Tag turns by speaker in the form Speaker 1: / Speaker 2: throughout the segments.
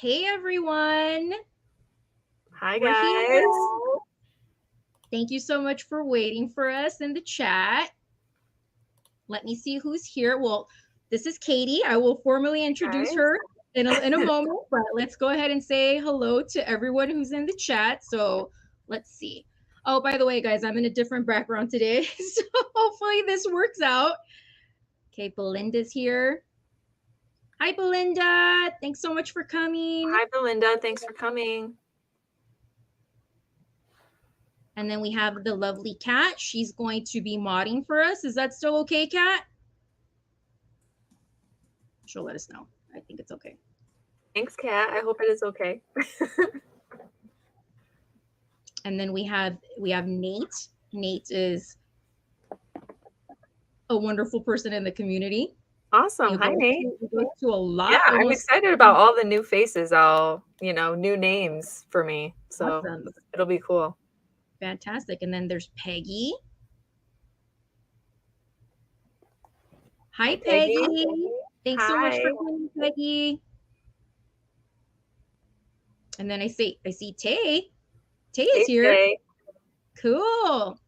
Speaker 1: Hey everyone.
Speaker 2: Hi
Speaker 1: We're here.
Speaker 2: guys.
Speaker 1: Thank you so much for waiting for us in the chat. Let me see who's here. Well, this is Katey. I will formally introduce her in a moment, but let's go ahead and say hello to everyone who's in the chat. So let's see. Oh, by the way, guys, I'm in a different background today. So hopefully this works out. Okay, Belinda's here. Hi, Belinda. Thanks so much for coming.
Speaker 2: Hi Belinda, thanks for coming.
Speaker 1: And then we have the lovely Kat. She's going to be modding for us. Is that still okay, Kat? She'll let us know. I think it's okay.
Speaker 2: Thanks, Kat. I hope it is okay.
Speaker 1: And then we have Nate. Nate is a wonderful person in the community.
Speaker 2: Awesome. Hi, Nate.
Speaker 1: We go to a lot.
Speaker 2: Yeah, I'm excited about all the new faces. New names for me. So
Speaker 1: Awesome.
Speaker 2: It'll be cool.
Speaker 1: Fantastic. And then there's Peggy. Hi, Peggy. Thanks so much for coming, Peggy. And then I see Tay. Tay is here.
Speaker 2: Tay.
Speaker 1: Cool.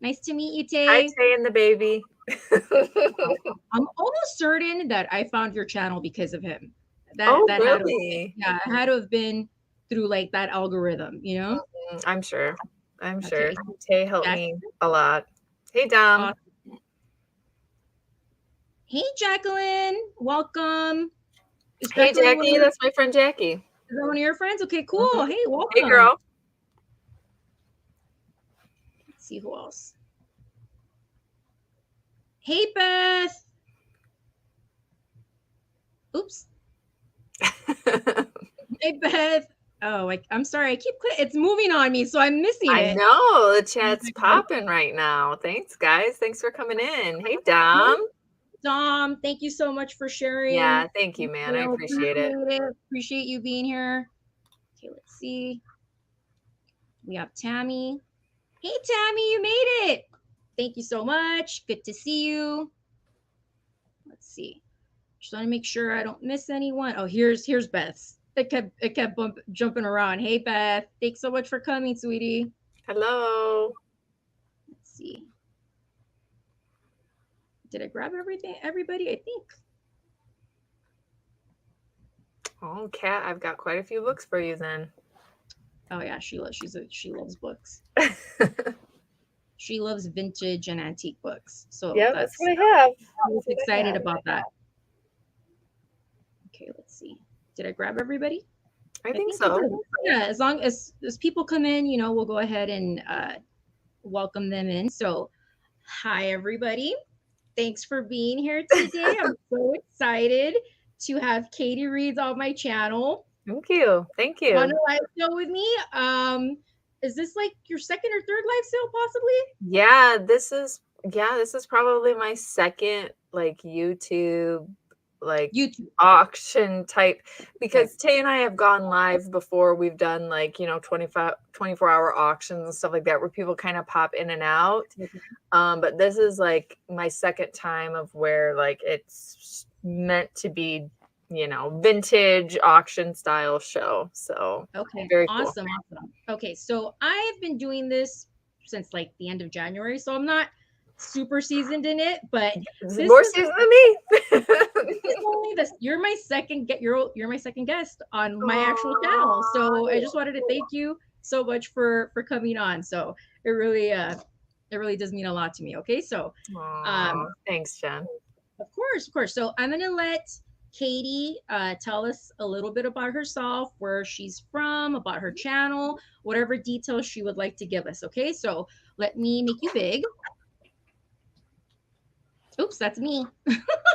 Speaker 1: Nice to meet you, Tay.
Speaker 2: Hi, Tay and the baby.
Speaker 1: I'm almost certain that I found your channel because of him.
Speaker 2: That really?
Speaker 1: Had to have been through like that algorithm, you know?
Speaker 2: I'm sure. Okay. Tay helped me a lot. Hey, Dom.
Speaker 1: Awesome. Hey, Jacqueline. Welcome.
Speaker 2: Hey, Jackie. That's my friend Jackie.
Speaker 1: Is that one of your friends? Okay, cool. Hey, welcome.
Speaker 2: Hey, girl.
Speaker 1: Let's see who else. Hey, Beth. Oops. Hey, Beth. Oh, I'm sorry. I keep it's moving on me, so I'm missing it.
Speaker 2: I know. The chat's popping right now. Thanks, guys. Thanks for coming in. Hey, Dom.
Speaker 1: Dom, thank you so much for sharing.
Speaker 2: Yeah, thank you, man. I appreciate it.
Speaker 1: Appreciate you being here. Okay, let's see. We have Tammy. Hey, Tammy, you made it. Thank you so much. Good to see you. Let's see. Just want to make sure I don't miss anyone. Oh, here's Beth's. It kept jumping around. Hey, Beth. Thanks so much for coming, sweetie.
Speaker 2: Hello.
Speaker 1: Let's see. Did I grab everybody? I think.
Speaker 2: Oh, Kat, I've got quite a few books for you then.
Speaker 1: Oh yeah, she loves books. She loves vintage and antique books. So
Speaker 2: yeah, that's what I have.
Speaker 1: I was excited about that. Okay, let's see. Did I grab everybody?
Speaker 2: I think so.
Speaker 1: Yeah, as long as people come in, we'll go ahead and welcome them in. So, hi everybody. Thanks for being here today. I'm so excited to have Katey Reads on my channel.
Speaker 2: Thank you. Thank you.
Speaker 1: On a live show with me. Is this like your second or third live sale possibly?
Speaker 2: Yeah, this is probably my second YouTube auction type, because Tay and I have gone live before. We've done 24-hour auctions and stuff like that where people kind of pop in and out. But this is like my second time of where it's meant to be, vintage auction style show. So
Speaker 1: okay,
Speaker 2: very
Speaker 1: awesome. Okay, so I've been doing this since like the end of January, so I'm not super seasoned in it, but
Speaker 2: more seasoned than me.
Speaker 1: You're my second guest on my actual channel, so I just wanted to thank you so much for coming on. So it really does mean a lot to me. Okay, so
Speaker 2: thanks, Jen.
Speaker 1: Of course. So I'm gonna let Katey tell us a little bit about herself, where she's from, about her channel, whatever details she would like to give us. Okay, so let me make you big. Oops, that's me.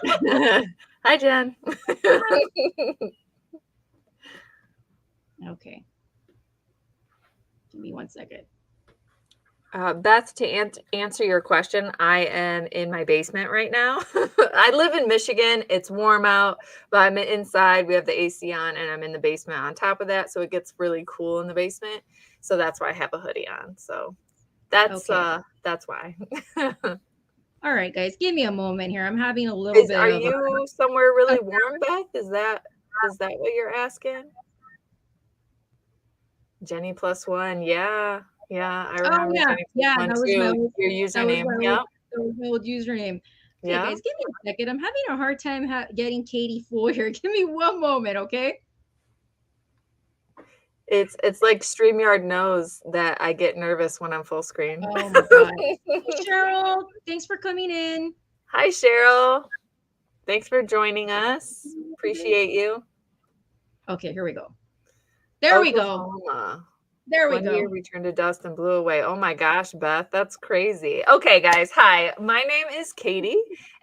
Speaker 2: Hi, Jen.
Speaker 1: Okay. Give me 1 second.
Speaker 2: Beth, to answer your question, I am in my basement right now. I live in Michigan. It's warm out, but I'm inside. We have the AC on, and I'm in the basement on top of that, so it gets really cool in the basement. So that's why I have a hoodie on. So that's why.
Speaker 1: All right, guys, give me a moment here. I'm having a little bit.
Speaker 2: Are you somewhere really warm, Beth? Is that what you're asking? Jenny plus one. Yeah. Yeah. I
Speaker 1: Oh
Speaker 2: remember
Speaker 1: yeah,
Speaker 2: Jenny plus
Speaker 1: yeah,
Speaker 2: one
Speaker 1: that was my
Speaker 2: too.
Speaker 1: old,
Speaker 2: Your username. Yep.
Speaker 1: that was my old username. Okay,
Speaker 2: Yeah.
Speaker 1: guys, give me a second. I'm having a hard time getting Katey full here. Give me one moment, okay?
Speaker 2: It's like StreamYard knows that I get nervous when I'm full screen.
Speaker 1: Oh my god. Hey, Cheryl, thanks for coming in.
Speaker 2: Hi, Cheryl. Thanks for joining us. Appreciate you.
Speaker 1: Okay, here we go. There we go.
Speaker 2: Oklahoma.
Speaker 1: There we
Speaker 2: One year
Speaker 1: go.
Speaker 2: we turned to dust and blew away. Oh my gosh, Beth, that's crazy. Okay, guys. Hi, my name is Katey,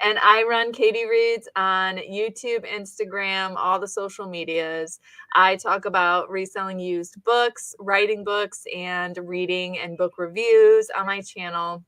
Speaker 2: and I run Katey Reads on YouTube, Instagram, all the social medias. I talk about reselling used books, writing books, and reading and book reviews on my channel.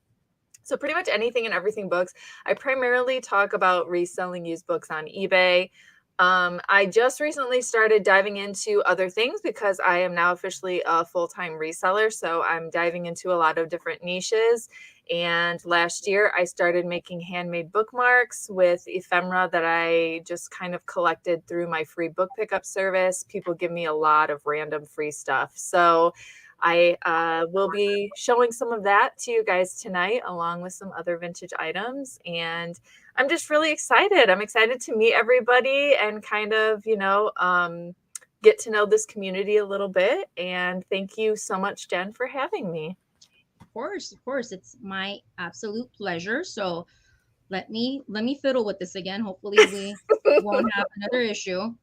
Speaker 2: So pretty much anything and everything books. I primarily talk about reselling used books on eBay. I just recently started diving into other things because I am now officially a full-time reseller. So I'm diving into a lot of different niches. And last year I started making handmade bookmarks with ephemera that I just kind of collected through my free book pickup service. People give me a lot of random free stuff. So I will be showing some of that to you guys tonight, along with some other vintage items. And I'm just really excited. I'm excited to meet everybody and kind of, get to know this community a little bit. And thank you so much, Jen, for having me.
Speaker 1: Of course. It's my absolute pleasure. So let me fiddle with this again. Hopefully we won't have another issue.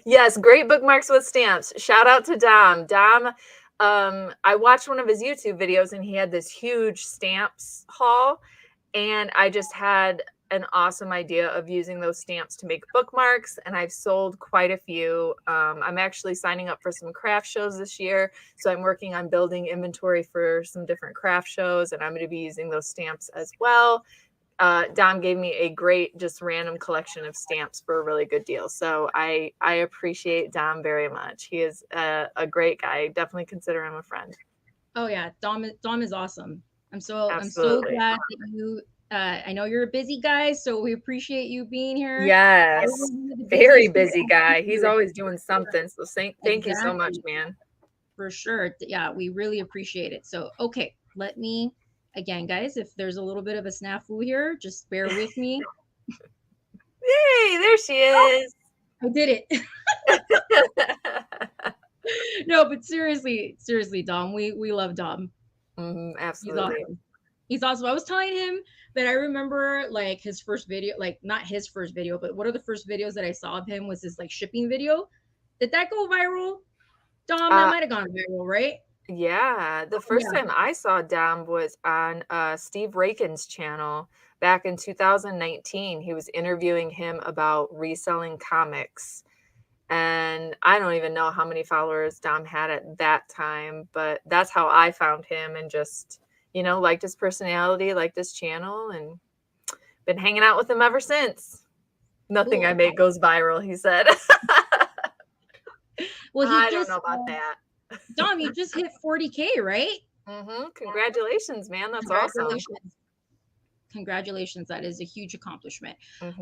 Speaker 2: Yes, great bookmarks with stamps. Shout out to Dom. Dom, I watched one of his YouTube videos and he had this huge stamps haul. And I just had an awesome idea of using those stamps to make bookmarks. And I've sold quite a few. I'm actually signing up for some craft shows this year. So I'm working on building inventory for some different craft shows. And I'm going to be using those stamps as well. Dom gave me a great, just random collection of stamps for a really good deal. So I appreciate Dom very much. He is a great guy. Definitely consider him a friend.
Speaker 1: Oh yeah, Dom is awesome. I'm so
Speaker 2: Absolutely.
Speaker 1: glad that you. I know you're a busy guy, so we appreciate you being here.
Speaker 2: Yes, very busy guy. He's always doing something. So thank you so much, man.
Speaker 1: For sure. Yeah, we really appreciate it. So okay, let me again, guys. If there's a little bit of a snafu here, just bear with me.
Speaker 2: Hey, there she is.
Speaker 1: I did it. No, but seriously, Dom, we love Dom.
Speaker 2: Absolutely.
Speaker 1: He's awesome. I was telling him that I remember like his first video, like not his first video, but one of the first videos that I saw of him was his like shipping video. Did that go viral? Dom, that might have gone viral, right?
Speaker 2: Yeah, the first time I saw Dom was on Steve Rakin's channel back in 2019. He was interviewing him about reselling comics. And I don't even know how many followers Dom had at that time, but that's how I found him and just, liked his personality, liked his channel, and been hanging out with him ever since. Nothing I make goes viral, he said.
Speaker 1: Well,
Speaker 2: I don't know about that.
Speaker 1: Dom, you just hit 40K, right?
Speaker 2: Congratulations, man. That's awesome.
Speaker 1: Congratulations. That is a huge accomplishment.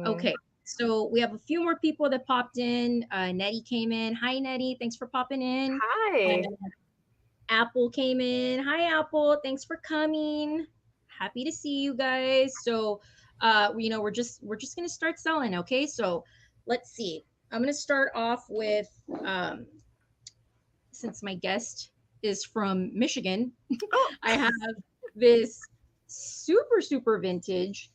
Speaker 1: Okay. So we have a few more people that popped in. Nettie came in. Hi, Nettie. Thanks for popping in.
Speaker 2: Hi.
Speaker 1: Apple came in. Hi, Apple. Thanks for coming. Happy to see you guys. So, we're just gonna start selling. Okay. So let's see. I'm gonna start off with since my guest is from Michigan, I have this super vintage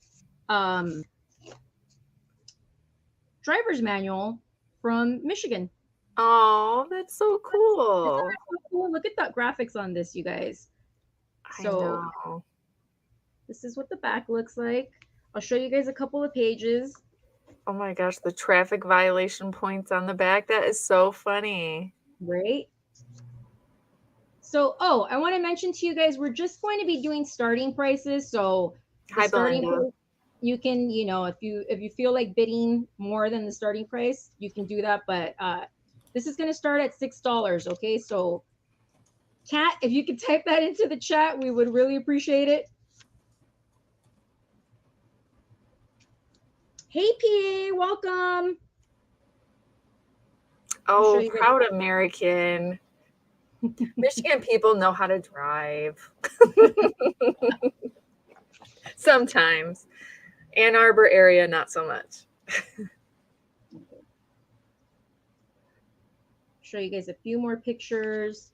Speaker 1: driver's manual from Michigan.
Speaker 2: Oh, that's so cool.
Speaker 1: Look at that graphics on this, you guys. So this is what the back looks like. I'll show you guys a couple of pages.
Speaker 2: Oh my gosh, the traffic violation points on the back. That is so funny.
Speaker 1: Right? So, I want to mention to you guys, we're just going to be doing starting prices. So
Speaker 2: Hi, Belinda.
Speaker 1: You can, if you feel like bidding more than the starting price, you can do that. But this is going to start at $6. Okay. So Kat, if you could type that into the chat, we would really appreciate it. Hey, PA, welcome.
Speaker 2: Oh, proud American. Michigan people know how to drive. Sometimes. Ann Arbor area, not so much.
Speaker 1: Show you guys a few more pictures.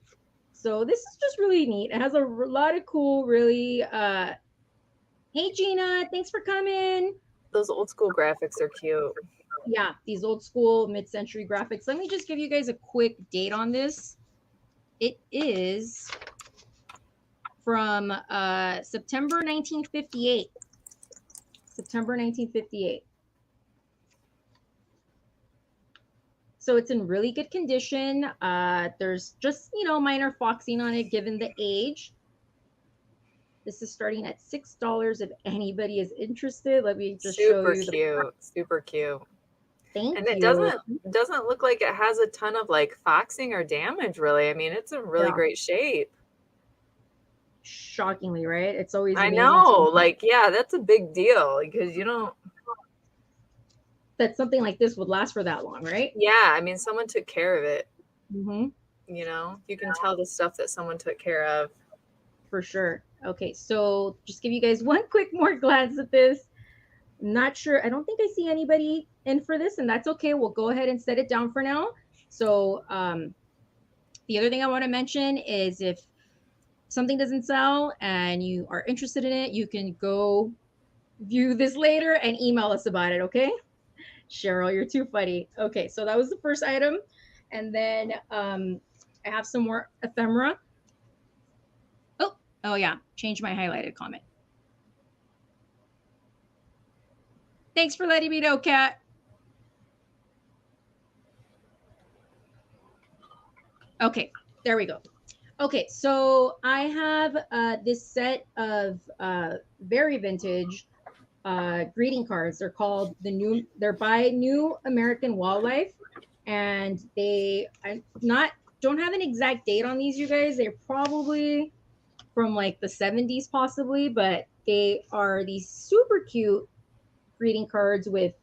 Speaker 1: So this is just really neat. It has a lot of cool, really, hey Gina, thanks for coming.
Speaker 2: Those old school graphics are cute.
Speaker 1: Yeah, these old school mid-century graphics. Let me just give you guys a quick date on this. It is from September 1958. September 1958. So it's in really good condition. There's just, minor foxing on it given the age. This is starting at $6 if anybody is interested. Let me just show you.
Speaker 2: Super cute. Super cute.
Speaker 1: Thank you.
Speaker 2: And it doesn't look like it has a ton of like foxing or damage, really. I mean, it's in really great shape.
Speaker 1: Shockingly, right? It's always
Speaker 2: amazing. I know, like, yeah, that's a big deal because
Speaker 1: that something like this would last for that long, right?
Speaker 2: Yeah, I mean, someone took care of it.
Speaker 1: Mm-hmm.
Speaker 2: You can tell the stuff that someone took care of.
Speaker 1: For sure. Okay, so just give you guys one quick more glance at this. Not sure. I don't think I see anybody in for this, and that's okay. We'll go ahead and set it down for now. So the other thing I want to mention is if something doesn't sell and you are interested in it, you can go view this later and email us about it, okay? Cheryl, you're too funny. Okay, so that was the first item. And then I have some more ephemera. Oh yeah, change my highlighted comment. Thanks for letting me know, Kat. Okay, there we go. Okay, so I have this set of very vintage greeting cards. They're called they're by New American Wildlife, and they don't have an exact date on these, you guys. They're probably from like the 70s possibly, but they are these super cute greeting cards with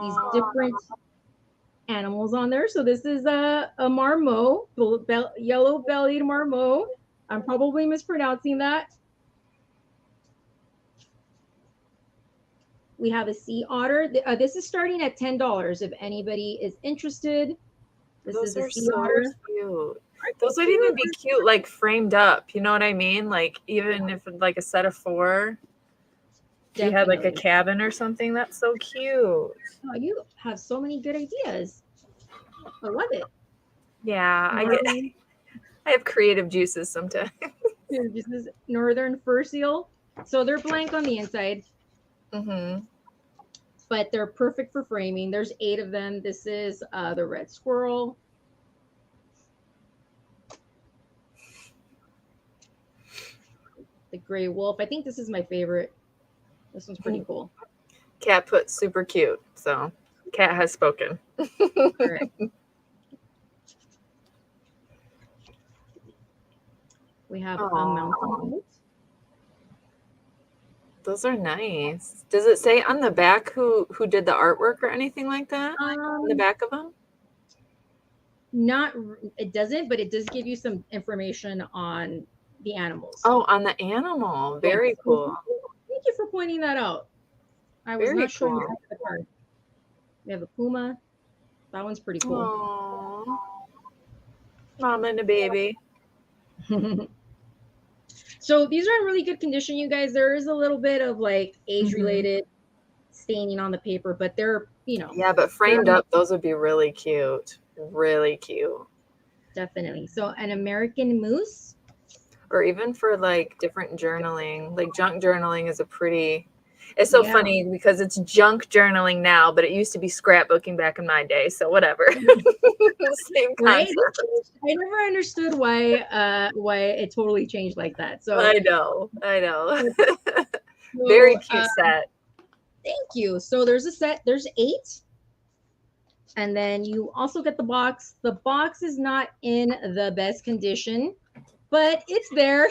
Speaker 1: these different animals on there. So this is a marmot, yellow-bellied marmot. I'm probably mispronouncing that. We have a sea otter. This is starting at $10 if anybody is interested.
Speaker 2: Those are so cute. Those would even be cute, like framed up. You know what I mean? Like even if like a set of 4. You had like a cabin or something. That's so cute.
Speaker 1: Oh, you have so many good ideas. I love it.
Speaker 2: Yeah, I have creative juices sometimes.
Speaker 1: This is northern fur seal. So they're blank on the inside.
Speaker 2: Mm-hmm.
Speaker 1: But they're perfect for framing. There's 8 of them. This is the red squirrel. The gray wolf. I think this is my favorite. This one's pretty cool.
Speaker 2: Kat put super cute. So Kat has spoken.
Speaker 1: All right. We have a mountain goat.
Speaker 2: Those are nice. Does it say on the back who did the artwork or anything like that? On the back of them?
Speaker 1: It doesn't, but it does give you some information on the animals.
Speaker 2: Oh, on the animal. Very cool.
Speaker 1: Thank you for pointing that out. I was not sure you had the card. We have a puma. That one's pretty cool.
Speaker 2: Aww. Mama and a baby.
Speaker 1: So these are in really good condition, you guys. There is a little bit of like age-related staining on the paper, but they're,
Speaker 2: Yeah, but framed up, those would be really cute. Really cute.
Speaker 1: Definitely. So an American moose.
Speaker 2: Or even for like different journaling. Like junk journaling is it's so funny because it's junk journaling now, but it used to be scrapbooking back in my day. So whatever. Same concept.
Speaker 1: Right? I never understood why it totally changed like that. So
Speaker 2: I know. Very cute set.
Speaker 1: Thank you. So there's a set. There's 8. And then you also get the box. The box is not in the best condition, but it's there.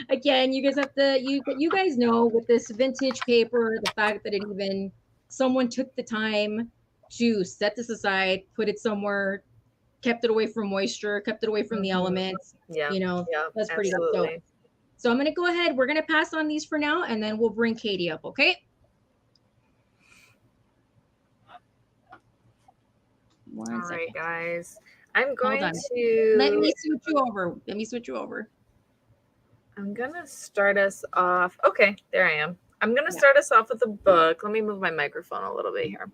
Speaker 1: Again, you guys have to, you guys know with this vintage paper, the fact that someone took the time to set this aside, put it somewhere kept it away from moisture, kept it away from the elements.
Speaker 2: Yeah.
Speaker 1: You know,
Speaker 2: Yeah.
Speaker 1: that's pretty
Speaker 2: Absolutely.
Speaker 1: good. So I'm going to go ahead. We're going to pass on these for now, and then we'll bring Katey up, okay?
Speaker 2: All right, guys. I'm going to...
Speaker 1: Let me switch you over. Let me switch you over.
Speaker 2: I'm going to start us off. Okay, there I am. I'm going to start us off with a book. Let me move my microphone a little bit here.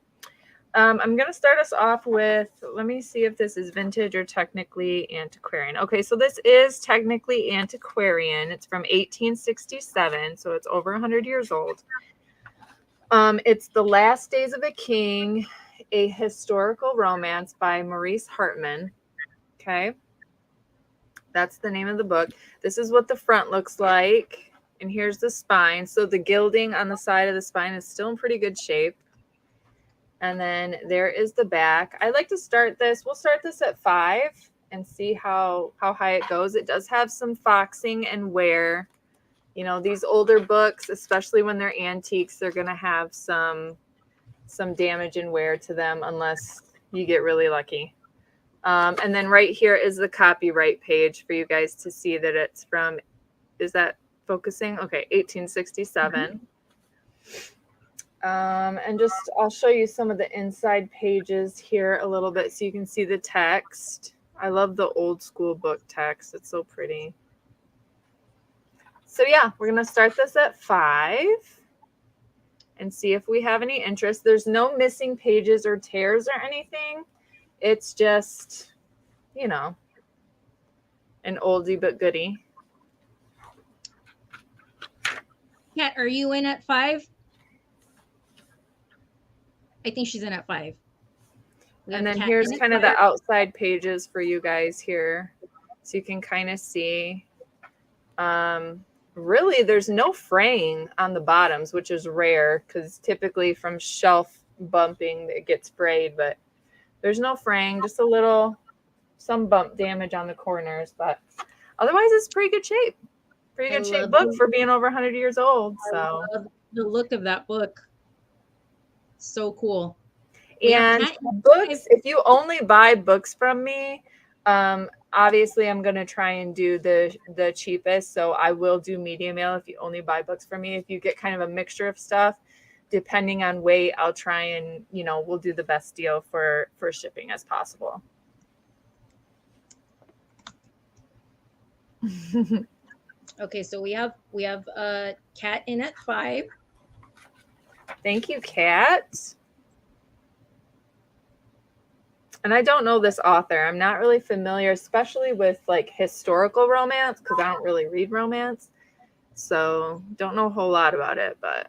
Speaker 2: I'm going to start us off with, let me see if this is vintage or technically antiquarian. Okay, so this is technically antiquarian. It's from 1867, so it's over 100 years old. It's The Last Days of a King, a historical romance by Maurice Hartman. Okay, that's the name of the book. This is what the front looks like, and here's the spine. So the gilding on the side of the spine is still in pretty good shape. And then there is the back. I like to start this. We'll start this at 5 and see how high it goes. It does have some foxing and wear. You know, these older books, especially when they're antiques, they're going to have some damage and wear to them unless you get really lucky. And then right here is the copyright page for you guys to see that it's from, is that focusing? Okay, 1867. And just, I'll show you some of the inside pages here a little bit so you can see the text. I love the old school book text. It's so pretty. So yeah, we're going to start this at 5 and see if we have any interest. There's no missing pages or tears or anything. It's just, you know, an oldie but goodie.
Speaker 1: Kat, are you in at 5? I think she's in at 5.
Speaker 2: And then here's kind of the outside pages for you guys here. So you can kind of see. Really, there's no fraying on the bottoms, which is rare because typically from shelf bumping it gets frayed, but there's no fraying, just some bump damage on the corners, but otherwise it's pretty good shape. Pretty good shape book for being over 100 years old. So
Speaker 1: I love the look of that book. So cool.
Speaker 2: And books, if you only buy books from me, obviously I'm going to try and do the cheapest. So I will do media mail if you only buy books from me. If you get kind of a mixture of stuff, depending on weight, I'll try and, you know, we'll do the best deal for shipping as possible.
Speaker 1: Okay, so we have Kat in at 5.
Speaker 2: Thank you, Kat. And I don't know this author. I'm not really familiar, especially with like historical romance, because I don't really read romance. So don't know a whole lot about it, but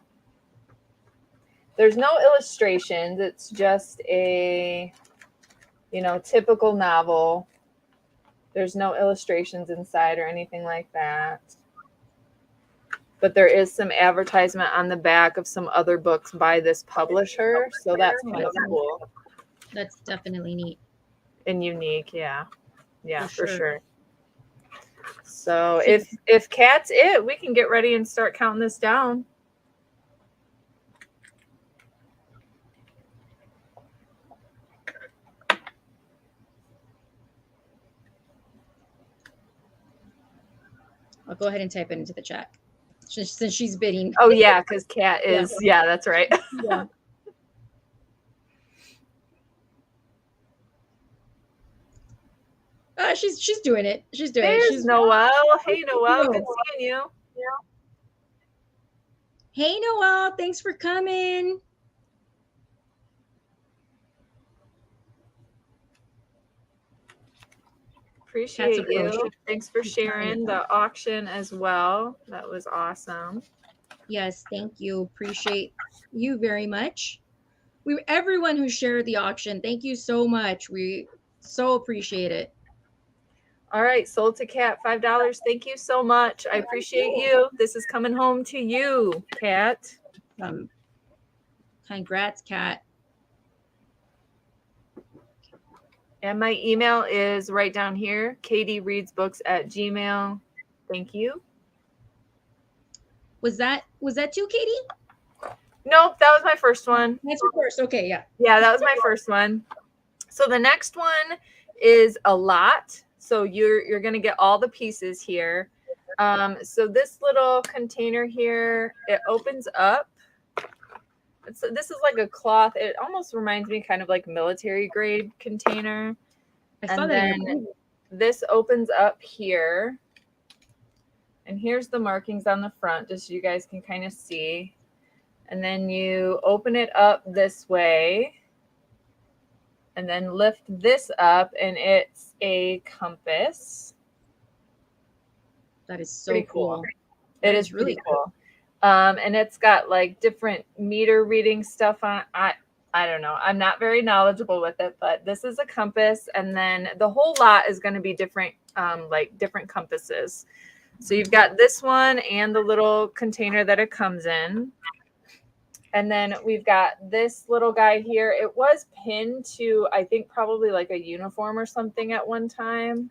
Speaker 2: there's no illustrations. It's just a, you know, typical novel. There's no illustrations inside or anything like that. But there is some advertisement on the back of some other books by this publisher. So that's kind of cool.
Speaker 1: That's definitely neat.
Speaker 2: And unique, yeah. Yeah, for sure. So if Kat's it, we can get ready and start counting this down.
Speaker 1: I'll go ahead and type it into the chat since she's bidding.
Speaker 2: Oh yeah, because Kat is, yeah, that's right.
Speaker 1: Yeah. She's doing it. She's doing it. She's
Speaker 2: Noelle. Hey Noelle, good seeing you.
Speaker 1: Yeah. Hey Noelle, thanks for coming.
Speaker 2: Appreciate you. Thanks for sharing the auction as well. That was awesome.
Speaker 1: Yes, thank you. Appreciate you very much. Everyone who shared the auction, thank you so much. We so appreciate it.
Speaker 2: All right, sold to Kat, $5. Thank you so much. I appreciate you. This is coming home to you, Kat.
Speaker 1: Congrats, Kat.
Speaker 2: And my email is right down here, kateyreadsbooks@gmail.com. Thank you.
Speaker 1: Was that you, Katey?
Speaker 2: No, that was my first one.
Speaker 1: That's your first. Okay, yeah.
Speaker 2: Yeah, that was my first one. So the next one is a lot. So you're going to get all the pieces here. So this little container here, it opens up. This is like a cloth. It almost reminds me kind of like military grade container. And then this opens up here. And here's the markings on the front, just so you guys can kind of see. And then you open it up this way. And then lift this up, and it's a compass.
Speaker 1: That is so cool.
Speaker 2: It is really cool. And it's got like different meter reading stuff on it. I don't know. I'm not very knowledgeable with it, but this is a compass. And then the whole lot is going to be different, like different compasses. So you've got this one and the little container that it comes in. And then we've got this little guy here. It was pinned to, I think, probably like a uniform or something at one time.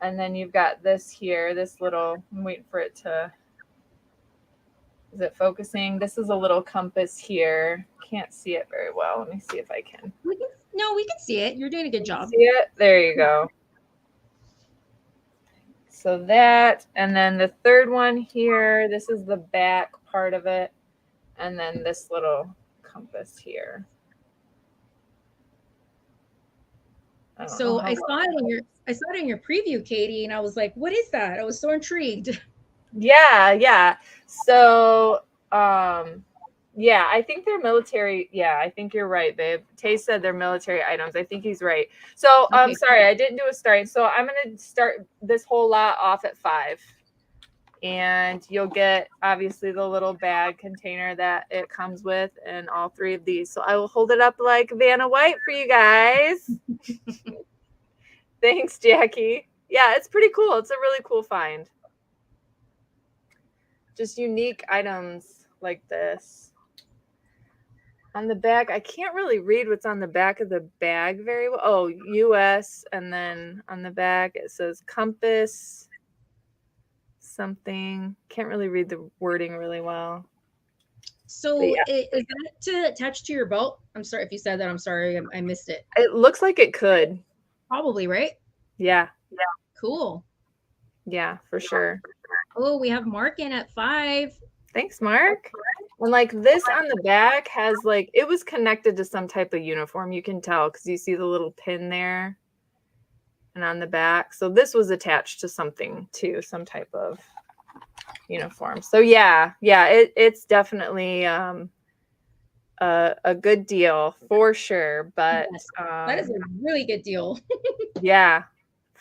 Speaker 2: And then you've got this here, this little, I'm waiting for it to, is it focusing? This is a little compass here. Can't see it very well. Let me see if I can.
Speaker 1: We can see it. You're doing a good job.
Speaker 2: See it? There you go. So that, and then the third one here, this is the back part of it. And then this little compass here.
Speaker 1: I saw it in your preview, Katey, and I was like, what is that? I was so intrigued.
Speaker 2: Yeah. So yeah, I think they're military. Yeah, I think you're right, babe. Tay said they're military items. I think he's right. So I'm sorry, I didn't do a start. So I'm gonna start this whole lot off at 5. And you'll get obviously the little bag container that it comes with and all 3 of these. So I will hold it up like Vanna White for you guys. Thanks, Jackie. Yeah, it's pretty cool. It's a really cool find. Just unique items like this. On the back, I can't really read what's on the back of the bag very well. Oh, US. And then on the back, it says compass. Something. Can't really read the wording really well.
Speaker 1: So yeah. Is that to attach to your belt? I'm sorry if you said that. I'm sorry. I missed it.
Speaker 2: It looks like it could.
Speaker 1: Probably, right?
Speaker 2: Yeah.
Speaker 1: Cool.
Speaker 2: Yeah, for sure.
Speaker 1: Oh, we have Mark in at 5.
Speaker 2: Thanks, Mark. And like this on the back has like, it was connected to some type of uniform. You can tell because you see the little pin there. And on the back. So this was attached to something too, some type of uniform. So yeah, it's definitely a good deal for sure. But
Speaker 1: that is a really good deal.
Speaker 2: Yeah.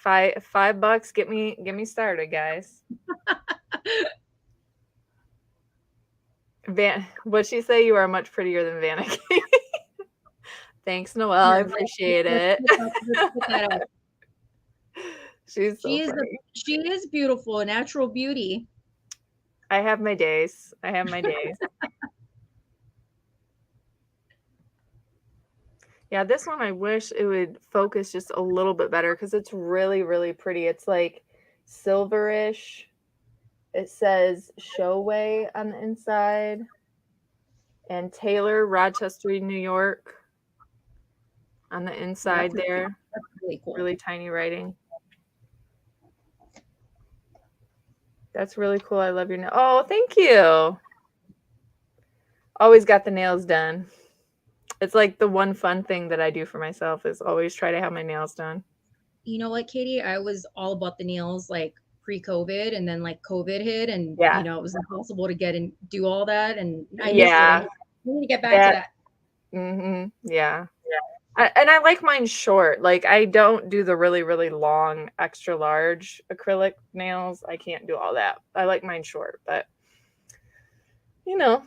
Speaker 2: $5. Get me started, guys. What'd she say? You are much prettier than Vanna. Thanks, Noelle. I appreciate it. She
Speaker 1: is beautiful, a natural beauty.
Speaker 2: I have my days. Yeah, this one I wish it would focus just a little bit better because it's really, really pretty. It's like silverish. It says Showway on the inside. And Taylor, Rochester, New York on the inside there.
Speaker 1: That's really cool.
Speaker 2: Really tiny writing. That's really cool. I love your nails. Oh, thank you. Always got the nails done. It's like the one fun thing that I do for myself is always try to have my nails done.
Speaker 1: You know what, Katey? I was all about the nails like pre-COVID, and then like COVID hit, and you know, it was impossible to get and do all that. And I miss it. I need to get back to that.
Speaker 2: Mm-hmm. Yeah. And I like mine short. Like I don't do the really, really long, extra large acrylic nails. I can't do all that. I like mine short, but you know,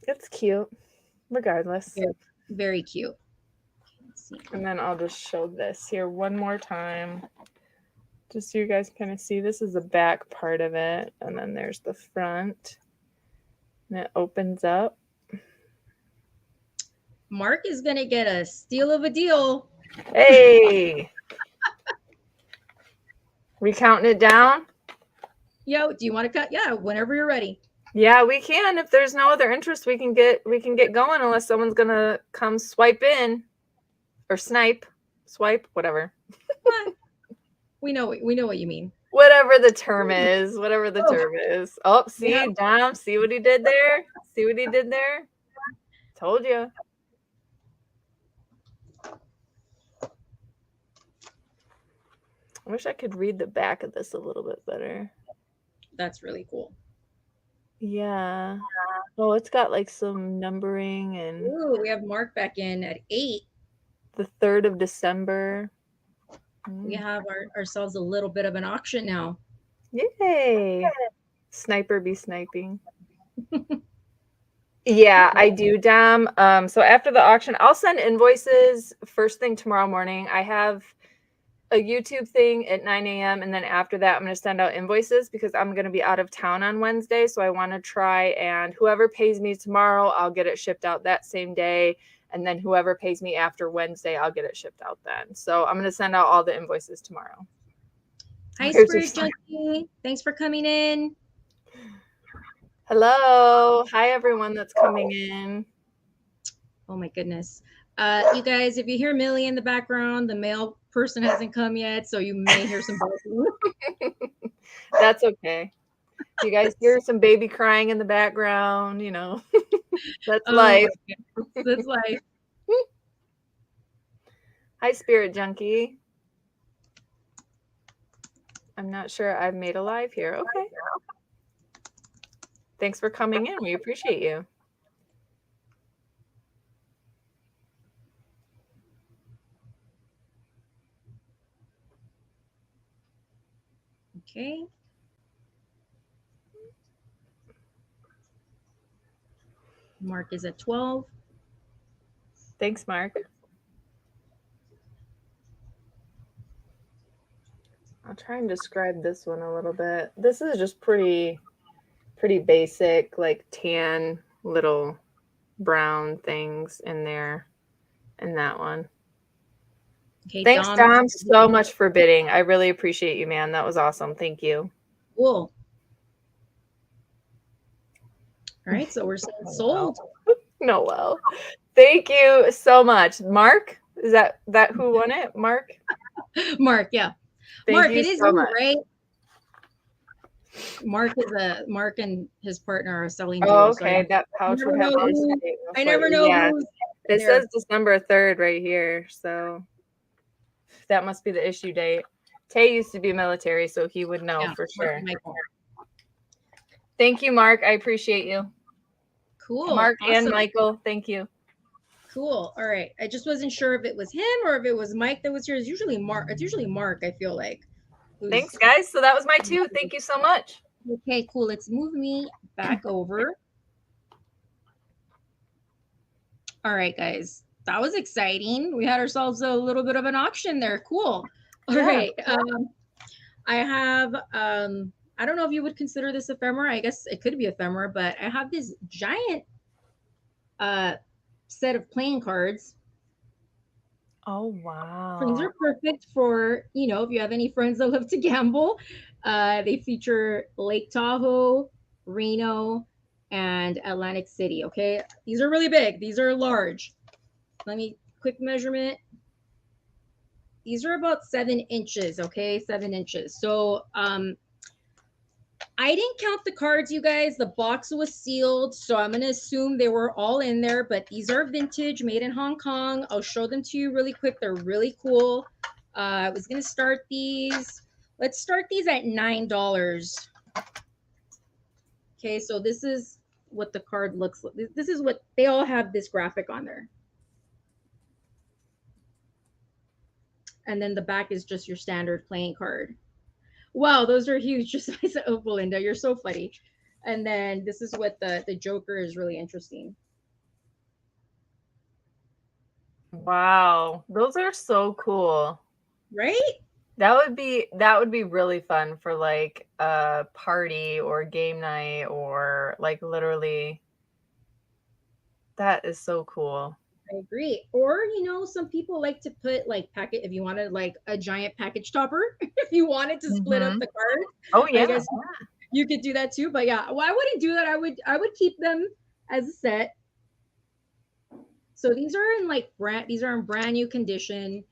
Speaker 2: it's cute regardless.
Speaker 1: Very cute.
Speaker 2: And then I'll just show this here one more time. Just so you guys kind of see, this is the back part of it. And then there's the front. And it opens up.
Speaker 1: Mark is going to get a steal of a deal.
Speaker 2: Hey. We counting it down?
Speaker 1: Yo, do you want to cut? Yeah, whenever you're ready.
Speaker 2: Yeah, we can. If there's no other interest, we can get going unless someone's going to come swipe in or snipe. swipe, whatever.
Speaker 1: We know what you mean.
Speaker 2: Whatever the term is, whatever the term is. Oh, see, yeah. Dom, see what he did there? See what he did there? Told you. I wish I could read the back of this a little bit better.
Speaker 1: That's really cool.
Speaker 2: Yeah. Oh, it's got like some numbering and.
Speaker 1: Ooh, we have Mark back in at 8.
Speaker 2: The 3rd of December.
Speaker 1: We have ourselves a little bit of an auction now.
Speaker 2: Yay. Sniper be sniping. Yeah, I do, Dom. So after the auction, I'll send invoices first thing tomorrow morning. I have a YouTube thing at 9 a.m. and then after that, I'm going to send out invoices because I'm going to be out of town on Wednesday. So I want to try, and whoever pays me tomorrow, I'll get it shipped out that same day. And then whoever pays me after Wednesday, I'll get it shipped out then. So I'm going to send out all the invoices tomorrow.
Speaker 1: Hi, Spirit Junkie. Thanks for coming in.
Speaker 2: Hello. Hi, everyone that's coming in.
Speaker 1: Oh, my goodness. You guys, if you hear Millie in the background, the male person hasn't come yet, so you may hear some barking.
Speaker 2: That's okay. You guys hear some baby crying in the background, you know. That's life.
Speaker 1: That's life.
Speaker 2: Hi, Spirit Junkie. I'm not sure I've made a live here. Okay. Thanks for coming in. We appreciate you.
Speaker 1: Okay. Mark is at 12.
Speaker 2: Thanks, Mark. I'll try and describe this one a little bit. This is just pretty basic, like tan little brown things in there in that one. Okay, thanks, Dom, so much for bidding. I really appreciate you, man. That was awesome. Thank you.
Speaker 1: Cool. All right, so we're sold.
Speaker 2: Noel. Thank you so much. Mark, is that who won it? Mark?
Speaker 1: Mark, yeah. Mark, it is you, right? Mark and his partner are selling.
Speaker 2: Oh, okay. So that pouch would have.
Speaker 1: I never know.
Speaker 2: Yeah. It says December 3rd right here, so that must be the issue date. Tay used to be military, so he would know for sure. Thank you, Mark. I appreciate you.
Speaker 1: Cool.
Speaker 2: Mark and Michael, thank you.
Speaker 1: Cool. All right. I just wasn't sure if it was him or if it was Mike that was here. It's usually Mark. It's usually Mark, I feel like.
Speaker 2: Thanks, guys. So that was my 2. Thank you so much.
Speaker 1: Okay, cool. Let's move me back over. All right, guys. That was exciting. We had ourselves a little bit of an auction there. Cool. All right. I have, I don't know if you would consider this ephemera. I guess it could be ephemera, but I have this giant set of playing cards.
Speaker 2: Oh, wow.
Speaker 1: These are perfect for, you know, if you have any friends that love to gamble. They feature Lake Tahoe, Reno, and Atlantic City. Okay, these are really big. These are large. Let me quick measurement. These are about 7 inches. Okay, 7 inches. So I didn't count the cards, you guys. The box was sealed, so I'm going to assume they were all in there, but these are vintage, made in Hong Kong. I'll show them to you really quick. They're really cool. I was going to start these. Let's start these at $9. Okay, so this is what the card looks like. This is what they all have, this graphic on there. And then the back is just your standard playing card. Wow, those are huge. Just oh, Belinda, you're so funny. And then this is what the Joker is really interesting.
Speaker 2: Wow, those are so cool.
Speaker 1: Right?
Speaker 2: That would be really fun for like a party or game night or like literally. That is so cool.
Speaker 1: I agree. Or, you know, some people like to put like packet, if you wanted like a giant package topper, if you wanted to split up the card.
Speaker 2: Oh yeah.
Speaker 1: I guess you could do that too. But yeah, well, I wouldn't do that. I would keep them as a set. So these are in like brand new condition.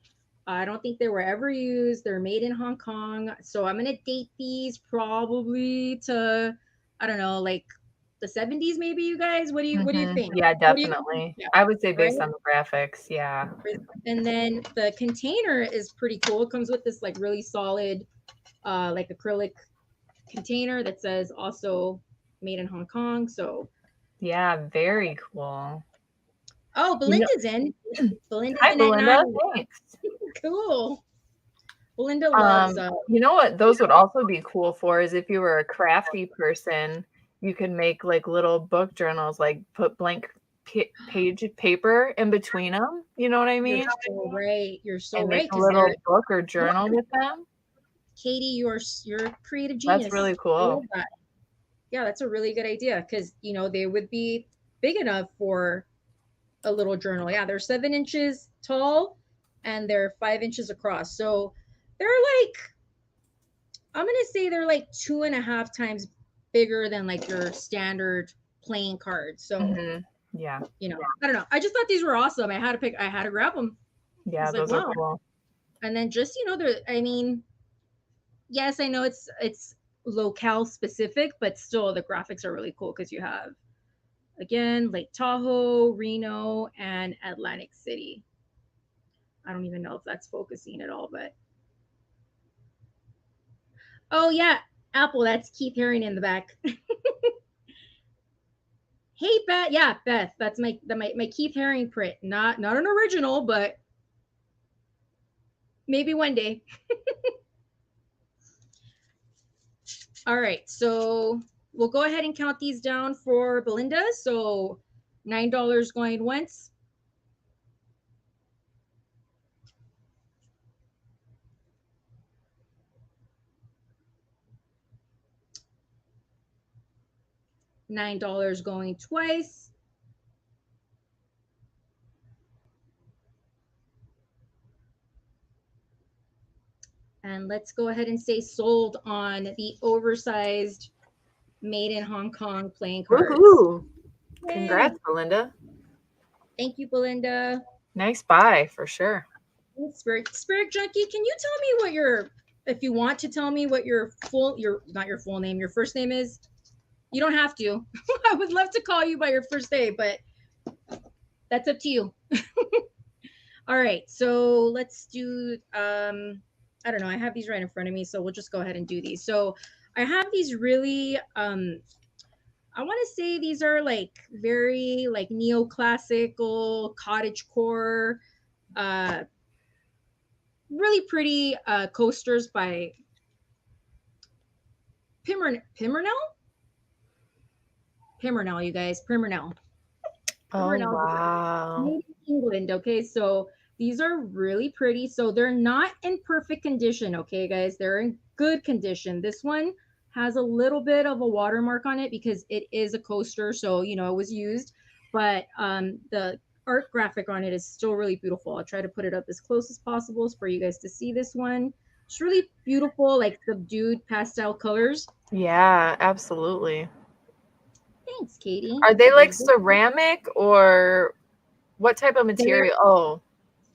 Speaker 1: I don't think they were ever used. They're made in Hong Kong. So I'm going to date these probably to, I don't know, like the 70s maybe, you guys? What do you think?
Speaker 2: Yeah,
Speaker 1: What do you
Speaker 2: definitely.
Speaker 1: think?
Speaker 2: I would say based
Speaker 1: Right?
Speaker 2: on the graphics, yeah.
Speaker 1: And then the container is pretty cool. It comes with this like really solid like acrylic container that says also made in Hong Kong. So
Speaker 2: yeah, very cool.
Speaker 1: oh, Belinda's in. Belinda's
Speaker 2: Hi,
Speaker 1: in at
Speaker 2: Belinda.
Speaker 1: 9.
Speaker 2: Thanks.
Speaker 1: Cool. Belinda loves
Speaker 2: You know what those would also be cool for is if you were a crafty person, you could make like little book journals, like put blank page paper in between them. You know what I mean?
Speaker 1: You're so right. You're so
Speaker 2: And make
Speaker 1: right.
Speaker 2: a
Speaker 1: Because
Speaker 2: little book or journal with them.
Speaker 1: Katey, you're a creative genius.
Speaker 2: That's really cool.
Speaker 1: That. Yeah, that's a really good idea because they would be big enough for a little journal. Yeah, they're 7 inches tall and they're 5 inches across. So they're like, I'm gonna say they're like 2.5 times bigger than like your standard playing cards. So
Speaker 2: yeah,
Speaker 1: I don't know. I just thought these were awesome. I had to grab them.
Speaker 2: Yeah, those are cool.
Speaker 1: And then just I mean, yes, I know it's locale specific, but still the graphics are really cool because you have again Lake Tahoe, Reno, and Atlantic City. I don't even know if that's focusing at all, but oh yeah, Apple. That's Keith Haring in the back. Hey Beth, yeah, Beth. That's my Keith Haring print. Not an original, but maybe one day. All right, so we'll go ahead and count these down for Belinda. So $9 going once. $9 going twice. And let's go ahead and say sold on the oversized made in Hong Kong playing cards.
Speaker 2: Woohoo! Congrats, Belinda.
Speaker 1: Thank you, Belinda.
Speaker 2: Nice buy for sure.
Speaker 1: Spirit Junkie, can you tell me what if you want to tell me what not your full name, your first name is? You don't have to. I would love to call you by your first name, but that's up to you. All right, so let's do, I don't know, I have these right in front of me, so we'll just go ahead and do these. So I have these really, I want to say these are like very like neoclassical cottagecore, really pretty coasters by Pimmernel, you guys, Pimmernel.
Speaker 2: Oh, wow.
Speaker 1: England. Okay, so these are really pretty. So they're not in perfect condition. Okay, guys, they're in good condition. This one has a little bit of a watermark on it because it is a coaster, so it was used, but the art graphic on it is still really beautiful. I'll try to put it up as close as possible for you guys to see this one. It's really beautiful, like subdued pastel colors.
Speaker 2: Yeah, absolutely.
Speaker 1: Thanks, Katey.
Speaker 2: Are they like ceramic or what type of material?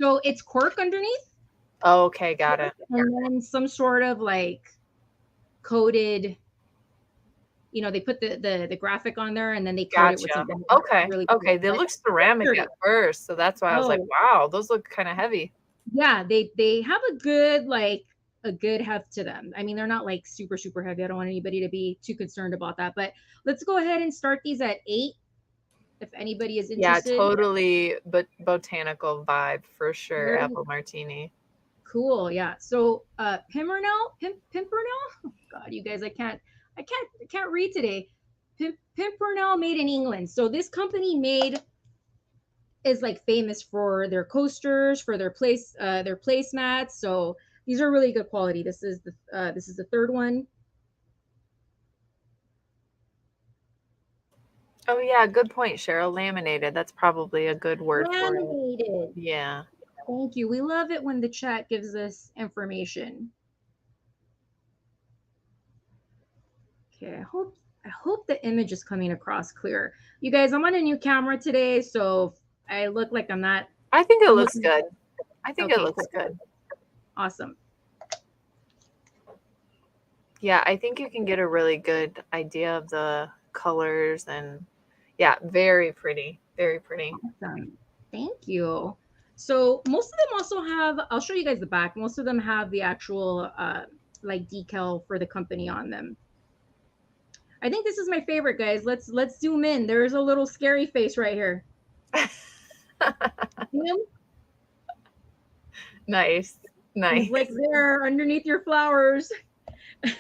Speaker 1: So it's cork underneath.
Speaker 2: Oh, okay, got it.
Speaker 1: And then some sort of like coated, they put the graphic on there and then they coat it with something.
Speaker 2: Okay.
Speaker 1: Really
Speaker 2: okay. They look ceramic at first. So that's why I was like, wow, those look kind of heavy.
Speaker 1: Yeah, they have a good heft to them. I mean, they're not like super, super heavy. I don't want anybody to be too concerned about that. But let's go ahead and start these at 8. If anybody is interested.
Speaker 2: Yeah, totally. But botanical vibe for sure. Apple martini.
Speaker 1: Cool. Yeah. So Pimpernel. Oh, God, you guys, I can't read today. Pimpernel made in England. So this company is like famous for their coasters, for their placemats. So these are really good quality. This is the third one.
Speaker 2: Oh yeah, good point, Cheryl. Laminated. That's probably a good word for it.
Speaker 1: Laminated.
Speaker 2: Yeah.
Speaker 1: Thank you. We love it when the chat gives us information. Okay, I hope the image is coming across clear. You guys, I'm on a new camera today, so I look like I'm not.
Speaker 2: I think it looks good. I think it looks good.
Speaker 1: Awesome.
Speaker 2: Yeah, I think you can get a really good idea of the colors, and yeah, very pretty. Very pretty.
Speaker 1: Awesome. Thank you. So most of them also have, I'll show you guys the back. Most of them have the actual like decal for the company on them. I think this is my favorite, guys. Let's zoom in. There's a little scary face right here.
Speaker 2: Nice. Nice.
Speaker 1: He's like there underneath your flowers.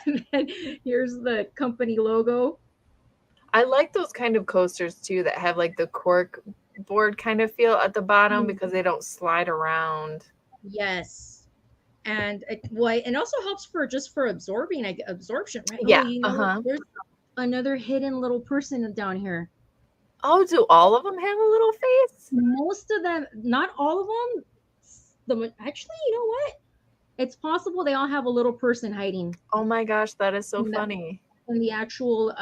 Speaker 1: And then here's the company logo.
Speaker 2: I like those kind of coasters too that have like the cork board kind of feel at the bottom because they don't slide around.
Speaker 1: Yes. And it also helps for just for absorption, right?
Speaker 2: Yeah.
Speaker 1: Oh, you know, there's another hidden little person down here.
Speaker 2: Oh, do all of them have a little face?
Speaker 1: Most of them, not all of them. Actually, you know what? It's possible they all have a little person hiding.
Speaker 2: Oh my gosh, that is so funny.
Speaker 1: In the actual,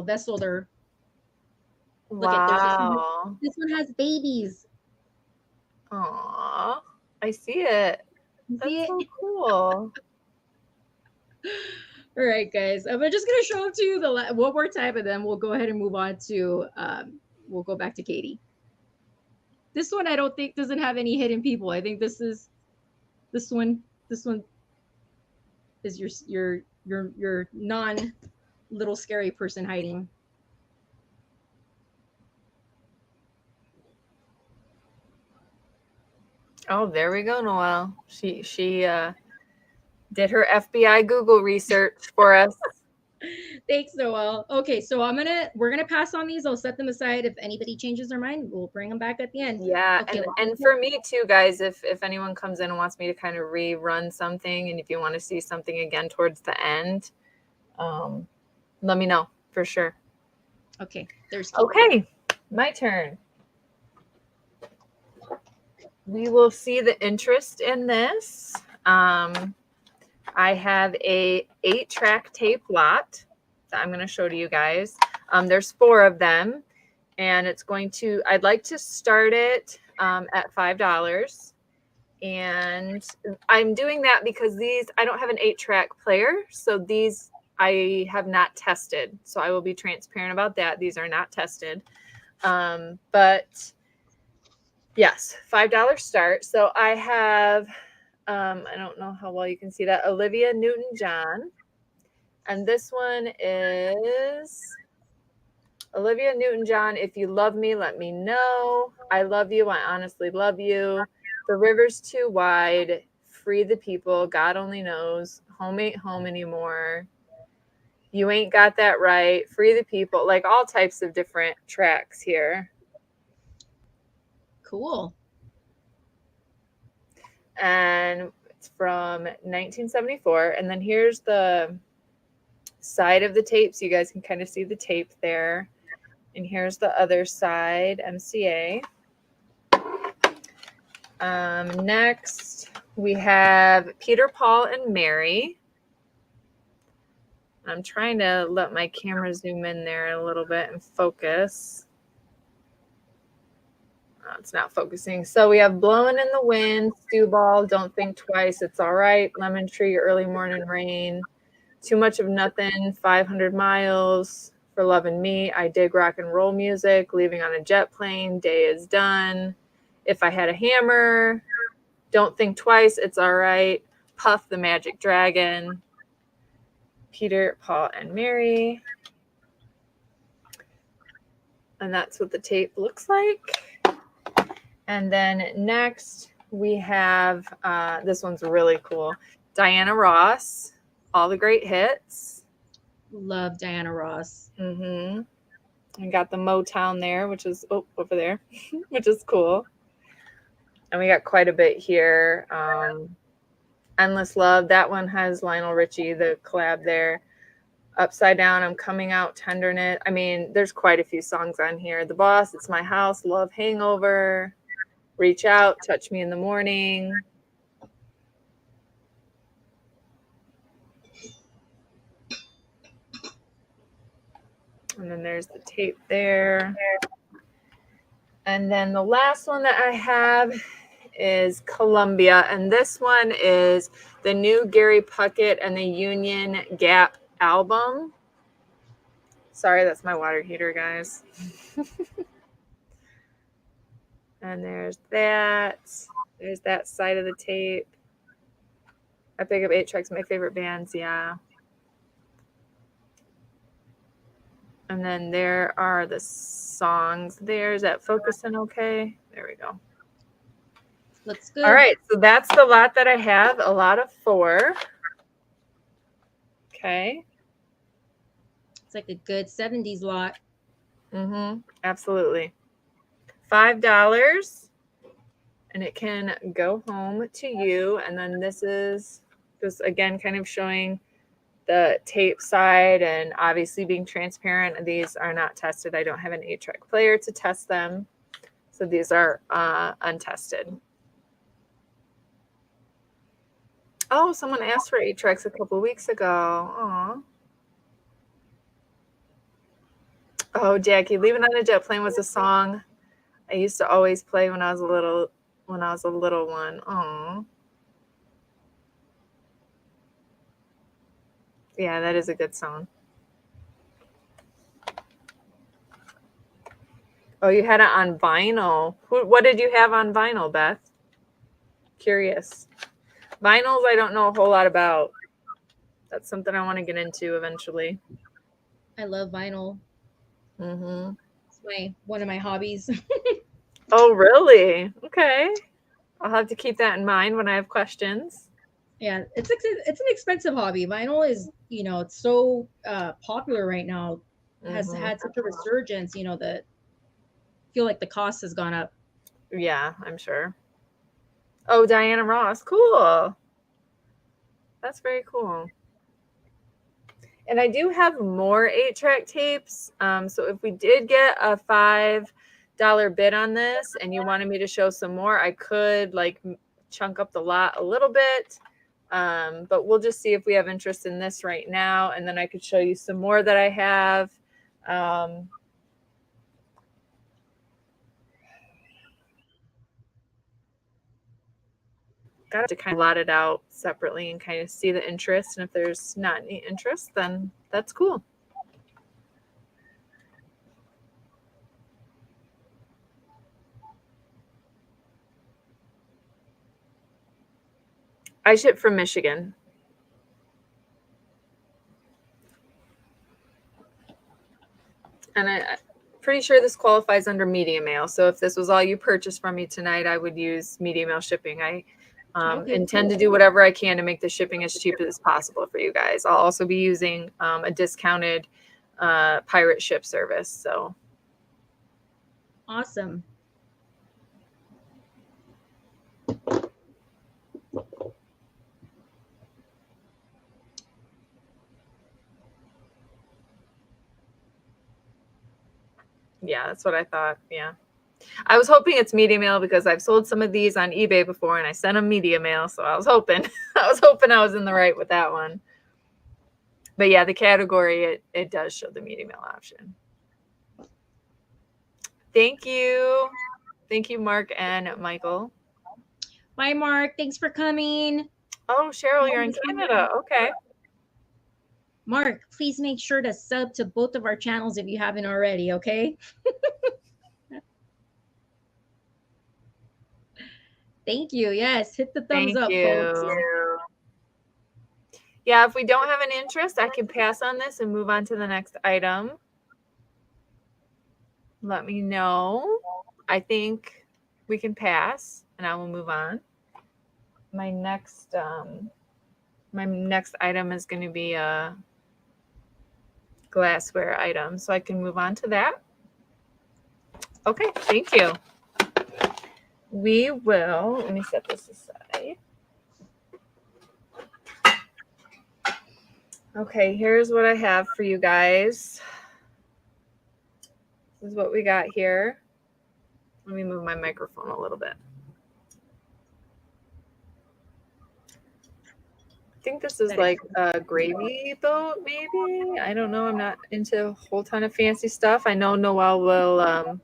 Speaker 1: vessel there.
Speaker 2: Look at
Speaker 1: this one has babies.
Speaker 2: Aww, I see it. That's so cool.
Speaker 1: All right, guys. I'm just gonna show up to you one more time, and then we'll go ahead and move on to we'll go back to Katey. This one I don't think doesn't have any hidden people. I think this one is your non little scary person hiding.
Speaker 2: Oh, there we go, Noelle. She did her FBI Google research for us.
Speaker 1: Thanks, Noelle. Okay, so we're gonna pass on these. I'll set them aside. If anybody changes their mind, we'll bring them back at the end.
Speaker 2: Yeah, okay, and for me too, guys, if anyone comes in and wants me to kind of rerun something, and if you want to see something again towards the end, let me know for sure.
Speaker 1: Okay,
Speaker 2: okay, my turn. We will see the interest in this. I have a 8-track tape lot that I'm going to show to you guys. There's 4 of them, and I'd like to start it at $5. And I'm doing that because I don't have an 8-track player, so these I have not tested. So I will be transparent about that. These are not tested. But yes, $5 start. So I have, I don't know how well you can see that, Olivia Newton-John. And this one is Olivia Newton-John. If you love me, let me know. I love you. I honestly love you. The river's too wide. Free the people. God only knows. Home ain't home anymore. You ain't got that right. Free the people. Like all types of different tracks here.
Speaker 1: Cool.
Speaker 2: And it's from 1974. And then here's the side of the tape, so you guys can kind of see the tape there. And here's the other side, MCA. Next, we have Peter, Paul, and Mary. I'm trying to let my camera zoom in there a little bit and focus. Oh, it's not focusing. So we have Blowing in the Wind, Stew Ball, Don't Think Twice, It's All Right, Lemon Tree, Early Morning Rain, Too Much of Nothing, 500 Miles, For Loving Me, I Dig Rock and Roll Music, Leaving on a Jet Plane, Day is Done, If I Had a Hammer, Don't Think Twice, It's All Right, Puff the Magic Dragon, Peter, Paul, and Mary. And that's what the tape looks like. And then next we have, this one's really cool, Diana Ross, All the Great Hits.
Speaker 1: Love Diana Ross.
Speaker 2: And got the Motown there, which is over there, which is cool. And we got quite a bit here. Endless Love, that one has Lionel Richie, the collab there. Upside Down, I'm Coming Out, Tenderness. I mean, there's quite a few songs on here. The Boss, It's My House, Love Hangover, Reach Out, Touch Me in the Morning. And then there's the tape there. And then the last one that I have is Columbia, and this one is the new Gary Puckett and the Union Gap album. Sorry, that's my water heater, guys. And there's that. There's that side of the tape. I pick up 8 tracks, my favorite bands, yeah. And then there are the songs. There's that focusing okay. There we go.
Speaker 1: Looks good.
Speaker 2: All right, so that's the lot that I have, a lot of 4. Okay.
Speaker 1: It's like a good 70s lot.
Speaker 2: Mm-hmm. Absolutely. $5. And it can go home to you. And then this is just, again, kind of showing the tape side and obviously being transparent. These are not tested. I don't have an 8-track player to test them. So these are untested. Oh, someone asked for 8 tracks a couple weeks ago. Aw. Oh, Jackie, Leaving on a Jet Plane was a song I used to always play when I was a little one. Aw. Yeah, that is a good song. Oh, you had it on vinyl. What did you have on vinyl, Beth? Curious. Vinyls I don't know a whole lot about. That's something I want to get into eventually.
Speaker 1: I love vinyl.
Speaker 2: Mm-hmm.
Speaker 1: It's one of my hobbies.
Speaker 2: Oh, really? Okay. I'll have to keep that in mind when I have questions.
Speaker 1: Yeah, it's an expensive hobby. Vinyl is, it's so popular right now. Has had such a resurgence, that I feel like the cost has gone up.
Speaker 2: Yeah, I'm sure. Oh, Diana Ross. Cool. That's very cool. And I do have more 8-track tapes. So if we did get a $5 bid on this and you wanted me to show some more, I could like chunk up the lot a little bit. But we'll just see if we have interest in this right now. And then I could show you some more that I have. Got to kind of lot it out separately and kind of see the interest. And if there's not any interest, then that's cool. I ship from Michigan. And I'm pretty sure this qualifies under media mail. So if this was all you purchased from me tonight, I would use media mail shipping. I intend to do whatever I can to make the shipping as cheap as possible for you guys. I'll also be using a discounted pirate ship service. So
Speaker 1: awesome.
Speaker 2: Yeah, that's what I thought. Yeah. I was hoping it's media mail because I've sold some of these on eBay before and I sent them media mail. So I was hoping I was in the right with that one. But yeah, the category, it does show the media mail option. Thank you. Thank you, Mark and Michael.
Speaker 1: Bye, Mark. Thanks for coming.
Speaker 2: Oh, Cheryl, you're in Canada. Okay.
Speaker 1: Mark, please make sure to sub to both of our channels if you haven't already, okay? Thank you. Yes, hit the thumbs up, folks.
Speaker 2: Yeah, if we don't have an interest, I can pass on this and move on to the next item. Let me know. I think we can pass, and I will move on. My next item is going to be a glassware item, so I can move on to that. Okay, thank you. We will, let me set this aside. Okay, here's what I have for you guys. This is what we got here. Let me move my microphone a little bit. I think this is like a gravy boat, maybe. I don't know. I'm not into a whole ton of fancy stuff. I know Noelle will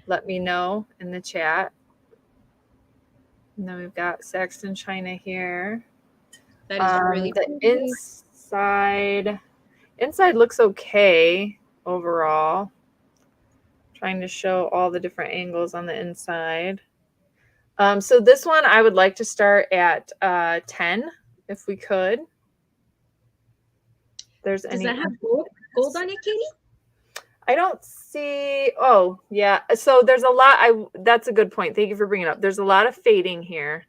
Speaker 2: let me know in the chat. And then we've got Saxton China here.
Speaker 1: That is really
Speaker 2: the inside looks okay overall. Trying to show all the different angles on the inside. So this one I would like to start at 10 if we could.
Speaker 1: Does that have gold on it, Katey?
Speaker 2: I don't see. Oh, yeah. So there's a lot. That's a good point. Thank you for bringing it up. There's a lot of fading here.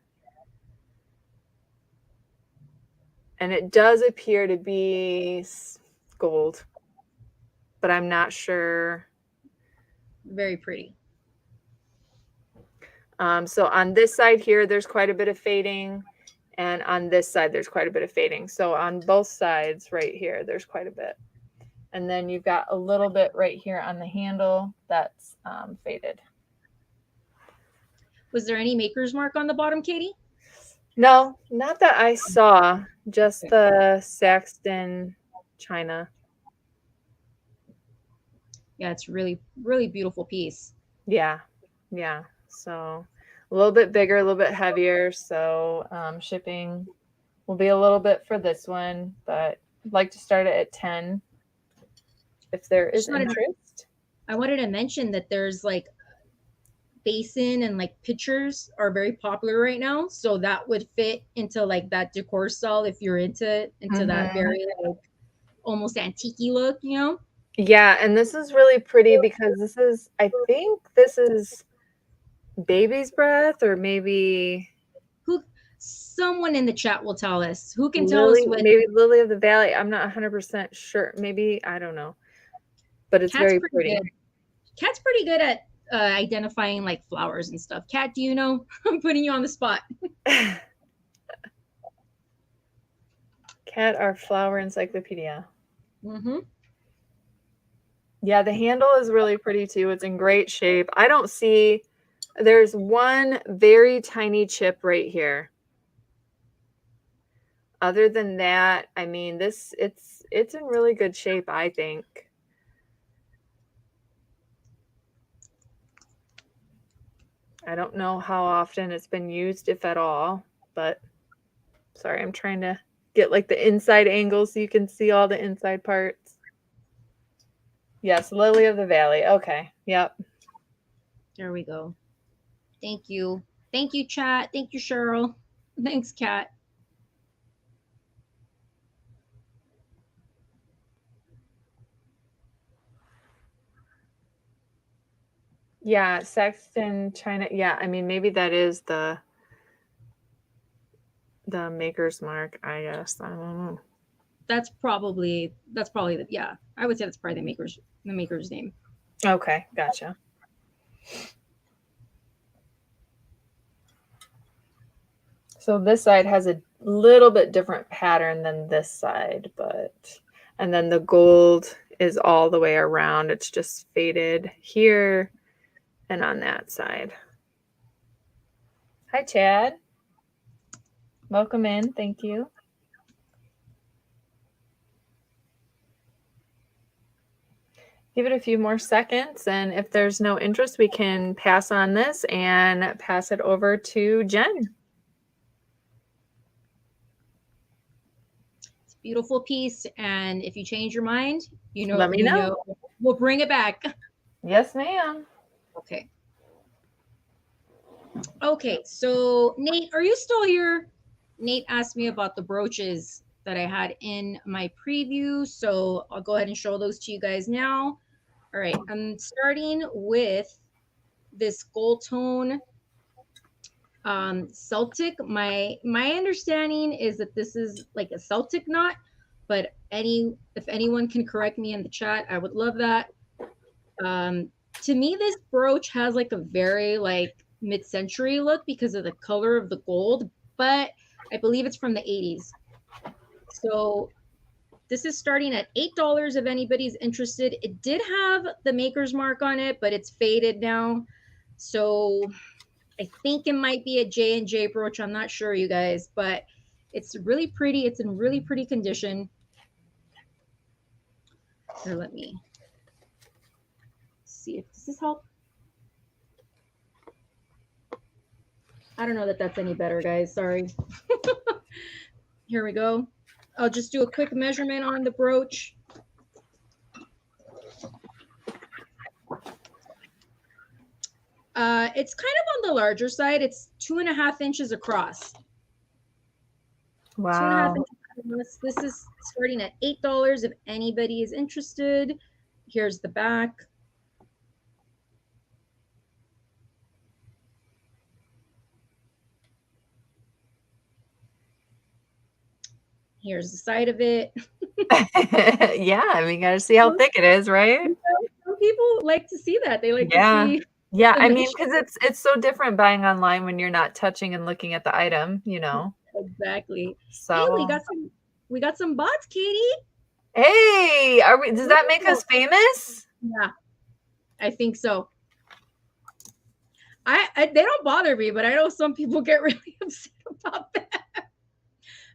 Speaker 2: And it does appear to be gold, but I'm not sure.
Speaker 1: Very pretty.
Speaker 2: So on this side here, there's quite a bit of fading. And on this side, there's quite a bit of fading. So on both sides right here, there's quite a bit. And then you've got a little bit right here on the handle that's faded.
Speaker 1: Was there any maker's mark on the bottom, Katey?
Speaker 2: No, not that I saw. Just the Saxton China.
Speaker 1: Yeah, it's really, really beautiful piece.
Speaker 2: Yeah. Yeah. So a little bit bigger, a little bit heavier. So shipping will be a little bit for this one, but I'd like to start it at 10 if there is interest.
Speaker 1: I wanted to mention that there's like basin and like pictures are very popular right now. So that would fit into like that decor style if you're into that very like almost antique-y look, you know?
Speaker 2: Yeah, and this is really pretty because this is, I think this is baby's breath or maybe
Speaker 1: someone in the chat will tell us. Who can tell us what?
Speaker 2: Maybe Lily of the Valley. I'm not 100% sure. Maybe, I don't know. But it's very pretty.
Speaker 1: Good. Kat's pretty good at identifying like flowers and stuff. Kat, do you know? I'm putting you on the spot.
Speaker 2: Kat, our flower encyclopedia.
Speaker 1: Mm-hmm.
Speaker 2: Yeah, the handle is really pretty too. It's in great shape. I don't see, there's one very tiny chip right here. Other than that, I mean, it's in really good shape, I think. I don't know how often it's been used, if at all, but sorry, I'm trying to get like the inside angle so you can see all the inside parts. Yes, Lily of the Valley. Okay. Yep.
Speaker 1: There we go. Thank you. Thank you, chat. Thank you, Cheryl. Thanks, Kat.
Speaker 2: Yeah, Saxton China. Yeah, I mean, maybe that is the maker's mark, I guess. I don't know.
Speaker 1: That's probably the, yeah. I would say that's probably the maker's name.
Speaker 2: Okay, gotcha. So this side has a little bit different pattern than this side, and then the gold is all the way around. It's just faded here and on that side. Hi, Chad. Welcome in. Thank you. Give it a few more seconds, and if there's no interest, we can pass on this and pass it over to Jen.
Speaker 1: It's a beautiful piece, and if you change your mind, you know,
Speaker 2: let me know.
Speaker 1: We'll bring it back.
Speaker 2: Yes, ma'am.
Speaker 1: Okay. Okay, so Nate, are you still here? Nate asked me about the brooches that I had in my preview, so I'll go ahead and show those to you guys now. All right, I'm starting with this gold tone Celtic. My understanding is that this is like a Celtic knot, but if anyone can correct me in the chat, I would love that. To me, this brooch has like a very like mid-century look because of the color of the gold, but I believe it's from the 80s. So this is starting at $8 if anybody's interested. It did have the maker's mark on it, but it's faded now. So I think it might be a J&J brooch. I'm not sure, you guys, but it's really pretty. It's in really pretty condition. Here, let me see if this is help. I don't know that that's any better, guys. Sorry. Here we go. I'll just do a quick measurement on the brooch. It's kind of on the larger side. It's 2.5 inches across.
Speaker 2: Wow.
Speaker 1: 2.5 inches. This is starting at $8 if anybody is interested. Here's the back. Here's the side of it.
Speaker 2: Yeah, I mean, you gotta see how thick it is, right?
Speaker 1: Some people like to see that. They like to see.
Speaker 2: Yeah, I mean, because it's so different buying online when you're not touching and looking at the item, you know.
Speaker 1: Exactly.
Speaker 2: So
Speaker 1: Hey, we got some bots, Katey.
Speaker 2: Hey, does that make us famous?
Speaker 1: Yeah, I think so. They don't bother me, but I know some people get really upset about that.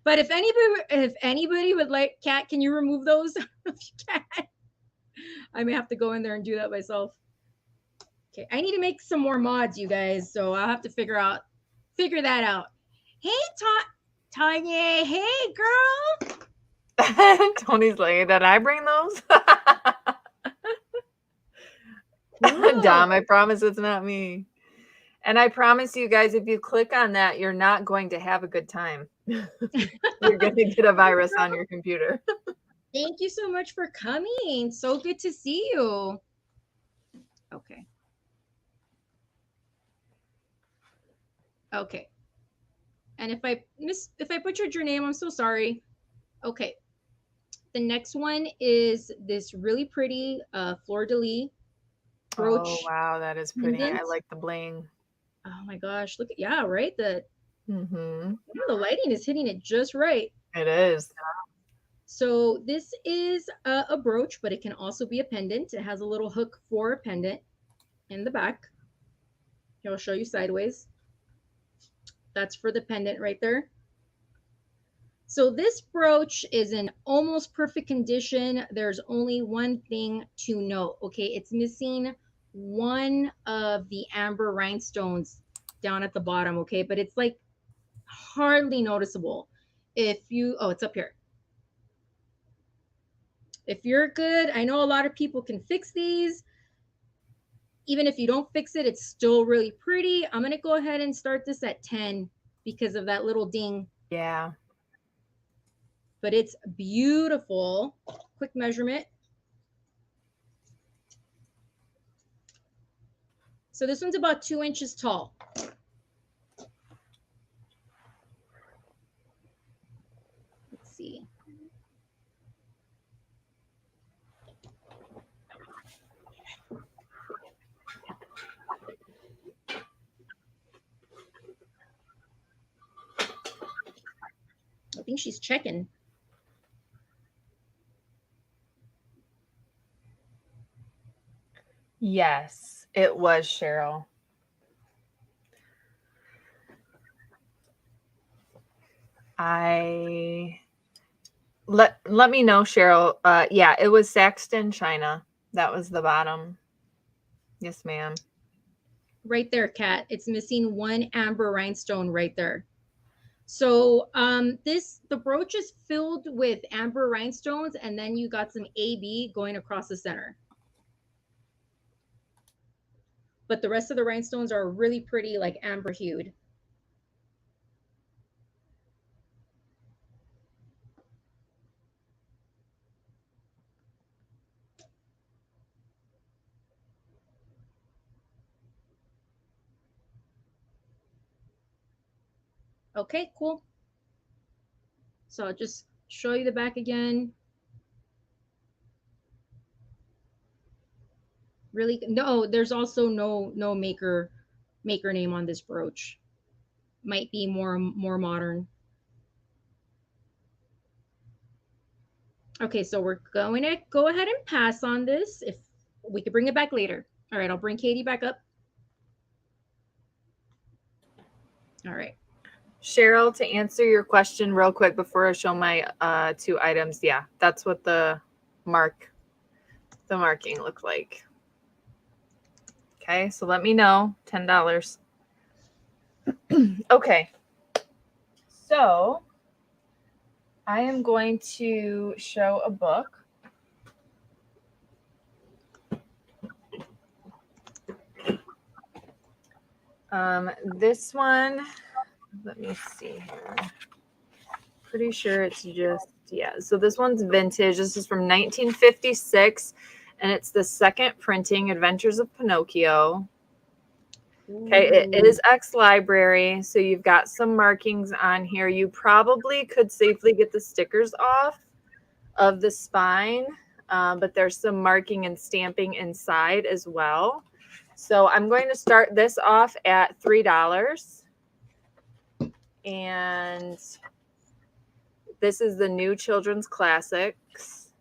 Speaker 1: But if anybody would like, Kat, can you remove those? If you can, I may have to go in there and do that myself. Okay, I need to make some more mods, you guys. So I'll have to figure that out. Hey, Tanya. Hey, girl.
Speaker 2: Tony's like, did I bring those? Dom, I promise it's not me. And I promise you guys, if you click on that, you're not going to have a good time. You're going to get a virus on your computer.
Speaker 1: Thank you so much for coming. So good to see you. Okay. Okay. And if I butchered your name, I'm so sorry. Okay. The next one is this really pretty fleur-de-lis brooch.
Speaker 2: Oh, wow. That is pretty. I like the bling.
Speaker 1: Oh my gosh. Look at, yeah, right? The lighting is hitting it just right.
Speaker 2: It is.
Speaker 1: So this is a brooch, but it can also be a pendant. It has a little hook for a pendant in the back. Here, I'll show you sideways. That's for the pendant right there. So this brooch is in almost perfect condition. There's only one thing to note. Okay, it's missing one of the amber rhinestones down at the bottom. Okay, but it's like hardly noticeable. If you, oh, it's up here. If you're good, I know a lot of people can fix these. Even if you don't fix it, it's still really pretty. I'm gonna go ahead and start this at 10 because of that little ding.
Speaker 2: Yeah.
Speaker 1: But it's beautiful. Quick measurement. So this one's about 2 inches tall. Let's see. I think she's checking.
Speaker 2: Yes, it was, Cheryl. Let me know, Cheryl. Yeah, it was Saxton, China. That was the bottom. Yes, ma'am.
Speaker 1: Right there, Kat. It's missing one amber rhinestone right there. So the brooch is filled with amber rhinestones, and then you got some AB going across the center. But the rest of the rhinestones are really pretty, like amber hued. Okay, cool. So I'll just show you the back again. Really, no, there's also no maker name on this brooch. Might be more modern. Okay, so we're going to go ahead and pass on this. If we could bring it back later. All right, I'll bring Katey back up. All right.
Speaker 2: Cheryl, to answer your question real quick before I show my 2 items, yeah, that's what the marking looked like. Okay, so let me know. $10. Okay. So I am going to show a book. This one, let me see here. Pretty sure it's just, yeah. So this one's vintage. This is from 1956, and it's the second printing, Adventures of Pinocchio. Okay, it is ex-library, so you've got some markings on here. You probably could safely get the stickers off of the spine, but there's some marking and stamping inside as well. So I'm going to start this off at $3. And this is the New Children's Classics.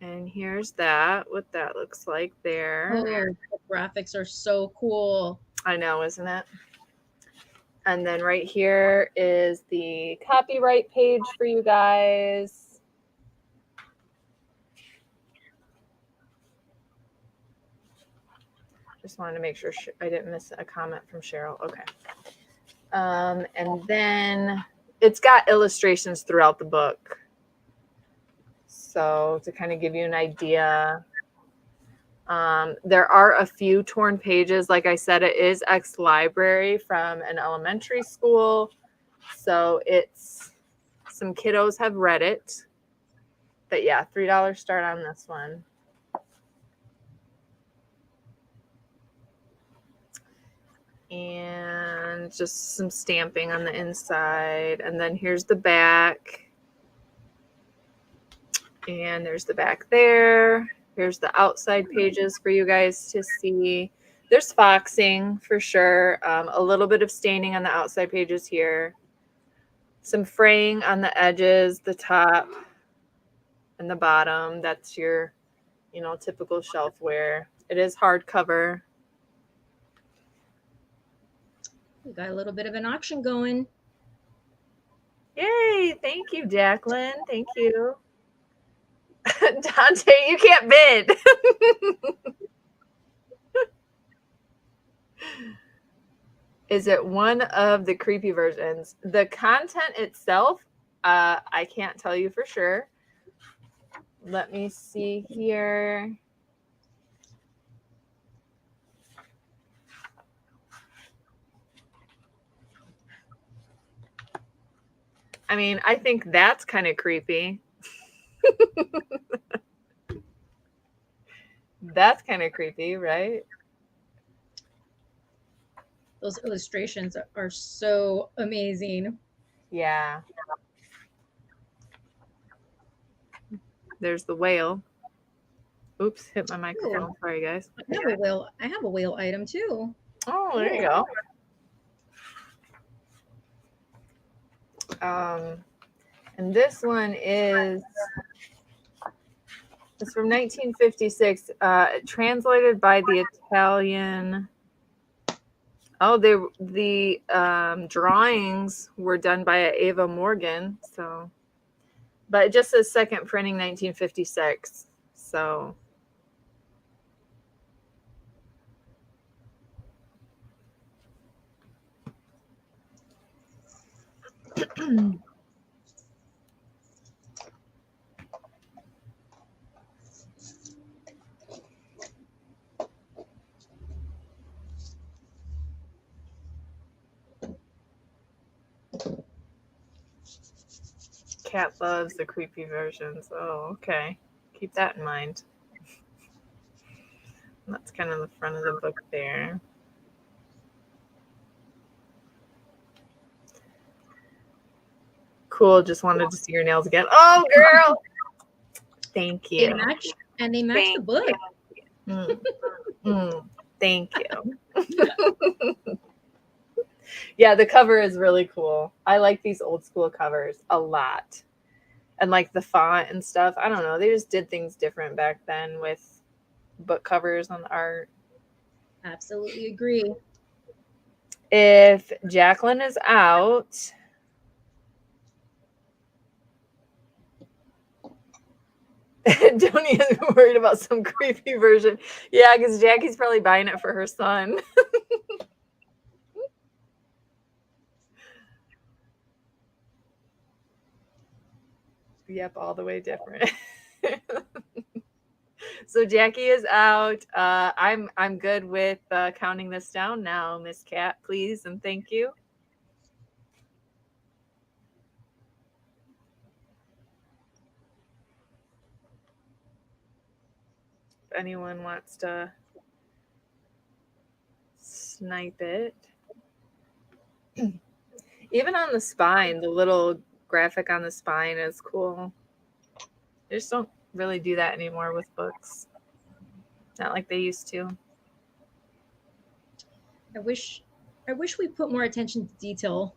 Speaker 2: And here's that, what that looks like there.
Speaker 1: Oh, the graphics are so cool.
Speaker 2: I know, isn't it? And then right here is the copyright page for you guys. Just wanted to make sure I didn't miss a comment from Cheryl. Okay. And then it's got illustrations throughout the book. So to kind of give you an idea, there are a few torn pages. Like I said, it is ex-library from an elementary school. So it's, some kiddos have read it. But yeah, $3 start on this one. And just some stamping on the inside. And then here's the back. And there's the back there. Here's the outside pages for you guys to see. There's foxing for sure. A little bit of staining on the outside pages here. Some fraying on the edges, the top and the bottom. That's your, you know, typical shelfware. It is hardcover.
Speaker 1: We got a little bit of an auction going.
Speaker 2: Yay! Thank you, Jacqueline. Thank you. Dante, you can't bid. Is it one of the creepy versions? The content itself, I can't tell you for sure. Let me see here. I mean, I think that's kind of creepy. That's kind of creepy, right?
Speaker 1: Those illustrations are so amazing.
Speaker 2: Yeah. There's the whale. Oops, hit my microphone. Sorry, guys.
Speaker 1: I have a whale item too.
Speaker 2: Oh, there you go. And this one is, it's from 1956, translated by the Italian. Oh, the drawings were done by Ava Morgan. So, but it just says second printing 1956. So. Cat loves the creepy versions. Oh, okay. Keep that in mind. That's kind of the front of the book there. Cool. Just wanted to see your nails again. Oh, girl. Thank you.
Speaker 1: They match the book.
Speaker 2: Thank you. Yeah, the cover is really cool. I like these old school covers a lot. And like the font and stuff. I don't know. They just did things different back then with book covers on the art.
Speaker 1: Absolutely agree.
Speaker 2: If Jacqueline is out, Tony is worried about some creepy version. Yeah, because Jackie's probably buying it for her son. Yep, all the way different. So Jackie is out. I'm good with counting this down now, Miss Kat, please and thank you. If anyone wants to snipe it. Even on the spine, the little graphic on the spine is cool. They just don't really do that anymore with books. Not like they used to.
Speaker 1: I wish we put more attention to detail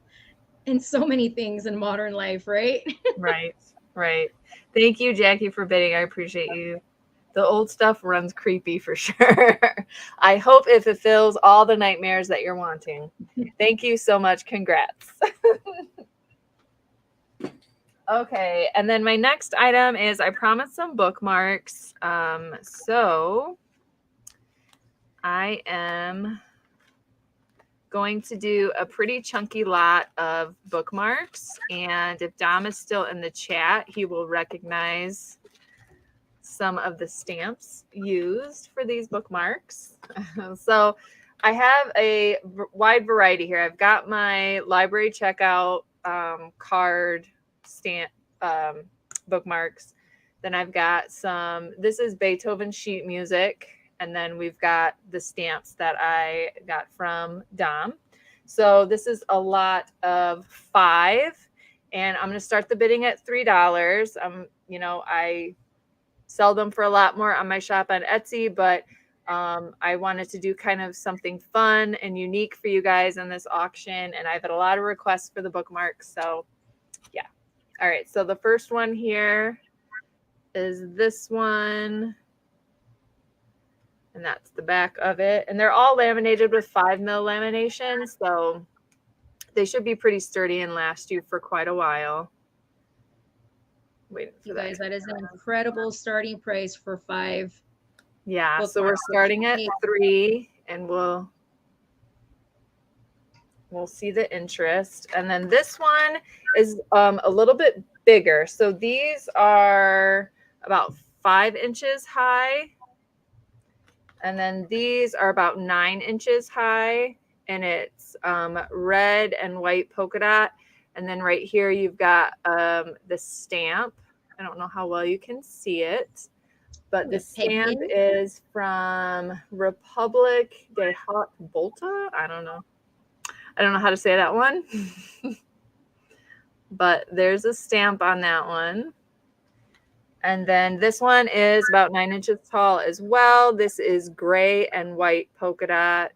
Speaker 1: in so many things in modern life, right?
Speaker 2: Right. Thank you, Jackie, for bidding. I appreciate you. The old stuff runs creepy for sure. I hope it fulfills all the nightmares that you're wanting. Thank you so much. Congrats. Okay, and then my next item is I promised some bookmarks. So I am going to do a pretty chunky lot of bookmarks. And if Dom is still in the chat, he will recognize some of the stamps used for these bookmarks. So I have a wide variety here. I've got my library checkout card stamp bookmarks. Then I've got some, this is Beethoven sheet music. And then we've got the stamps that I got from Dom. So this is a lot of 5. And I'm going to start the bidding at $3. I sell them for a lot more on my shop on Etsy, but I wanted to do kind of something fun and unique for you guys in this auction. And I've had a lot of requests for the bookmarks. So yeah. All right. So the first one here is this one. And that's the back of it. And they're all laminated with 5mm lamination. So they should be pretty sturdy and last you for quite a while. Wait,
Speaker 1: you guys, that is an incredible starting price for 5.
Speaker 2: Yeah, so we're starting at 3 and we'll see the interest. And then this one is a little bit bigger. So these are about 5 inches high. And then these are about 9 inches high. And it's red and white polka dot. And then right here you've got the stamp. I don't know how well you can see it. But the stamp is from Republic de Hot Volta. I don't know how to say that one. But there's a stamp on that one. And then this one is about 9 inches tall as well. This is gray and white polka dot.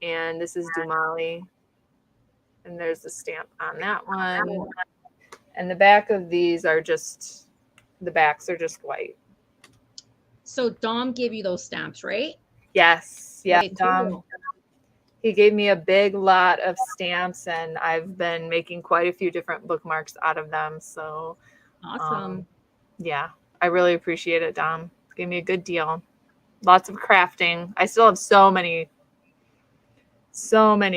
Speaker 2: And this is Dumali. And there's the stamp on that one. And the back of these are just, the backs are just white.
Speaker 1: So Dom gave you those stamps, right?
Speaker 2: Yes. Yeah.
Speaker 1: Okay,
Speaker 2: Dom, he gave me a big lot of stamps and I've been making quite a few different bookmarks out of them. So
Speaker 1: awesome.
Speaker 2: Yeah, I really appreciate it, Dom. Gave me a good deal. Lots of crafting. I still have so many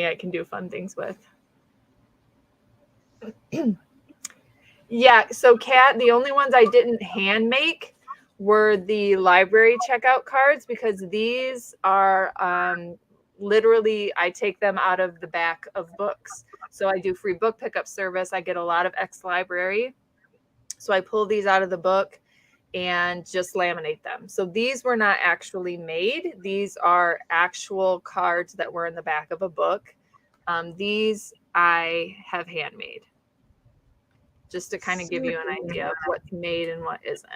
Speaker 2: I can do fun things with. Yeah, so Kat, the only ones I didn't hand make were the library checkout cards because these are literally, I take them out of the back of books. So I do free book pickup service. I get a lot of ex-library. So I pull these out of the book and just laminate them. So these were not actually made. These are actual cards that were in the back of a book. These I have handmade. Just to kind of give you an idea of what's made and what isn't.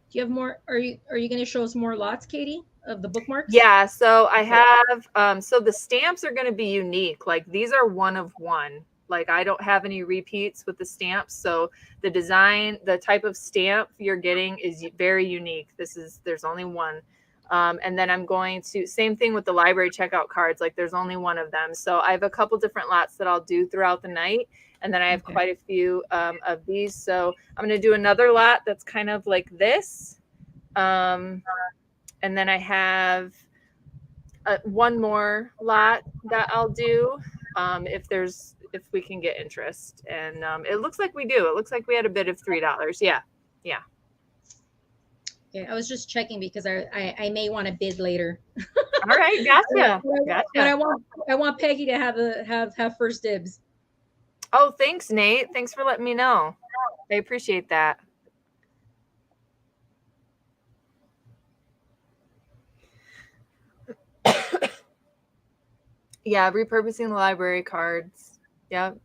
Speaker 1: Do you have more? Are you going to show us more lots, Katey, of the bookmarks?
Speaker 2: Yeah, so I have so the stamps are going to be unique. Like these are one of one. Like I don't have any repeats with the stamps. So the design, the type of stamp you're getting is very unique. There's only one. And then I'm going to, same thing with the library checkout cards, like there's only one of them. So I have a couple different lots that I'll do throughout the night. And then I have quite a few of these. So I'm going to do another lot that's kind of like this. And then I have one more lot that I'll do. if we can get interest. And it looks like we do. It looks like we had a bid of $3. Yeah.
Speaker 1: Okay, I was just checking because I may want to bid later.
Speaker 2: All right, gotcha.
Speaker 1: But I want Peggy to have first dibs.
Speaker 2: Oh, thanks, Nate. Thanks for letting me know. I appreciate that. Yeah, repurposing the library cards. Yep.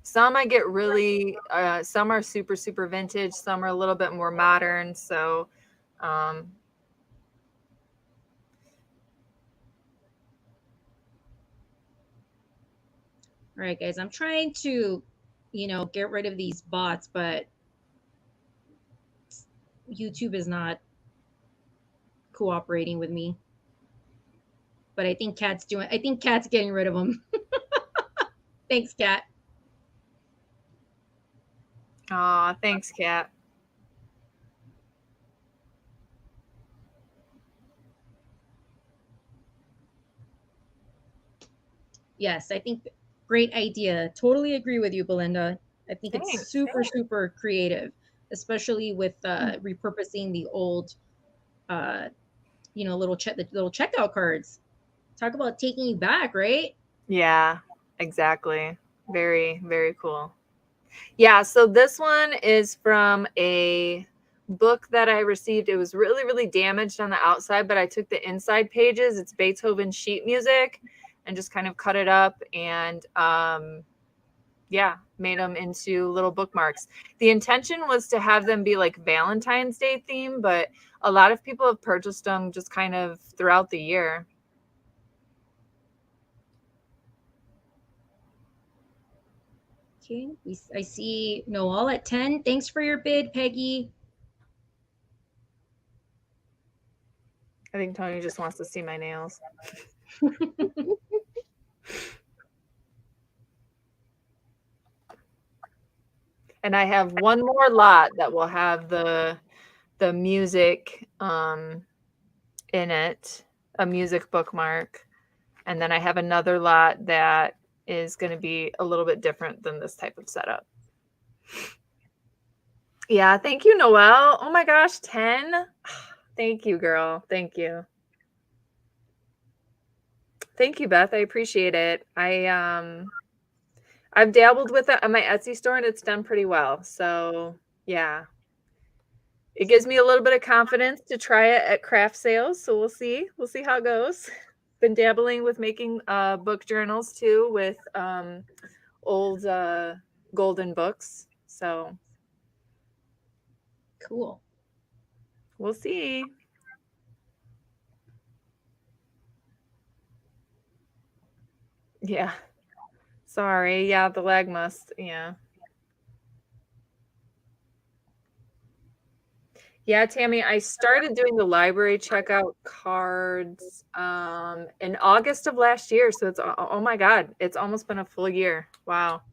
Speaker 2: Some I get really, some are super, super vintage. Some are a little bit more modern. So,
Speaker 1: All right, guys, I'm trying to, get rid of these bots, but YouTube is not cooperating with me. But I think Kat's getting rid of them. Thanks, Kat.
Speaker 2: Aw, thanks, Kat.
Speaker 1: Yes, I think great idea. Totally agree with you, Belinda. I think it's super, super creative, especially with repurposing the old, little checkout cards. Talk about taking you back, right?
Speaker 2: Yeah, exactly. Very, very cool. Yeah, so this one is from a book that I received. It was really, really damaged on the outside, but I took the inside pages. It's Beethoven sheet music and just kind of cut it up and made them into little bookmarks. The intention was to have them be like Valentine's Day theme, but a lot of people have purchased them just kind of throughout the year.
Speaker 1: Okay, I see Noel at 10. Thanks for your bid, Peggy.
Speaker 2: I think Tony just wants to see my nails. And I have one more lot that will have the music in it, a music bookmark. And then I have another lot that is going to be a little bit different than this type of setup. Yeah, thank you, Noelle. Oh my gosh, 10. Thank you, girl. Thank you. Thank you, Beth. I appreciate it. I've dabbled with it on my Etsy store and it's done pretty well. So yeah. It gives me a little bit of confidence to try it at craft sales. So we'll see. We'll see how it goes. Been dabbling with making book journals too with old golden books. So
Speaker 1: cool.
Speaker 2: We'll see. Yeah. Sorry. Yeah, the lag must. Yeah. Yeah, Tammy, I started doing the library checkout cards in August of last year. So it's, oh my God, it's almost been a full year. Wow.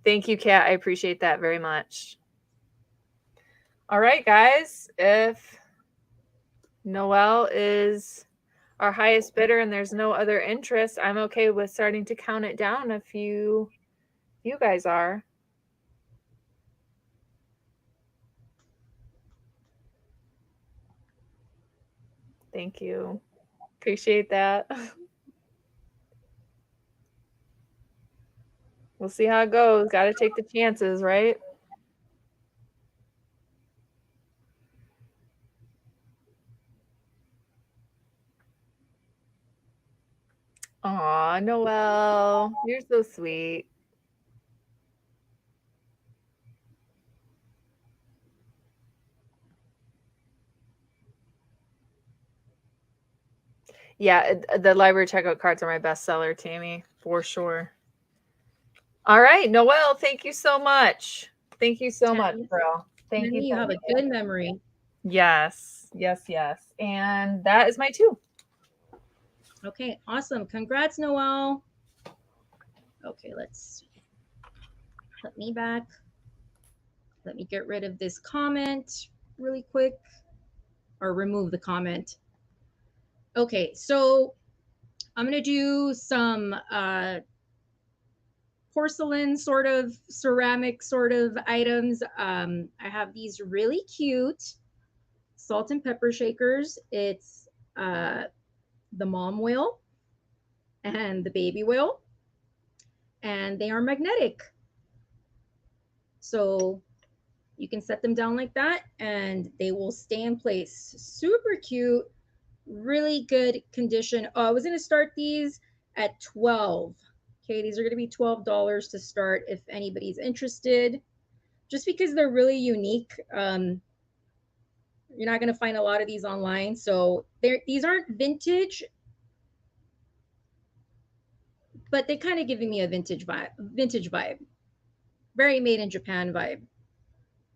Speaker 2: Thank you, Kat. I appreciate that very much. All right, guys. If Noelle is our highest bidder and there's no other interest, I'm okay with starting to count it down if you guys are. Thank you. Appreciate that. We'll see how it goes. Got to take the chances, right? Aw, Noelle, you're so sweet. Yeah, the library checkout cards are my best seller, Tammy, for sure. All right, Noelle, thank you so much. Thank you so much, girl. Thank you.
Speaker 1: You have a good memory.
Speaker 2: Yes, yes, yes. And that is my 2.
Speaker 1: Okay, awesome. Congrats, Noelle. Okay, let's put me back. Let me get rid of this comment really quick or remove the comment. Okay, so I'm going to do some porcelain sort of ceramic sort of items. I have these really cute salt and pepper shakers. It's the mom whale and the baby whale, and they are magnetic. So you can set them down like that and they will stay in place. Super cute, really good condition. Oh, I was going to start these at 12. Okay, these are going to be $12 to start if anybody's interested, just because they're really unique. You're not going to find a lot of these online. So these aren't vintage, but they're kind of giving me a vintage vibe. Very made in Japan vibe.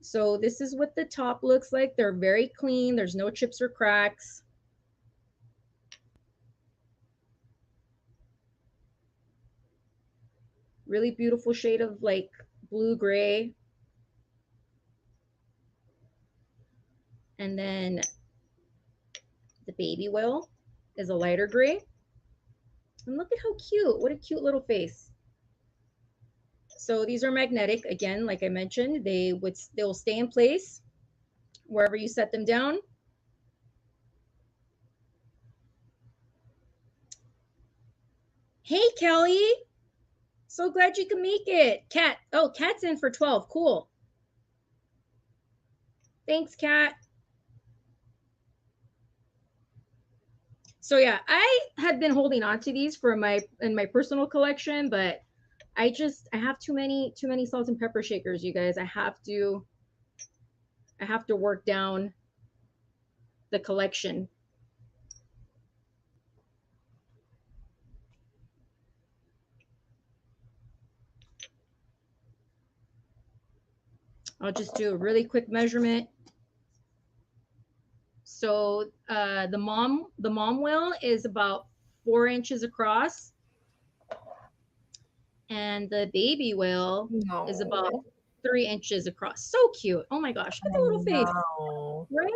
Speaker 1: So this is what the top looks like. They're very clean. There's no chips or cracks. Really beautiful shade of like blue gray. And then the baby whale is a lighter gray. And look at how cute. What a cute little face. So these are magnetic. Again, like I mentioned, they'll stay in place wherever you set them down. Hey, Kelly. So glad you can make it. Kat. Oh, Kat's in for 12. Cool. Thanks, Kat. So yeah, I had been holding on to these for in my personal collection, but I have too many salt and pepper shakers, you guys. I have to work down the collection. I'll just do a really quick measurement. So the mom whale is about 4 inches across, and the baby whale is about 3 inches across. So cute! Oh my gosh, look at the little face, right?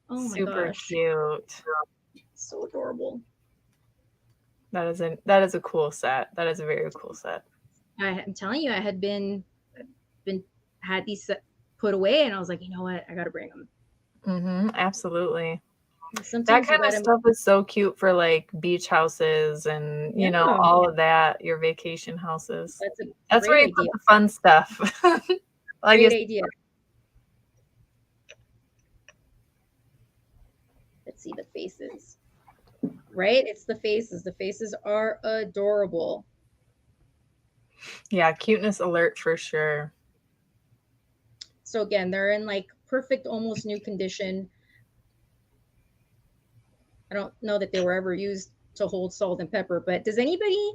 Speaker 1: Oh my
Speaker 2: Super
Speaker 1: gosh,
Speaker 2: cute.
Speaker 1: So adorable.
Speaker 2: That is a cool set. That is a very cool set.
Speaker 1: I'm telling you, I had had these put away, and I was like, you know what, I got to bring them.
Speaker 2: Absolutely.
Speaker 1: Sometimes
Speaker 2: that kind of stuff is so cute for like beach houses and you know all of that. Your vacation houses. That's where you put the fun stuff.
Speaker 1: Great idea. Let's see the faces. Right? It's the faces. The faces are adorable.
Speaker 2: Yeah, cuteness alert for sure.
Speaker 1: So again, they're in like perfect, almost new condition. I don't know that they were ever used to hold salt and pepper, but does anybody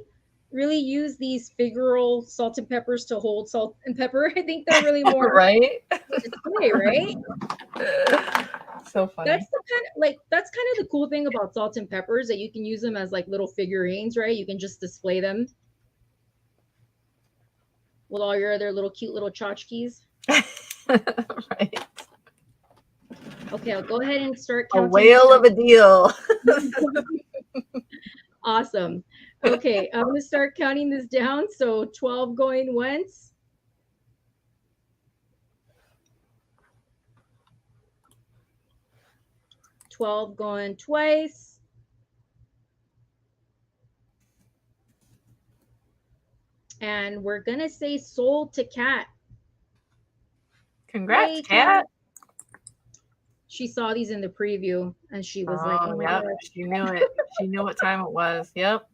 Speaker 1: really use these figural salt and peppers to hold salt and pepper? I think they're really more
Speaker 2: right?
Speaker 1: Display, right?
Speaker 2: So funny.
Speaker 1: That's kind of the cool thing about salt and peppers, that you can use them as like little figurines, right? You can just display them with all your other little cute little tchotchkes.
Speaker 2: Right.
Speaker 1: Okay, I'll go ahead and start counting.
Speaker 2: A whale of a deal.
Speaker 1: Awesome. Okay, I'm going to start counting this down. So 12 going once. 12 going twice. And we're going to say sold to Kat.
Speaker 2: Congrats, Kat.
Speaker 1: She saw these in the preview and she was like, oh my
Speaker 2: God. She knew it. She knew what time it was. Yep.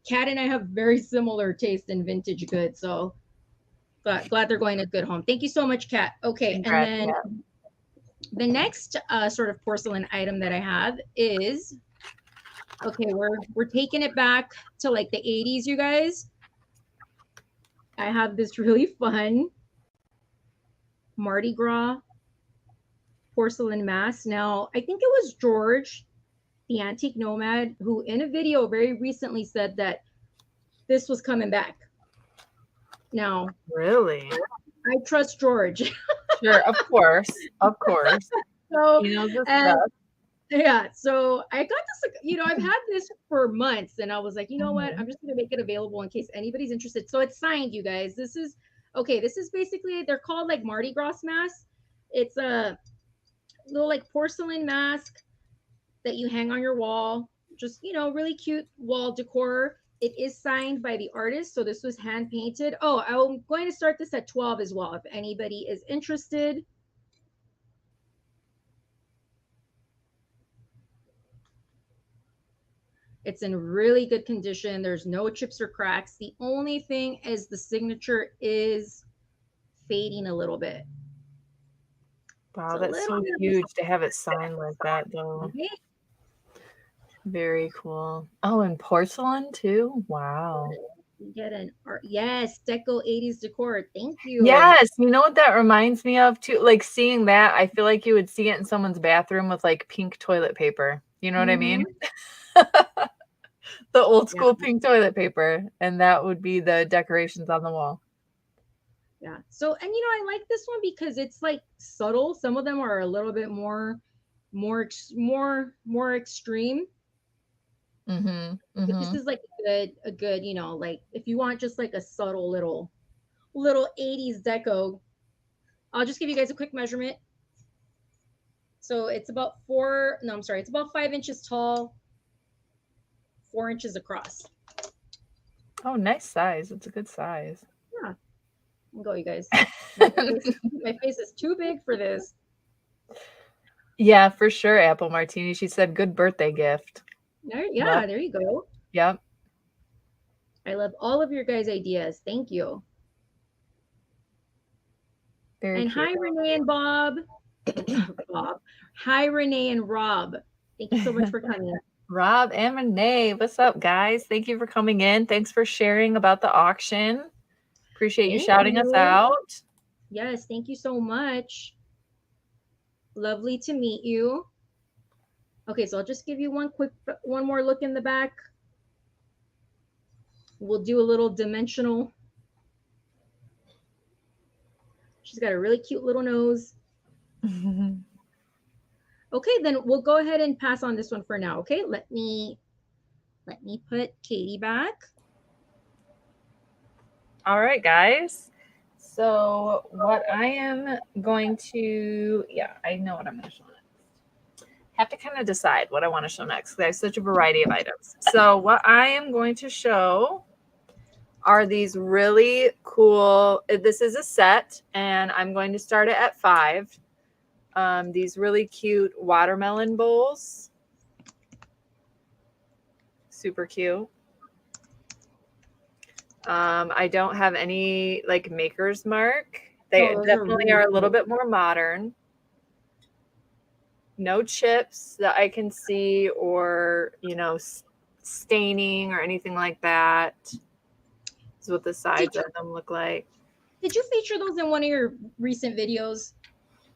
Speaker 1: Kat and I have very similar taste in vintage goods. So glad they're going to good home. Thank you so much, Kat. Okay. Congrats, and then Kat. The next sort of porcelain item that I have is, okay, we're taking it back to like the 80s, you guys. I have this really fun Mardi Gras porcelain mask. Now, I think it was George, the antique nomad, who in a video very recently said that this was coming back. Now,
Speaker 2: really?
Speaker 1: I trust George.
Speaker 2: Sure, of course. So,
Speaker 1: you know, Yeah, so I got this, you know, I've had this for months, and I was like, you know what? I'm just gonna make it available in case anybody's interested. So it's signed, you guys. This is okay. This is basically, they're called like Mardi Gras masks. It's a little like porcelain mask that you hang on your wall. Just, you know, really cute wall decor. It is signed by the artist, so this was hand painted. Oh, I'm going to start this at 12 as well if anybody is interested. It's in really good condition. There's no chips or cracks. The only thing is the signature is fading a little bit.
Speaker 2: Wow, that's so huge to have it signed like that, though.
Speaker 1: Okay.
Speaker 2: Very cool. Oh, and porcelain too? Wow.
Speaker 1: You get an art. Yes, Deco 80s decor. Thank you.
Speaker 2: Yes, you know what that reminds me of too? Like seeing that, I feel like you would see it in someone's bathroom with like pink toilet paper. You know what I mean? The old school pink toilet paper, and that would be the decorations on the wall.
Speaker 1: Yeah. So, and you know, I like this one because it's like subtle. Some of them are a little bit more extreme. But this is like a good, you know, like if you want just like a subtle little 80s deco, I'll just give you guys a quick measurement. So it's about it's about 5 inches tall, 4 inches across.
Speaker 2: Oh, nice size. It's a good size.
Speaker 1: Yeah. Go, you guys. My face is too big for this.
Speaker 2: Yeah, for sure, Apple Martini. She said, good birthday gift.
Speaker 1: Yeah, there you go.
Speaker 2: Yep.
Speaker 1: I love all of your guys' ideas. Thank you.
Speaker 2: Very
Speaker 1: and
Speaker 2: cute.
Speaker 1: Hi, Renee and Bob. Hi, Renee and Rob. Thank you so much for coming.
Speaker 2: Rob and Renee, what's up, guys? Thank you for coming in. Thanks for sharing about the auction. Appreciate you shouting us out.
Speaker 1: Yes, thank you so much. Lovely to meet you. Okay, so I'll just give you one more look in the back. We'll do a little dimensional. She's got a really cute little nose. Okay, then we'll go ahead and pass on this one for now. Okay, let me put Katey back.
Speaker 2: All right, guys. So what I am going to, I know what I'm going to show next. Have to kind of decide what I want to show next because I have such a variety of items. So what I am going to show are these really cool, this is a set, and I'm going to start it at 5. These really cute watermelon bowls. Super cute. I don't have any like maker's mark. They definitely are a little bit more modern. No chips that I can see or, you know, staining or anything like that. This is what the sides of them look like.
Speaker 1: Did you feature those in one of your recent videos?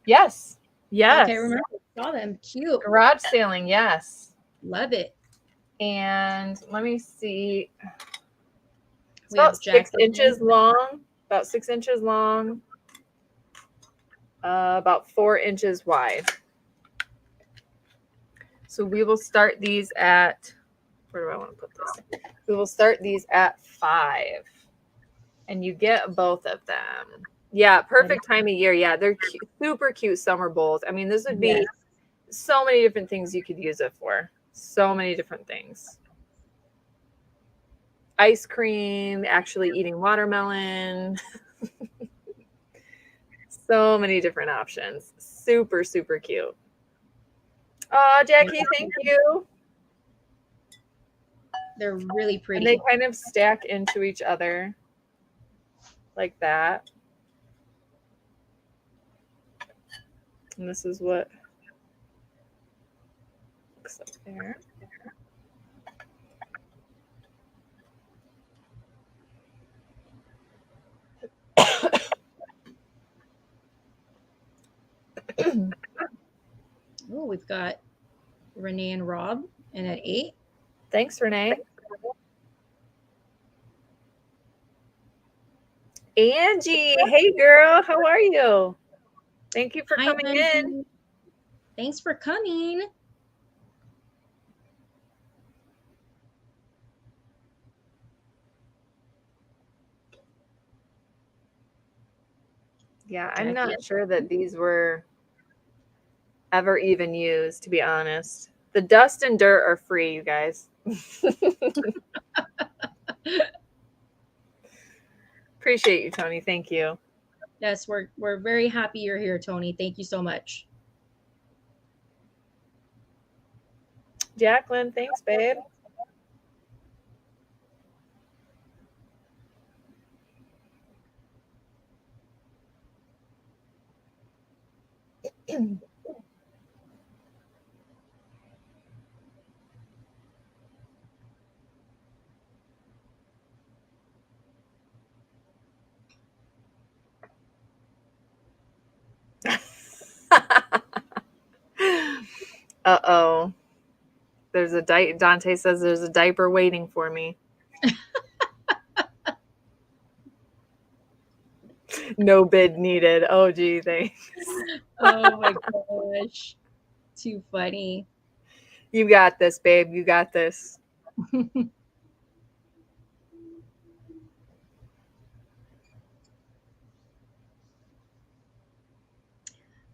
Speaker 2: Yes. Yes.
Speaker 1: Okay, remember I saw them. Cute.
Speaker 2: Garage sailing, yes.
Speaker 1: Love it.
Speaker 2: And let me see. It's about 6 inches long. About 6 inches long. About 4 inches wide. So we will start these at, where do I want to put this? We will start these at 5. And you get both of them. Yeah, perfect time of year. Yeah, they're cute, super cute summer bowls. I mean, this would be so many different things you could use it for. So many different things. Ice cream, actually eating watermelon. So many different options. Super, super cute. Oh, Jackie, thank you.
Speaker 1: They're really pretty.
Speaker 2: And they kind of stack into each other like that. And this is what looks like there.
Speaker 1: Oh, we've got Renee and Rob in at 8.
Speaker 2: Thanks, Renee. Angie, hey girl, how are you? Thank you for coming in.
Speaker 1: Thanks for coming.
Speaker 2: Yeah, I'm not sure that these were ever even used, to be honest. The dust and dirt are free, you guys. Appreciate you, Tony. Thank you.
Speaker 1: Yes, we're very happy you're here, Tony. Thank you so much.
Speaker 2: Jacqueline, thanks, babe. Uh-oh. There's a Dante says there's a diaper waiting for me. No bid needed. Oh, gee, thanks.
Speaker 1: Oh my gosh. Too funny.
Speaker 2: You got this, babe. You got this.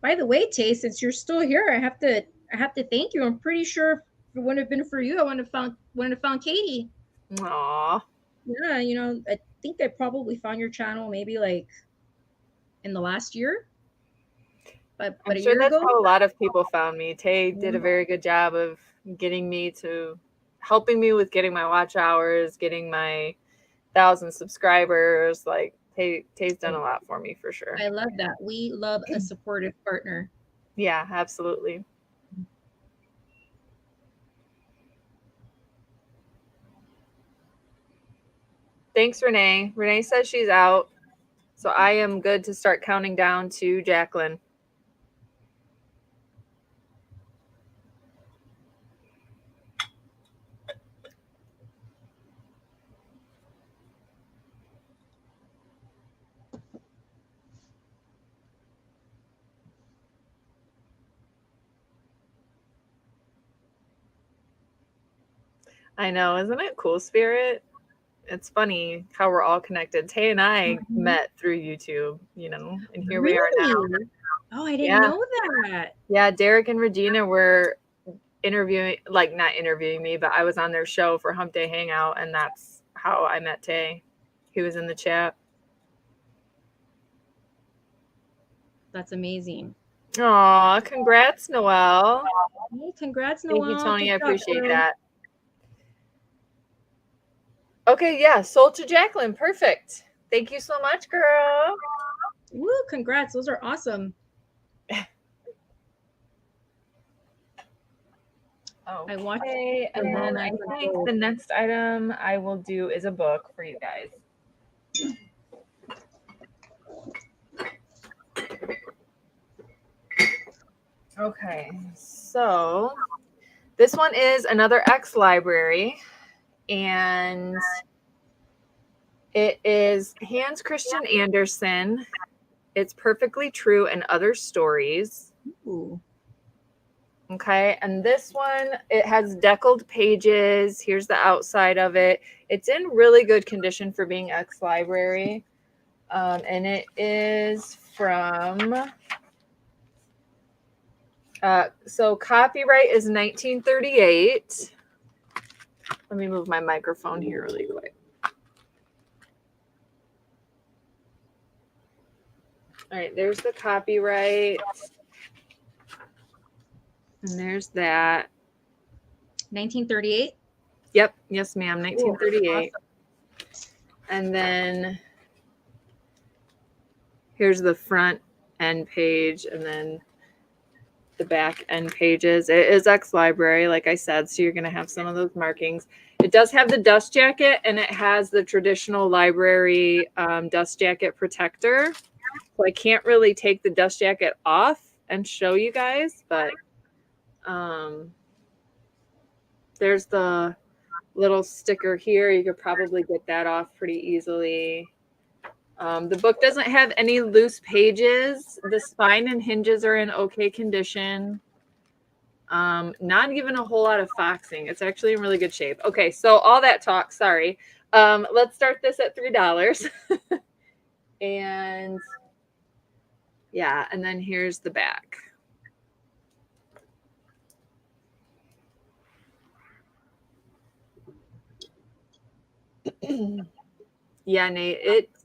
Speaker 1: By the way, Tay, since you're still here, I have to thank you. I'm pretty sure if it wouldn't have been for you, I wouldn't have found Katey.
Speaker 2: Aww.
Speaker 1: Yeah, you know, I think I probably found your channel maybe like in the last year. But
Speaker 2: I'm
Speaker 1: a
Speaker 2: sure
Speaker 1: year
Speaker 2: that's
Speaker 1: ago.
Speaker 2: how a lot of people found me. Tay did a very good job of helping me with getting my watch hours, getting my 1,000 subscribers. Like Tay's done a lot for me for sure.
Speaker 1: I love that. We love a supportive partner.
Speaker 2: Yeah, absolutely. Thanks, Renee. Renee says she's out. So I am good to start counting down to Jacqueline. I know. Isn't it cool, Spirit? It's funny how we're all connected. Tay and I met through YouTube, you know, and here we are now.
Speaker 1: Oh, I didn't know that.
Speaker 2: Yeah, Derek and Regina were not interviewing me, but I was on their show for Hump Day Hangout, and that's how I met Tay. He was in the chat.
Speaker 1: That's amazing.
Speaker 2: Aw, congrats, Noelle.
Speaker 1: Hey, congrats, Noelle.
Speaker 2: Thank you, Tony. I appreciate that. Okay, yeah, sold to Jacqueline. Perfect. Thank you so much, girl.
Speaker 1: Woo, congrats. Those are awesome.
Speaker 2: Okay, and then I think the next item I will do is a book for you guys. Okay, so this one is another X library, and it is Hans Christian Andersen. It's Perfectly True and Other Stories.
Speaker 1: Ooh.
Speaker 2: Okay, and this one, it has deckled pages. Here's the outside of it. It's in really good condition for being X library. And it is from, so copyright is 1938. Let me move my microphone here really quick. All right, there's the copyright. And there's that.
Speaker 1: 1938?
Speaker 2: Yep. Yes, ma'am. 1938. Awesome. And then here's the front end page and then the back end pages. It is X library, like I said, so you're going to have some of those markings. It does have the dust jacket, and it has the traditional library dust jacket protector. So I can't really take the dust jacket off and show you guys, but there's the little sticker here. You could probably get that off pretty easily. The book doesn't have any loose pages. The spine and hinges are in okay condition. Not even a whole lot of foxing. It's actually in really good shape. Okay, so all that talk, sorry. Let's start this at $3. And Yeah, and then here's the back. Yeah, Nate, it's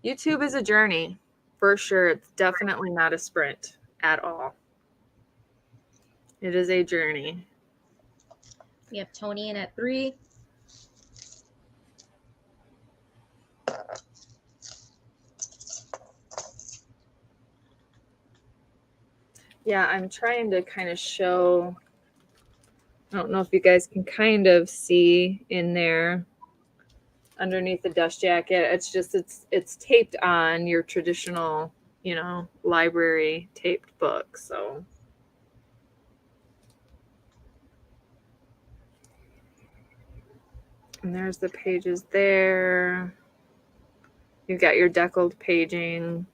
Speaker 2: YouTube is a journey for sure. It's definitely not a sprint at all. It is a journey.
Speaker 1: We have Tony in at 3.
Speaker 2: Yeah, I'm trying to kind of show, I don't know if you guys can kind of see in there underneath the dust jacket. It's just, it's taped on your traditional, you know, library taped book. So and there's the pages there. You've got your deckled paging.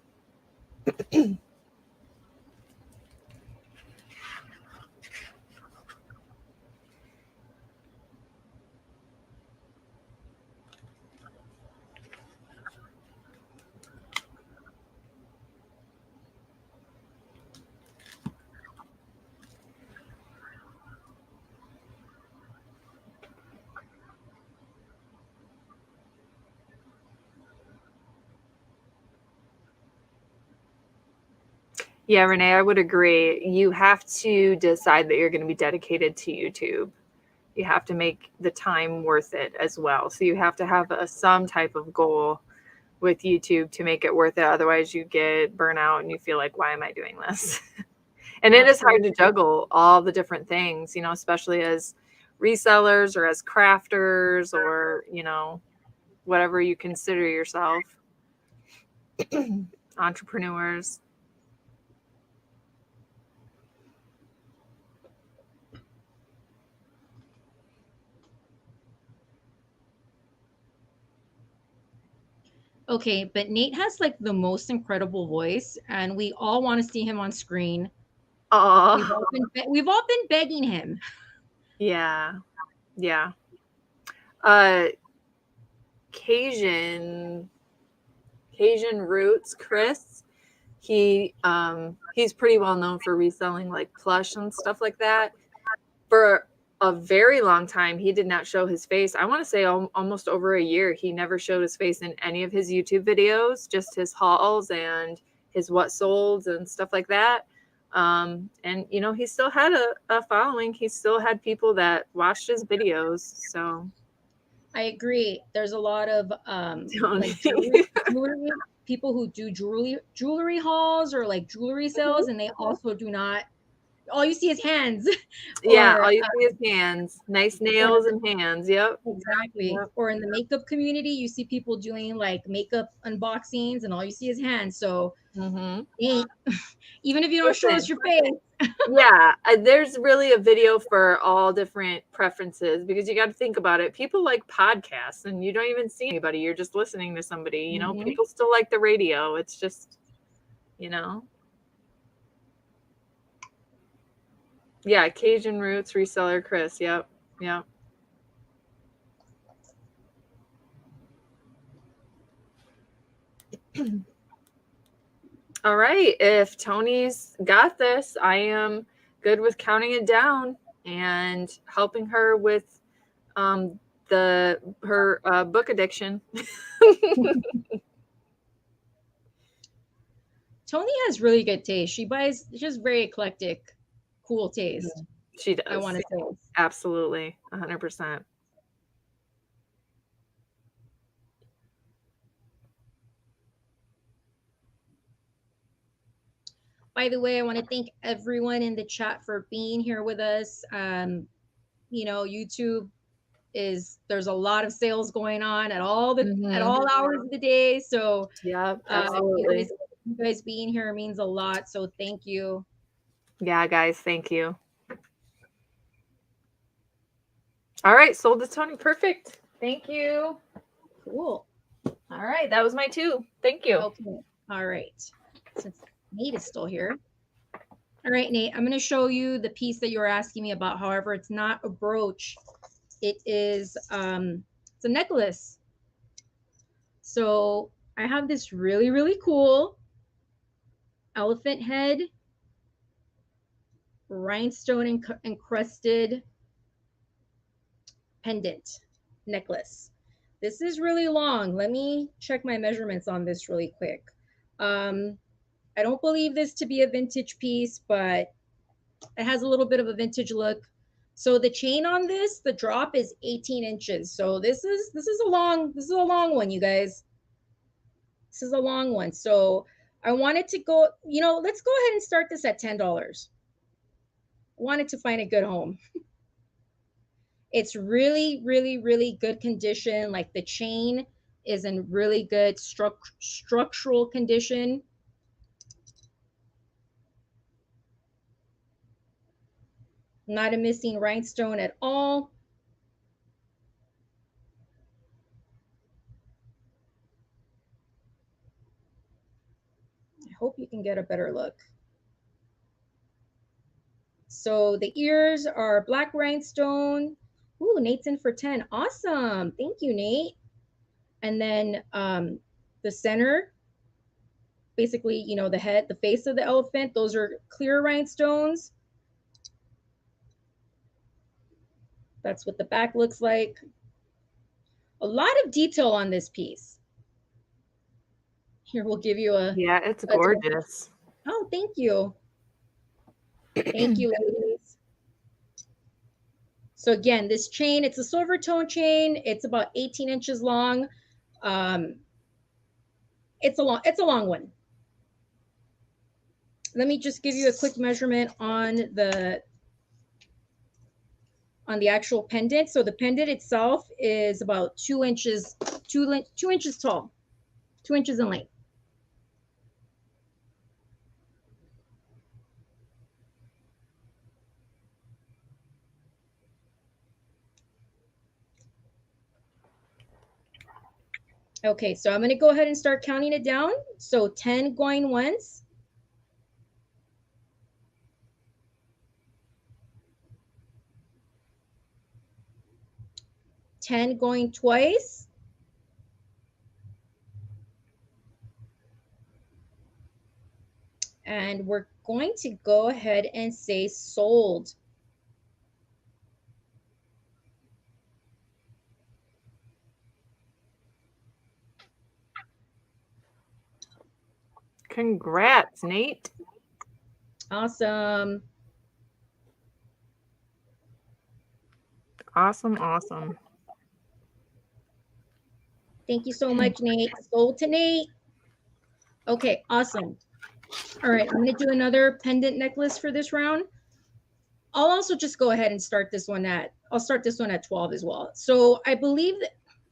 Speaker 2: Yeah, Renee, I would agree. You have to decide that you're going to be dedicated to YouTube. You have to make the time worth it as well. So you have to have some type of goal with YouTube to make it worth it. Otherwise, you get burnout and you feel like, why am I doing this? And it is hard to juggle all the different things, you know, especially as resellers or as crafters or, you know, whatever you consider yourself, entrepreneurs.
Speaker 1: Okay, but Nate has like the most incredible voice, and we all want to see him on screen. We've all been begging him.
Speaker 2: Yeah. Yeah. Cajun Roots, Chris. He's pretty well known for reselling like plush and stuff like that. For a very long time, he did not show his face. I want to say almost over a year, he never showed his face in any of his YouTube videos, just his hauls and his what solds and stuff like that. And, you know, he still had a following. He still had people that watched his videos. So
Speaker 1: I agree. There's a lot of like jewelry people who do jewelry hauls or like jewelry sales, and they also do not. All you see is hands.
Speaker 2: Yeah, all you see is hands. Nice nails and hands. Yep.
Speaker 1: Exactly. Yep. Or in the makeup community, you see people doing like makeup unboxings, and all you see is hands. So even if you don't show us your face.
Speaker 2: Yeah, there's really a video for all different preferences, because you got to think about it. People like podcasts and you don't even see anybody. You're just listening to somebody, you know. People still like the radio. It's just, you know. Yeah, Cajun Roots reseller Chris. Yep. Yep. All right. If Tony's got this, I am good with counting it down and helping her with her book addiction.
Speaker 1: Tony has really good taste. She buys just very eclectic, cool taste.
Speaker 2: Yeah, she does.
Speaker 1: I want to say.
Speaker 2: Absolutely. 100%.
Speaker 1: By the way, I want to thank everyone in the chat for being here with us. You know, YouTube there's a lot of sales going on at all hours of the day. So
Speaker 2: yeah, absolutely.
Speaker 1: You guys being here means a lot. So thank you.
Speaker 2: Yeah, guys, thank you. All right, sold to Tony. Perfect. Thank you.
Speaker 1: Cool.
Speaker 2: All right, that was my 2. Thank you.
Speaker 1: Okay. All right. Since Nate is still here. All right, Nate, I'm going to show you the piece that you were asking me about. However, it's not a brooch. It is it's a necklace. So I have this really, really cool elephant head, rhinestone encrusted pendant necklace. This is really long. Let me check my measurements on this really quick. I don't believe this to be a vintage piece, but it has a little bit of a vintage look. So the chain on this, the drop is 18 inches. So this is a long one, you guys. This is a long one. So I wanted to go, you know, let's go ahead and start this at $10. Wanted to find a good home. It's really, really, really good condition. Like the chain is in really good structural condition. Not a missing rhinestone at all. I hope you can get a better look. So the ears are black rhinestone. Ooh, Nate's in for 10. Awesome. Thank you, Nate. And then the center, basically, you know, the head, the face of the elephant, those are clear rhinestones. That's what the back looks like. A lot of detail on this piece. Here, we'll give you a...
Speaker 2: Yeah, it's gorgeous.
Speaker 1: Oh, thank you. Thank you, ladies. So again, this chain, it's a silver tone chain. It's about 18 inches long. It's a long one. Let me just give you a quick measurement on the actual pendant. So the pendant itself is about 2 inches, 2 inches tall, 2 inches in length. Okay, so I'm going to go ahead and start counting it down. So 10 going once. 10 going twice. And we're going to go ahead and say sold.
Speaker 2: Congrats, Nate.
Speaker 1: Awesome.
Speaker 2: Awesome, awesome.
Speaker 1: Thank you so much, Nate. Sold to Nate. Okay, awesome. All right, I'm going to do another pendant necklace for this round. I'll also just go ahead and start this one at, I'll start this one at 12 as well. So I believe that,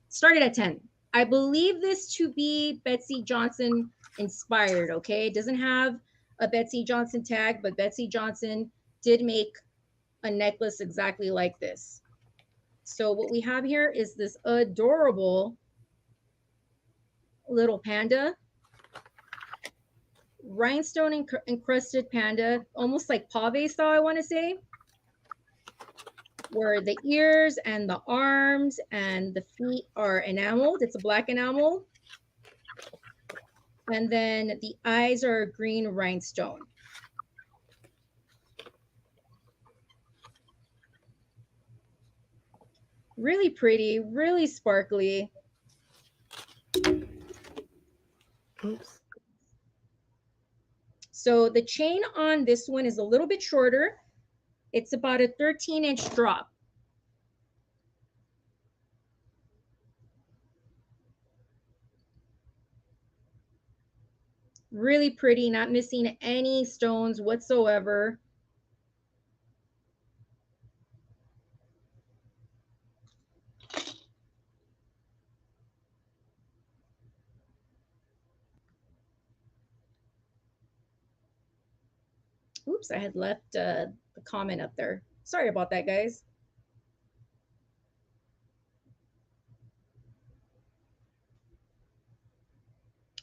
Speaker 1: started at 10. I believe this to be Betsy Johnson inspired, okay? It doesn't have a Betsy Johnson tag, but Betsy Johnson did make a necklace exactly like this. So what we have here is this adorable little panda, rhinestone encrusted panda, almost like pave style, I want to say, where the ears and the arms and the feet are enameled. It's a black enamel. And then the eyes are a green rhinestone. Really pretty, really sparkly.
Speaker 2: Oops.
Speaker 1: So the chain on this one is a little bit shorter. It's about a 13-inch drop. Really pretty, not missing any stones whatsoever. Oops, I had left the comment up there. Sorry about that, guys.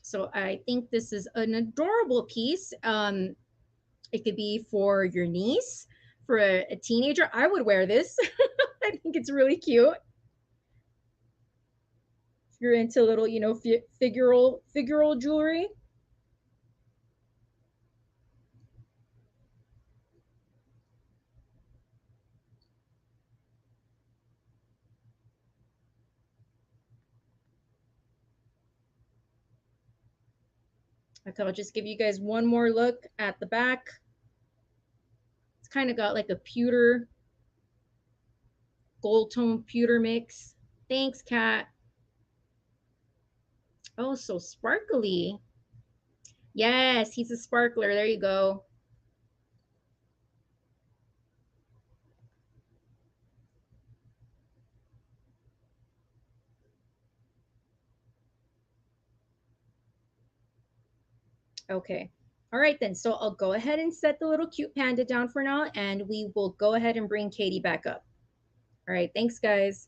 Speaker 1: So I think this is an adorable piece. It could be for your niece, for a teenager. I would wear this. I think it's really cute. If you're into little, you know, figural jewelry. Okay, I'll just give you guys one more look at the back. It's kind of got like a pewter, gold tone pewter mix. Thanks, Kat. Oh, so sparkly. Yes, he's a sparkler. There you go. Okay. All right, then. So I'll go ahead and set the little cute panda down for now, and we will go ahead and bring Katey back up. All right. Thanks, guys.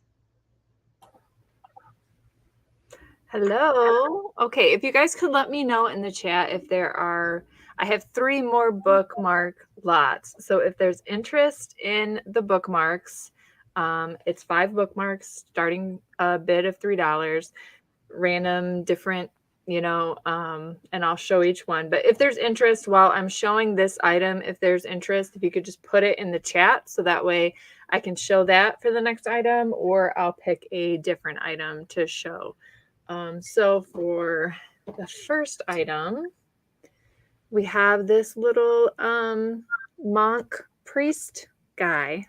Speaker 2: Hello. Okay, if you guys could let me know in the chat if there are, I have 3 more bookmark lots. So if there's interest in the bookmarks, it's 5 bookmarks, starting a bid of $3, random, different, you know, and I'll show each one. But if there's interest while I'm showing this item, if there's interest, if you could just put it in the chat so that way I can show that for the next item, or I'll pick a different item to show. So for the first item, we have this little monk priest guy,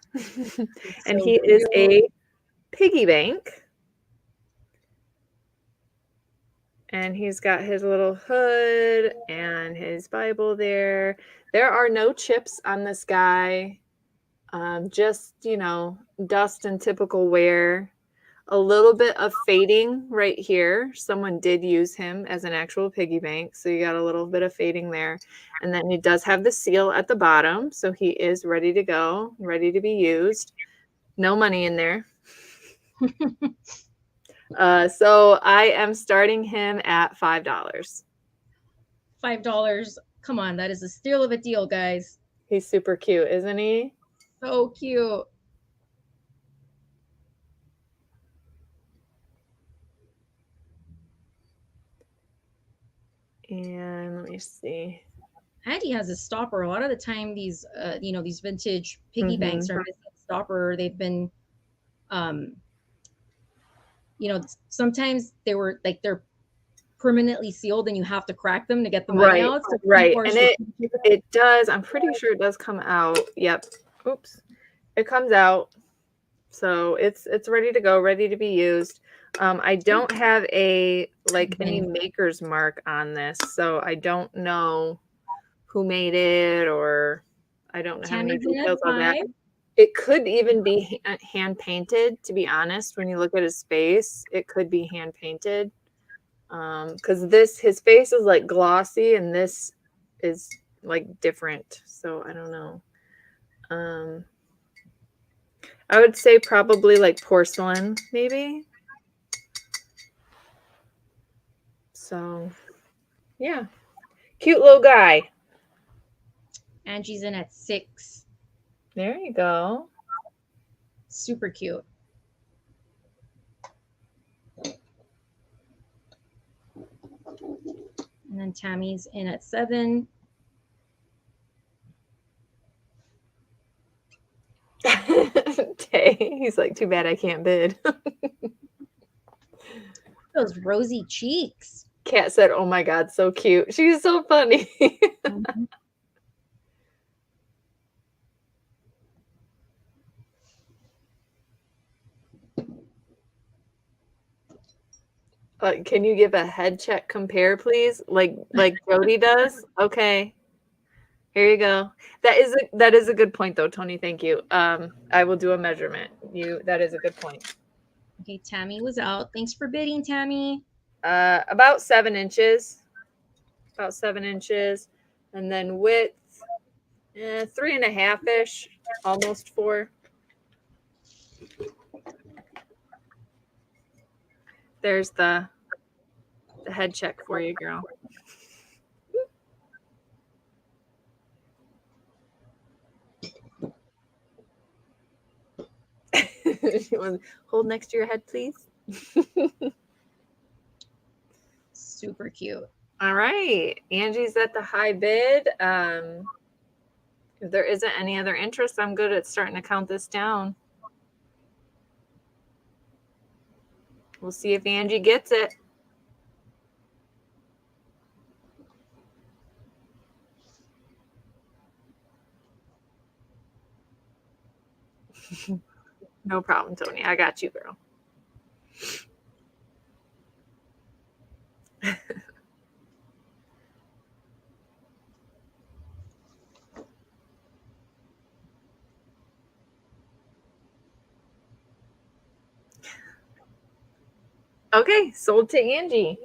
Speaker 2: and he is a piggy bank. And he's got his little hood and his Bible there. There are no chips on this guy, just, you know, dust and typical wear. A little bit of fading right here. Someone did use him as an actual piggy bank, so you got a little bit of fading there. And then he does have the seal at the bottom, so he is ready to go, ready to be used. No money in there. So I am starting him at $5.
Speaker 1: $5. Come on, that is a steal of a deal, guys.
Speaker 2: He's super cute, isn't he?
Speaker 1: So cute.
Speaker 2: And let me see.
Speaker 1: And he has a stopper. A lot of the time, these, you know, these vintage piggy banks are missing a stopper. They've been, you know, sometimes they were like they're permanently sealed, and you have to crack them to get the money out. So
Speaker 2: right. And it does. I'm pretty sure it does come out. Yep. Oops. It comes out. So it's ready to go, ready to be used. I don't have any maker's mark on this, so I don't know who made it, or I don't have any details on that. It could even be hand painted, to be honest. When you look at his face, it could be hand painted. Because his face is like glossy, and this is like different. So I don't know. I would say probably like porcelain, maybe. So, yeah. Cute little guy.
Speaker 1: Angie's in at 6.
Speaker 2: There you go.
Speaker 1: Super cute. And then Tammy's in at 7.
Speaker 2: He's like, too bad I can't bid.
Speaker 1: Those rosy cheeks.
Speaker 2: Kat said, oh my God, so cute. She's so funny. Can you give a head check compare, please? Like Jody does? Okay. Here you go. That is a good point though, Tony. Thank you. I will do a measurement. That is a good point.
Speaker 1: Okay, Tammy was out. Thanks for bidding, Tammy.
Speaker 2: About 7 inches. About 7 inches. And then width 3.5-ish, almost 4. There's the head check for you, girl. Hold next to your head, please.
Speaker 1: Super cute.
Speaker 2: All right. Angie's at the high bid. If there isn't any other interest, I'm good at starting to count this down. We'll see if Angie gets it. No problem, Tony. I got you, girl. Okay, sold to Angie.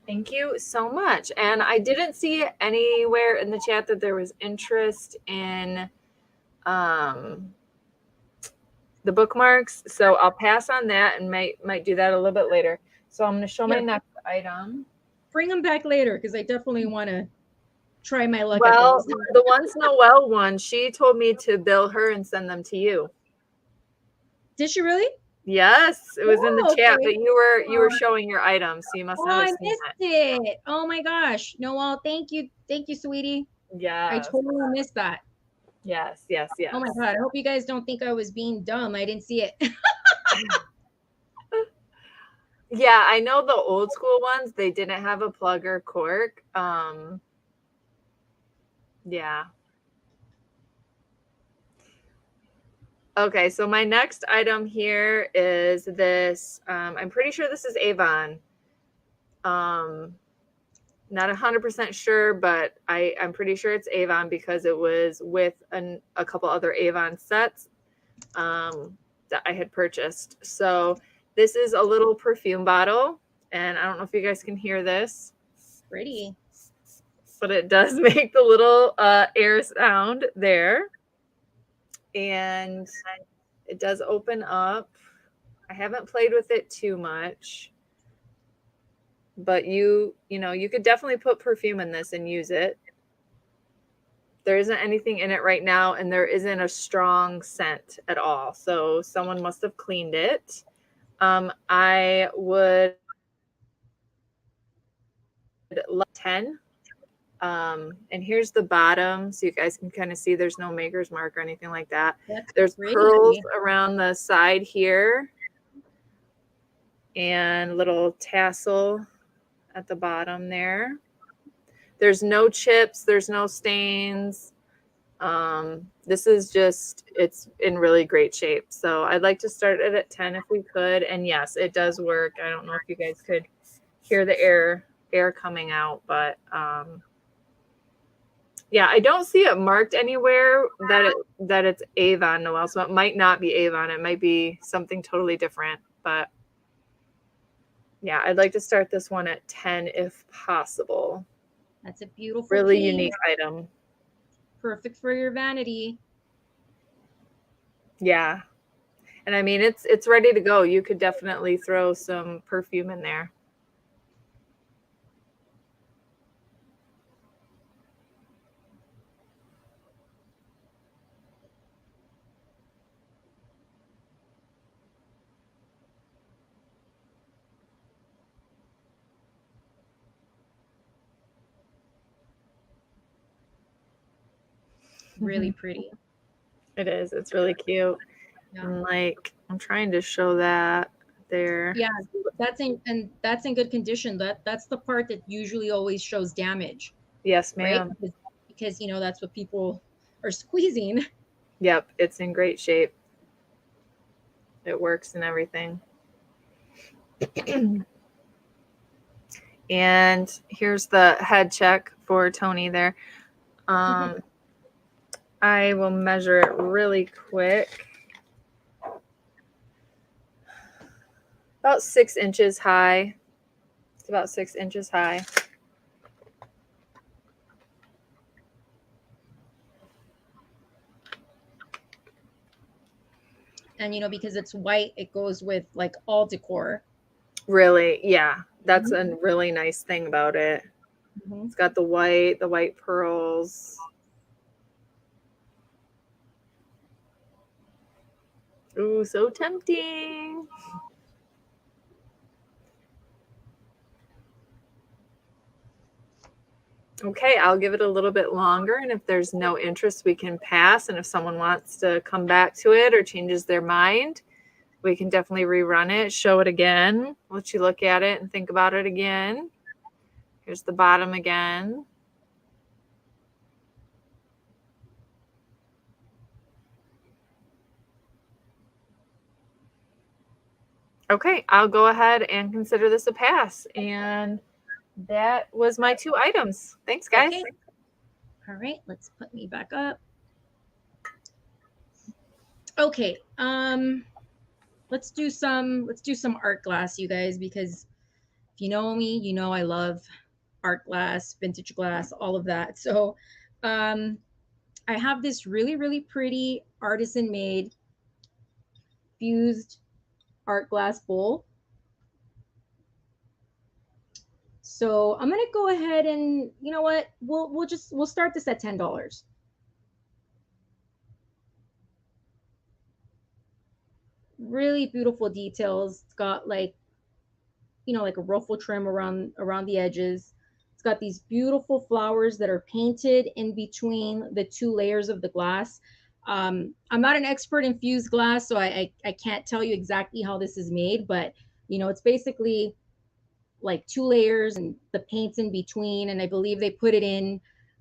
Speaker 2: Thank you so much. And I didn't see anywhere in the chat that there was interest in the bookmarks. So I'll pass on that and might do that a little bit later. So I'm going to show my next item.
Speaker 1: Bring them back later because I definitely want to try my luck.
Speaker 2: Well, the ones Noelle won, she told me to bill her and send them to you.
Speaker 1: Did she really?
Speaker 2: Yes, it was in the chat, but you were showing your items, so you must not have seen
Speaker 1: it. Oh my gosh. Noelle, thank you, sweetie.
Speaker 2: Yeah.
Speaker 1: I totally missed that.
Speaker 2: Yes.
Speaker 1: Oh my God. I hope you guys don't think I was being dumb. I didn't see it.
Speaker 2: Yeah, I know the old school ones, they didn't have a plug or cork. Yeah. Okay, so my next item here is this. I'm pretty sure this is Avon. Not 100% sure, but I'm pretty sure it's Avon because it was with a couple other Avon sets that I had purchased. So this is a little perfume bottle, and I don't know if you guys can hear this.
Speaker 1: Pretty.
Speaker 2: But it does make the little air sound there. And it does open up. I haven't played with it too much. But you could definitely put perfume in this and use it. There isn't anything in it right now, and there isn't a strong scent at all. So someone must have cleaned it. I would love 10. And here's the bottom, so you guys can kind of see there's no maker's mark or anything like that. There's pearls around the side here and little tassel at the bottom there. There's no chips, there's no stains. This is just, it's in really great shape. So I'd like to start it at 10 if we could. And yes, it does work. I don't know if you guys could hear the air coming out, but yeah, I don't see it marked anywhere that it's Avon, Noelle. So it might not be Avon. It might be something totally different. But yeah, I'd like to start this one at 10 if possible.
Speaker 1: That's a beautiful,
Speaker 2: really unique item.
Speaker 1: Perfect for your vanity.
Speaker 2: Yeah. And I mean, it's ready to go. You could definitely throw some perfume in there.
Speaker 1: Really pretty.
Speaker 2: It is. It's really cute. Yeah. And I'm trying to show that there.
Speaker 1: Yeah, that's in good condition. That's the part that usually always shows damage.
Speaker 2: Yes, ma'am.
Speaker 1: Right? Because that's what people are squeezing.
Speaker 2: Yep, it's in great shape. It works and everything. And here's the head check for Tony there. I will measure it really quick. About 6 inches high. It's about 6 inches high.
Speaker 1: And because it's white, it goes with all decor.
Speaker 2: Really, yeah. That's a really nice thing about it. It's got the white pearls. Ooh, so tempting. Okay, I'll give it a little bit longer, and if there's no interest, we can pass. And if someone wants to come back to it or changes their mind, we can definitely rerun it, show it again, let you look at it and think about it again. Here's the bottom again. Okay, I'll go ahead and consider this a pass. And that was my 2 items. Thanks, guys.
Speaker 1: Okay. All right, let's put me back up. Okay, let's do some art glass, you guys, because if you know me, you know I love art glass, vintage glass, all of that. So I have this really pretty artisan made fused art glass bowl. So I'm gonna go ahead and, you know what, we'll start this at $10. Really beautiful details. It's got like, you know, like a ruffle trim around the edges. It's got these beautiful flowers that are painted in between the 2 layers of the glass. I'm not an expert in fused glass, so I can't tell you exactly how this is made, but you know, it's basically like 2 layers and the paint's in between, and I believe they put it in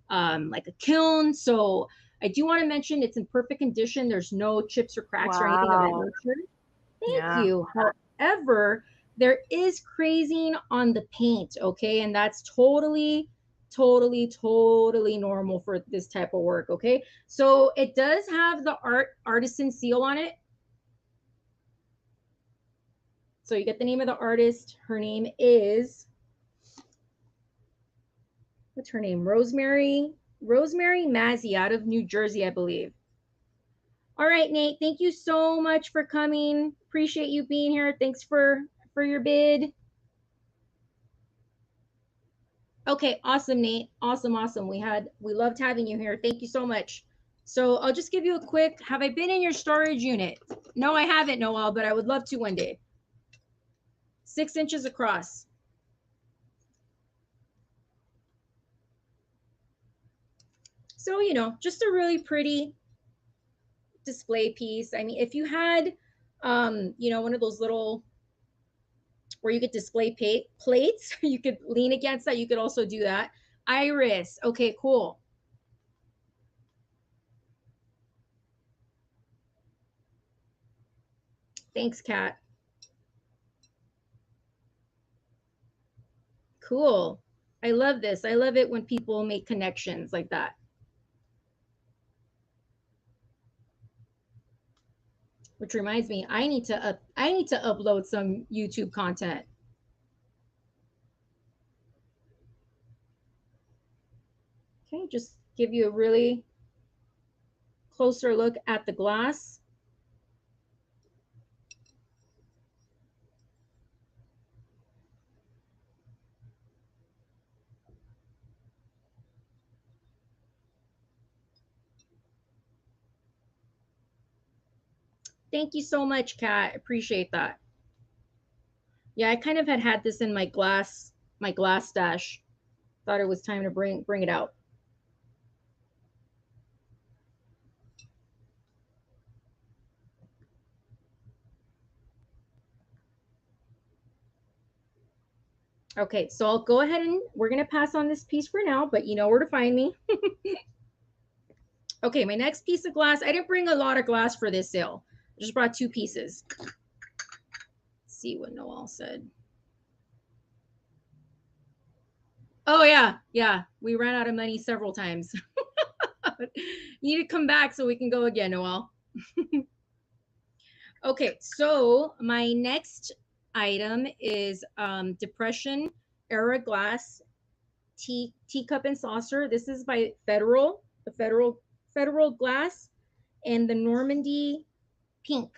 Speaker 1: like a kiln. So I do want to mention it's in perfect condition. There's no chips or cracks or anything of that nature. Thank you. However, there is crazing on the paint, okay? And that's totally normal for this type of work, okay? So it does have the artisan seal on it. So you get the name of the artist. Her name is, what's her name? Rosemary Mazzy out of New Jersey, I believe. All right, Nate, thank you so much for coming. Appreciate you being here. Thanks for your bid. Okay, awesome, Nate. Awesome. We loved having you here. Thank you so much. So I'll just give you a quick, have I been in your storage unit? No, I haven't, Noel, but I would love to one day. 6 inches across. So, you know, just a really pretty display piece. I mean, if you had, you know, one of those little, where you could display plates, you could lean against that. You could also do that. Iris. Okay, cool. Thanks, Kat. Cool. I love this. I love it when people make connections like that. Which reminds me, I need to upload some YouTube content. Okay, just give you a really closer look at the glass. Thank you so much, Kat. Appreciate that. Yeah, I kind of had this in my glass stash. Thought it was time to bring it out. Okay, so I'll go ahead and we're gonna pass on this piece for now, but you know where to find me. Okay, my next piece of glass. I didn't bring a lot of glass for this sale. I just brought 2 pieces. Let's see what Noel said. Oh yeah, we ran out of money several times. You need to come back so we can go again, Noel. Okay, so my next item is Depression Era Glass Teacup and Saucer. This is by Federal Glass and the Normandy Pink.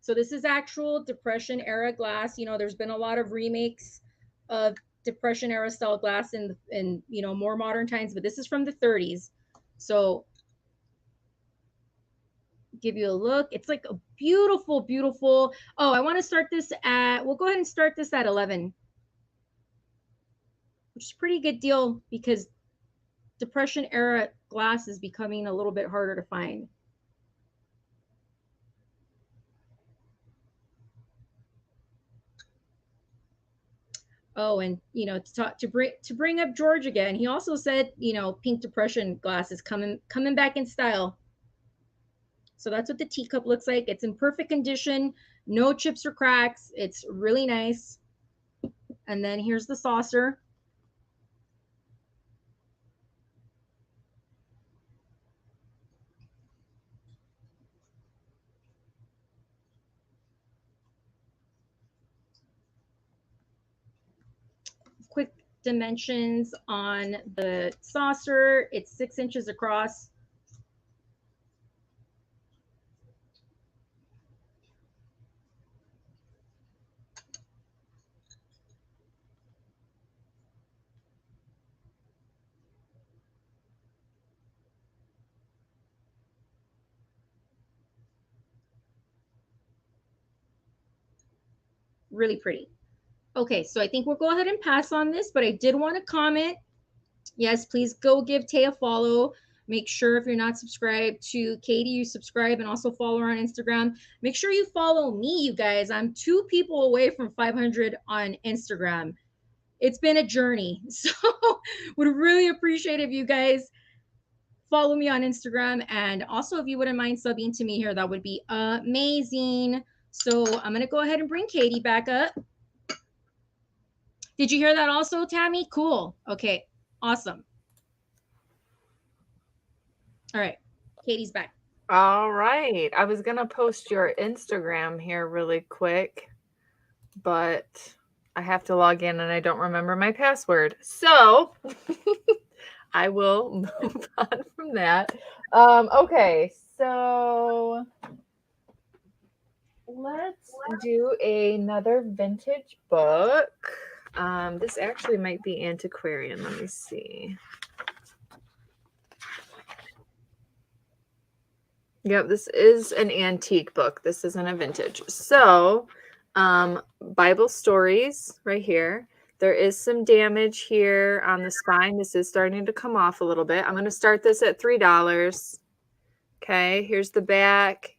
Speaker 1: So this is actual Depression Era glass. You know, there's been a lot of remakes of Depression Era style glass in you know, more modern times, but this is from the 30s. So give you a look. It's like a beautiful. Oh, I want to start this at, we'll go ahead and start this at 11, which is a pretty good deal because Depression Era glass is becoming a little bit harder to find. Oh, and you know, to bring up George again, he also said, you know, Pink Depression glass is coming back in style. So that's what the teacup looks like. It's in perfect condition. No chips or cracks. It's really nice. And then here's the saucer. Quick dimensions on the saucer. It's 6 inches across. Really pretty. Okay, so I think we'll go ahead and pass on this, but I did want to comment. Yes, please go give Tay a follow. Make sure if you're not subscribed to Katey, you subscribe and also follow her on Instagram. Make sure you follow me, you guys. I'm 2 people away from 500 on Instagram. It's been a journey. So would really appreciate if you guys follow me on Instagram. And also if you wouldn't mind subbing to me here, that would be amazing. So I'm going to go ahead and bring Katey back up. Did you hear that also, Tammy? Cool. Okay, awesome. All right, Katey's back.
Speaker 2: All right. I was going to post your Instagram here really quick, but I have to log in and I don't remember my password. So I will move on from that. Okay, so let's do another vintage book. This actually might be antiquarian. Let me see. Yep, this is an antique book. This isn't a vintage. So, Bible stories right here. There is some damage here on the spine. This is starting to come off a little bit. I'm going to start this at $3. Okay, here's the back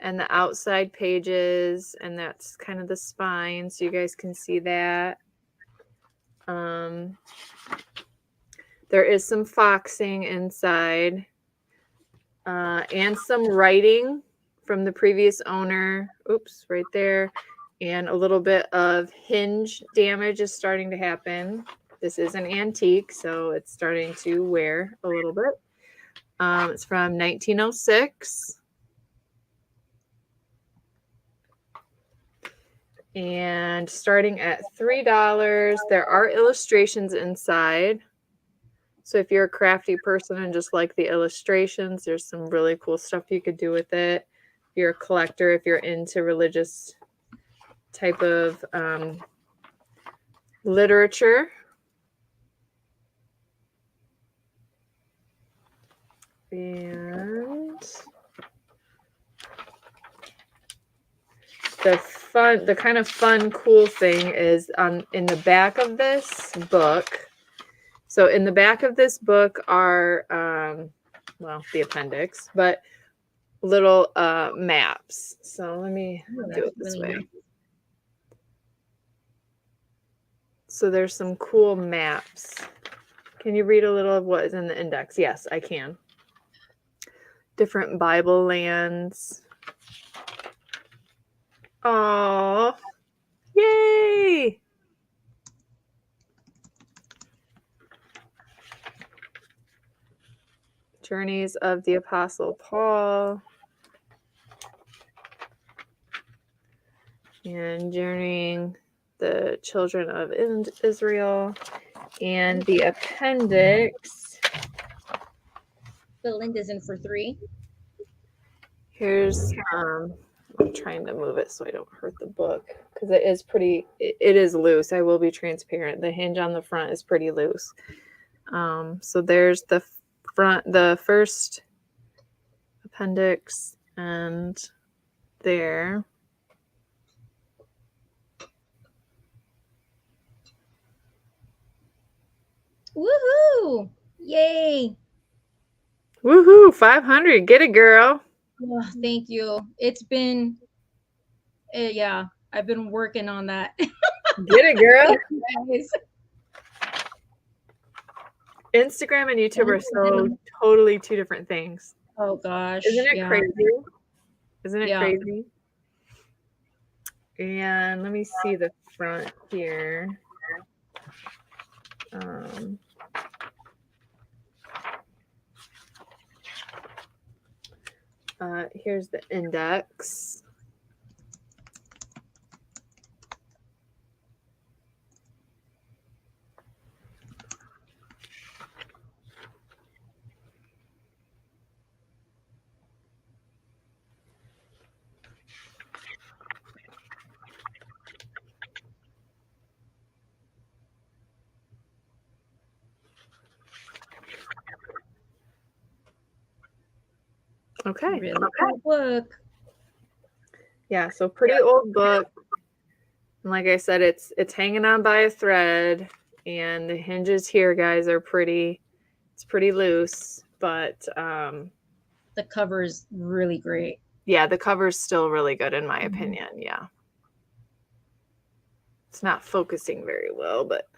Speaker 2: and the outside pages, and that's kind of the spine, so you guys can see that. There is some foxing inside, and some writing from the previous owner. Oops, right there. And a little bit of hinge damage is starting to happen. This is an antique, so it's starting to wear a little bit. It's from 1906. And starting at $3, there are illustrations inside. So if you're a crafty person and just like the illustrations, there's some really cool stuff you could do with it. If you're a collector, if you're into religious type of literature. And the kind of fun, cool thing is in the back of this book. So in the back of this book are, well, the appendix, but little maps. So let me do it this way. So there's some cool maps. Can you read a little of what is in the index? Yes, I can. Different Bible lands. Oh, yay! Journeys of the Apostle Paul. And journeying the children of Israel. And the appendix.
Speaker 1: Belinda's in for $3.
Speaker 2: Here's, I'm trying to move it so I don't hurt the book because it is pretty, it is loose. I will be transparent. The hinge on the front is pretty loose. So there's the first appendix and there.
Speaker 1: Woohoo! Yay!
Speaker 2: Woohoo! 500. Get it, girl.
Speaker 1: Oh, thank you. It's been, yeah, I've been working on that.
Speaker 2: Get it, girl. Instagram and YouTube are so totally two different things.
Speaker 1: Oh gosh.
Speaker 2: Isn't it crazy? Isn't it crazy? And let me see the front here. Here's the index. Okay.
Speaker 1: Really cool book.
Speaker 2: Yeah, so pretty old book. And like I said, it's hanging on by a thread, and the hinges here, guys, are pretty. It's pretty loose, but
Speaker 1: the cover is really great.
Speaker 2: Yeah, the cover's still really good in my opinion. Yeah, it's not focusing very well, but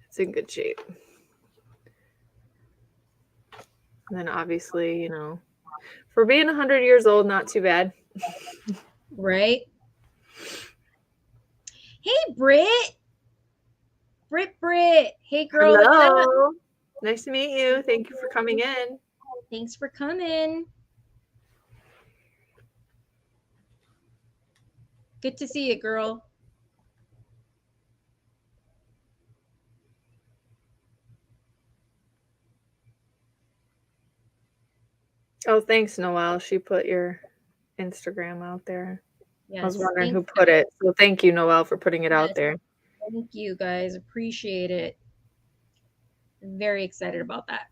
Speaker 2: it's in good shape. And then obviously, you know, for being 100 years old, not too bad.
Speaker 1: Right? Hey, Britt. Britt. Hey, girl.
Speaker 2: Hello. Nice to meet you. Thank you for coming in.
Speaker 1: Thanks for coming. Good to see you, girl.
Speaker 2: Oh, thanks, Noelle. She put your Instagram out there.
Speaker 1: Yes,
Speaker 2: I was wondering who put it. So thank you, Noelle, for putting it out there.
Speaker 1: Thank you, guys. Appreciate it. I'm very excited about that.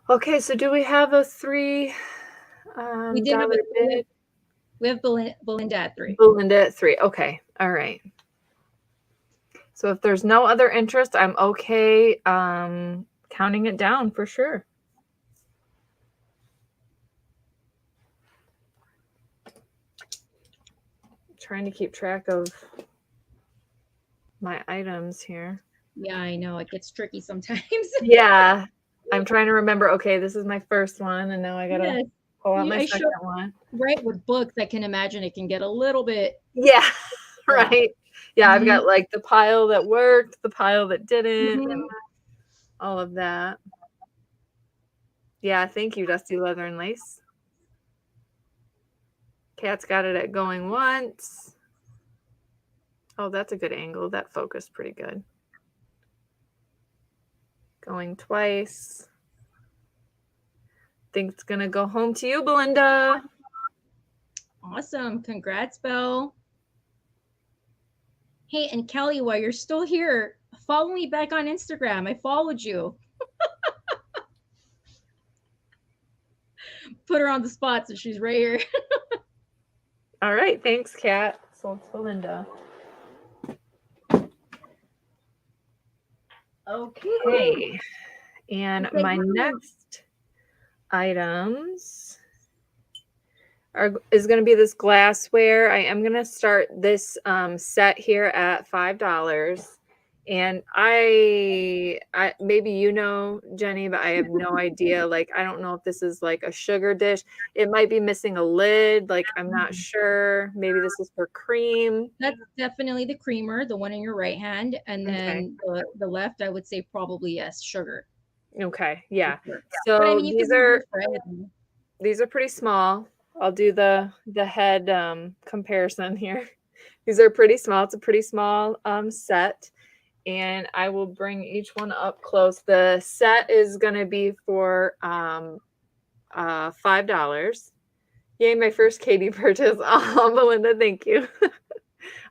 Speaker 2: Okay, so do we have a $3
Speaker 1: we did have bid? We have Belinda at 3.
Speaker 2: Belinda at 3. Okay. All right. So if there's no other interest, I'm okay counting it down for sure. Trying to keep track of my items here.
Speaker 1: Yeah, I know. It gets tricky sometimes.
Speaker 2: Yeah. I'm trying to remember, okay, this is my first one, and now I got to pull out my second one.
Speaker 1: Right, with books, I can imagine it can get a little bit.
Speaker 2: Yeah, right. Yeah, I've got like the pile that worked, the pile that didn't, all of that. Yeah, thank you, Dusty Leather and Lace. Kat's got it at going once. Oh, that's a good angle. That focused pretty good. Going twice. Think it's going to go home to you, Belinda.
Speaker 1: Awesome. Congrats, Belle. Hey, and Kelly, while you're still here, follow me back on Instagram. I followed you. Put her on the spot, so she's right here.
Speaker 2: All right. Thanks, Kat. So it's Belinda. Okay. And my next items is going to be this glassware. I am going to start this set here at $5. And I maybe you know, Jenny, but I have no idea. Like, I don't know if this is like a sugar dish. It might be missing a lid. Like, I'm not sure. Maybe this is for cream.
Speaker 1: That's definitely the creamer, the one in your right hand. And then the left, I would say probably yes, sugar.
Speaker 2: Okay. Yeah. So I mean, these are pretty small. I'll do the head comparison here. These are pretty small. It's a pretty small set. And I will bring each one up close. The set is going to be for $5. Yay, my first Katey purchase. Oh, Belinda, thank you.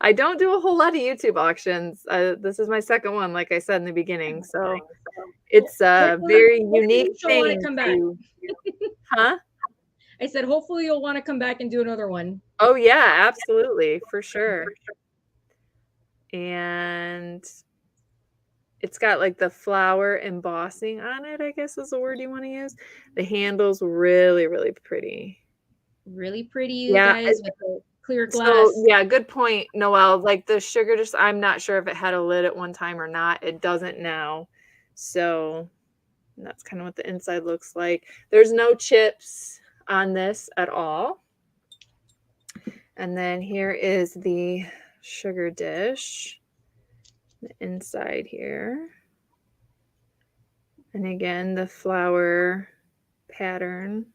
Speaker 2: I don't do a whole lot of YouTube auctions. This is my second one, like I said in the beginning. So it's a very unique thing. Huh?
Speaker 1: I said, hopefully you'll want to come back and do another one.
Speaker 2: Oh, yeah, absolutely. For sure. And it's got like the flower embossing on it, I guess is the word you want to use. The handle's really, really pretty.
Speaker 1: Really pretty, you guys, with the clear glass.
Speaker 2: So, yeah, good point, Noelle. Like the sugar, I'm not sure if it had a lid at one time or not. It doesn't now. So that's kind of what the inside looks like. There's no chips on this at all. And then here is the sugar dish, the inside here. And again, the flower pattern.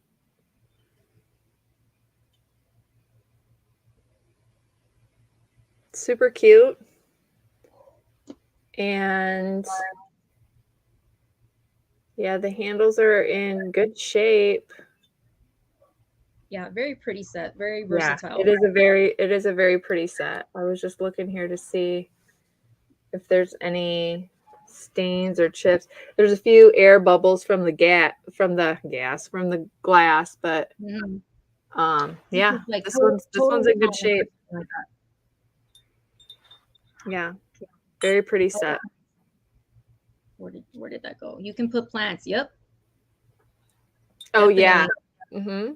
Speaker 2: Super cute. And yeah, the handles are in good shape.
Speaker 1: Yeah, very pretty set, very versatile.
Speaker 2: Yeah, it is a very pretty set. I was just looking here to see if there's any stains or chips. There's a few air bubbles from the glass, but yeah,
Speaker 1: like
Speaker 2: this one's in good shape. Yeah, very pretty set.
Speaker 1: Where did that go? You can put plants. Yep.
Speaker 2: Oh yeah. Mm-hmm.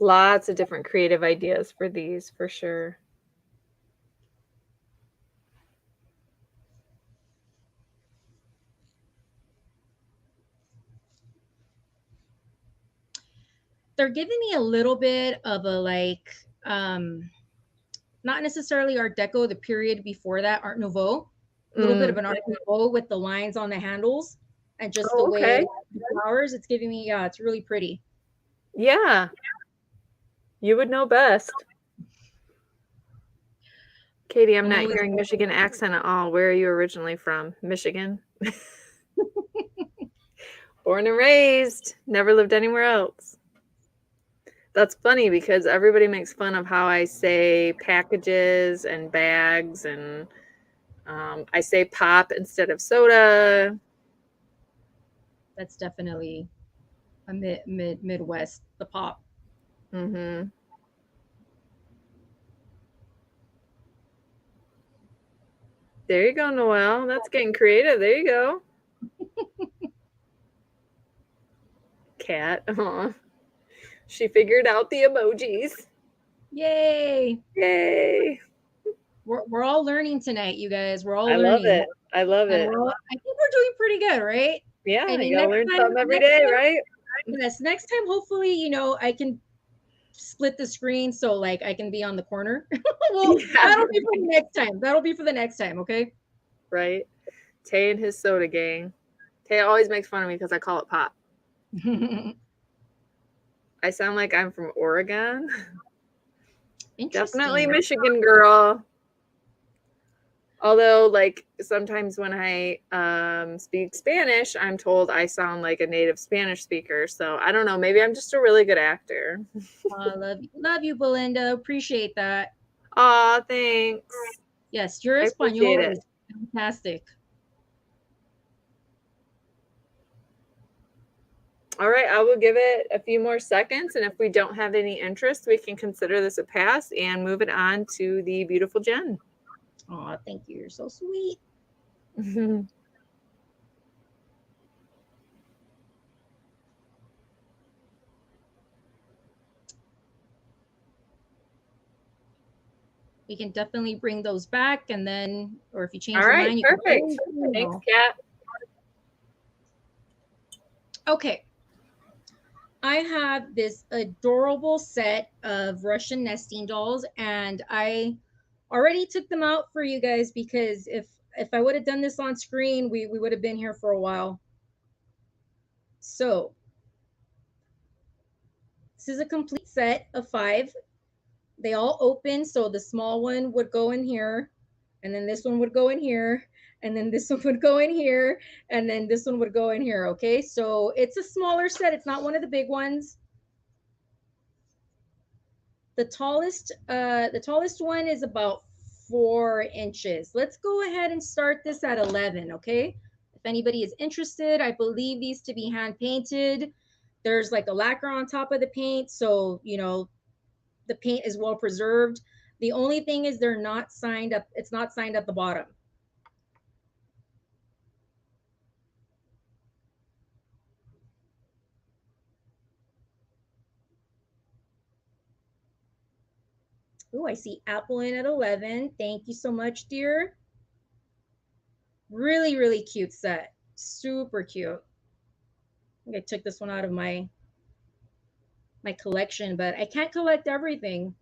Speaker 2: Lots of different creative ideas for these, for sure.
Speaker 1: They're giving me a little bit of a like, not necessarily Art Deco, the period before that, Art Nouveau. A little bit of an Art Nouveau with the lines on the handles and just the way the flowers. It's giving me, yeah, it's really pretty.
Speaker 2: Yeah. You would know best. Katie, I'm not hearing Michigan accent at all. Where are you originally from? Michigan? Born and raised. Never lived anywhere else. That's funny because everybody makes fun of how I say packages and bags, and I say pop instead of soda.
Speaker 1: That's definitely a Midwest, the pop.
Speaker 2: Mm-hmm. There you go, Noelle. That's getting creative. There you go. Cat. Aww. She figured out the emojis.
Speaker 1: Yay.
Speaker 2: Yay.
Speaker 1: We're all learning tonight, you guys. We're all learning.
Speaker 2: Love it. I love it.
Speaker 1: I think we're doing pretty good, right?
Speaker 2: Yeah, you gotta learn something every day, right?
Speaker 1: Yes. Next time, hopefully, you know, I can split the screen so like I can be on the corner. Well, that'll be for the next time. That'll be for the next time, okay?
Speaker 2: Right. Tay and his soda gang. Tay always makes fun of me because I call it pop. I sound like I'm from Oregon. Definitely Michigan girl. Although, like, sometimes when I speak Spanish, I'm told I sound like a native Spanish speaker. So I don't know. Maybe I'm just a really good actor.
Speaker 1: Love you, Belinda. Appreciate that.
Speaker 2: Aw, thanks.
Speaker 1: Yes, your Espanol is fantastic.
Speaker 2: All right, I will give it a few more seconds. And if we don't have any interest, we can consider this a pass and move it on to the beautiful Jen.
Speaker 1: Oh, thank you. You're so sweet. We can definitely bring those back, and then, or if you change your mind, you
Speaker 2: perfect. Thanks, Kat.
Speaker 1: Okay. I have this adorable set of Russian nesting dolls, and I already took them out for you guys because if I would have done this on screen, we would have been here for a while. So this is a complete set of 5. They all open, so the small one would go in here, and then this one would go in here, and then this one would go in here, and then this one would go in here. Okay, so it's a smaller set. It's not one of the big ones. The tallest one is about 4 inches. Let's go ahead and start this at 11, okay? If anybody is interested, I believe these to be hand painted. There's like a lacquer on top of the paint, so you know the paint is well preserved. The only thing is they're not signed up. It's not signed at the bottom. Oh, I see Apple in at 11. Thank you so much, dear. Really, really cute set. Super cute. I think I took this one out of my collection, but I can't collect everything.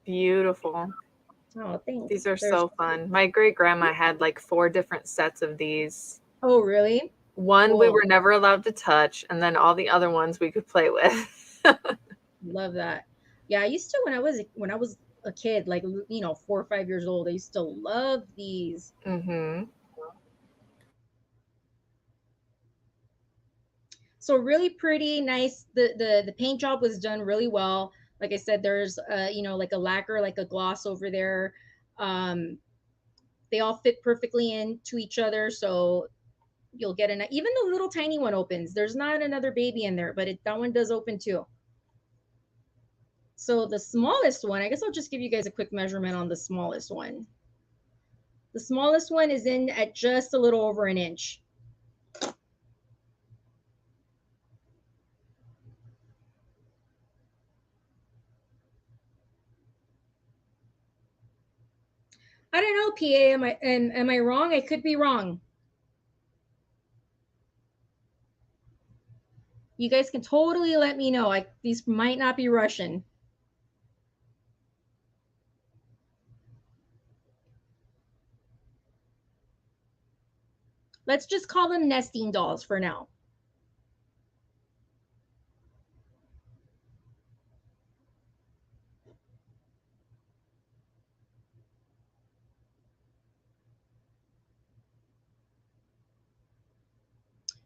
Speaker 2: Beautiful.
Speaker 1: Oh, thanks.
Speaker 2: These are so fun. My great grandma had like 4 different sets of these.
Speaker 1: Oh, really?
Speaker 2: One
Speaker 1: Cool.
Speaker 2: we were never allowed to touch, and then all the other ones we could play with.
Speaker 1: Love that. Yeah, I used to when I was a kid, like 4 or 5 years old. I used to love these.
Speaker 2: Mm-hmm.
Speaker 1: So really pretty, nice. The paint job was done really well. Like I said, there's like a lacquer, like a gloss over there. They all fit perfectly into each other, so you'll get even the little tiny one opens. There's not another baby in there, but that one does open too. So the smallest one, I guess I'll just give you guys a quick measurement on the smallest one. The smallest one is in at just a little over an inch. I don't know, PA. Am I wrong? I could be wrong. You guys can totally let me know. These might not be Russian. Let's just call them nesting dolls for now.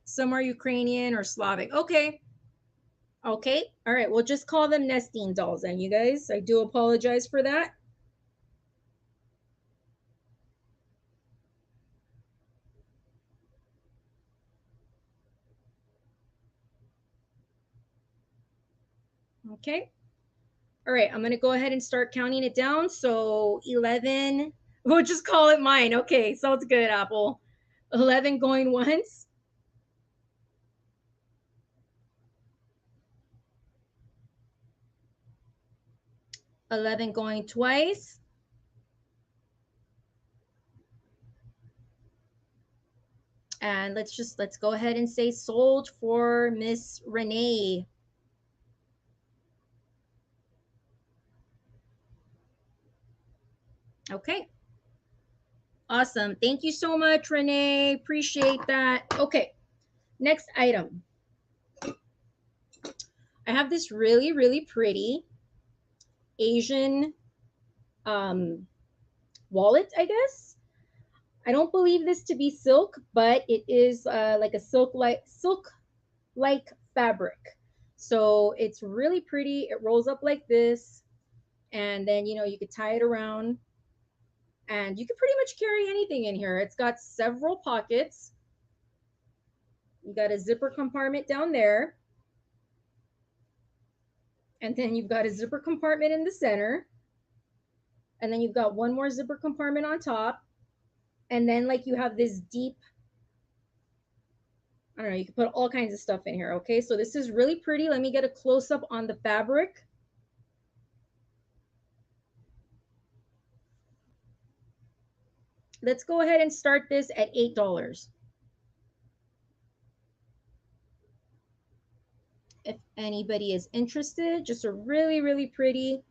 Speaker 1: Some are Ukrainian or Slavic. Okay. Okay. All right. We'll just call them nesting dolls then, you guys. I do apologize for that. Okay. All right. I'm going to go ahead and start counting it down. So 11. We'll just call it mine. Okay. Sounds good, Apple. 11 going once. 11 going twice. And let's go ahead and say sold for Miss Renee. Okay. Awesome. Thank you so much, Renee. Appreciate that. Okay. Next item. I have this really, really pretty Asian wallet, I guess. I don't believe this to be silk, but it is like a silk-like fabric. So it's really pretty. It rolls up like this, and then you could tie it around, and you can pretty much carry anything in here. It's got several pockets. You got a zipper compartment down there, and then you've got a zipper compartment in the center, and then you've got one more zipper compartment on top, and then like you have this deep, I don't know, you can put all kinds of stuff in here. Okay, so this is really pretty. Let me get a close-up on the fabric. Let's go ahead and start this at $8. If anybody is interested, just a really, really pretty.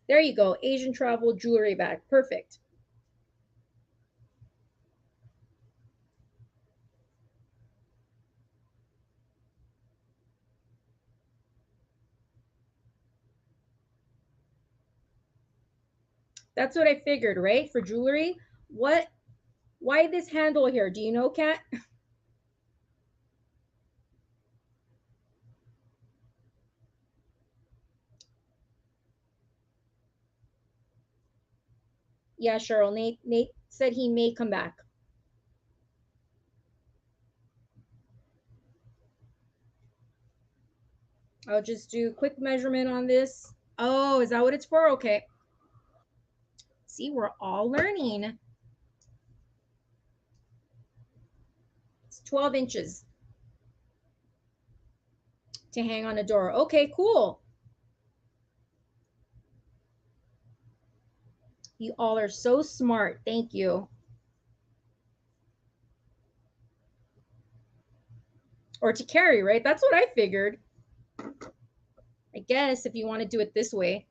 Speaker 1: There you go, Asian travel jewelry bag. Perfect. That's what I figured, right? For jewelry. Why this handle here? Do you know, Kat? Yeah, Cheryl. Nate said he may come back. I'll just do a quick measurement on this. Oh, is that what it's for? Okay. See, we're all learning. It's 12 inches to hang on a door. Okay, cool. You all are so smart. Thank you. or to carry, right? That's what I figured. I guess if you want to do it this way.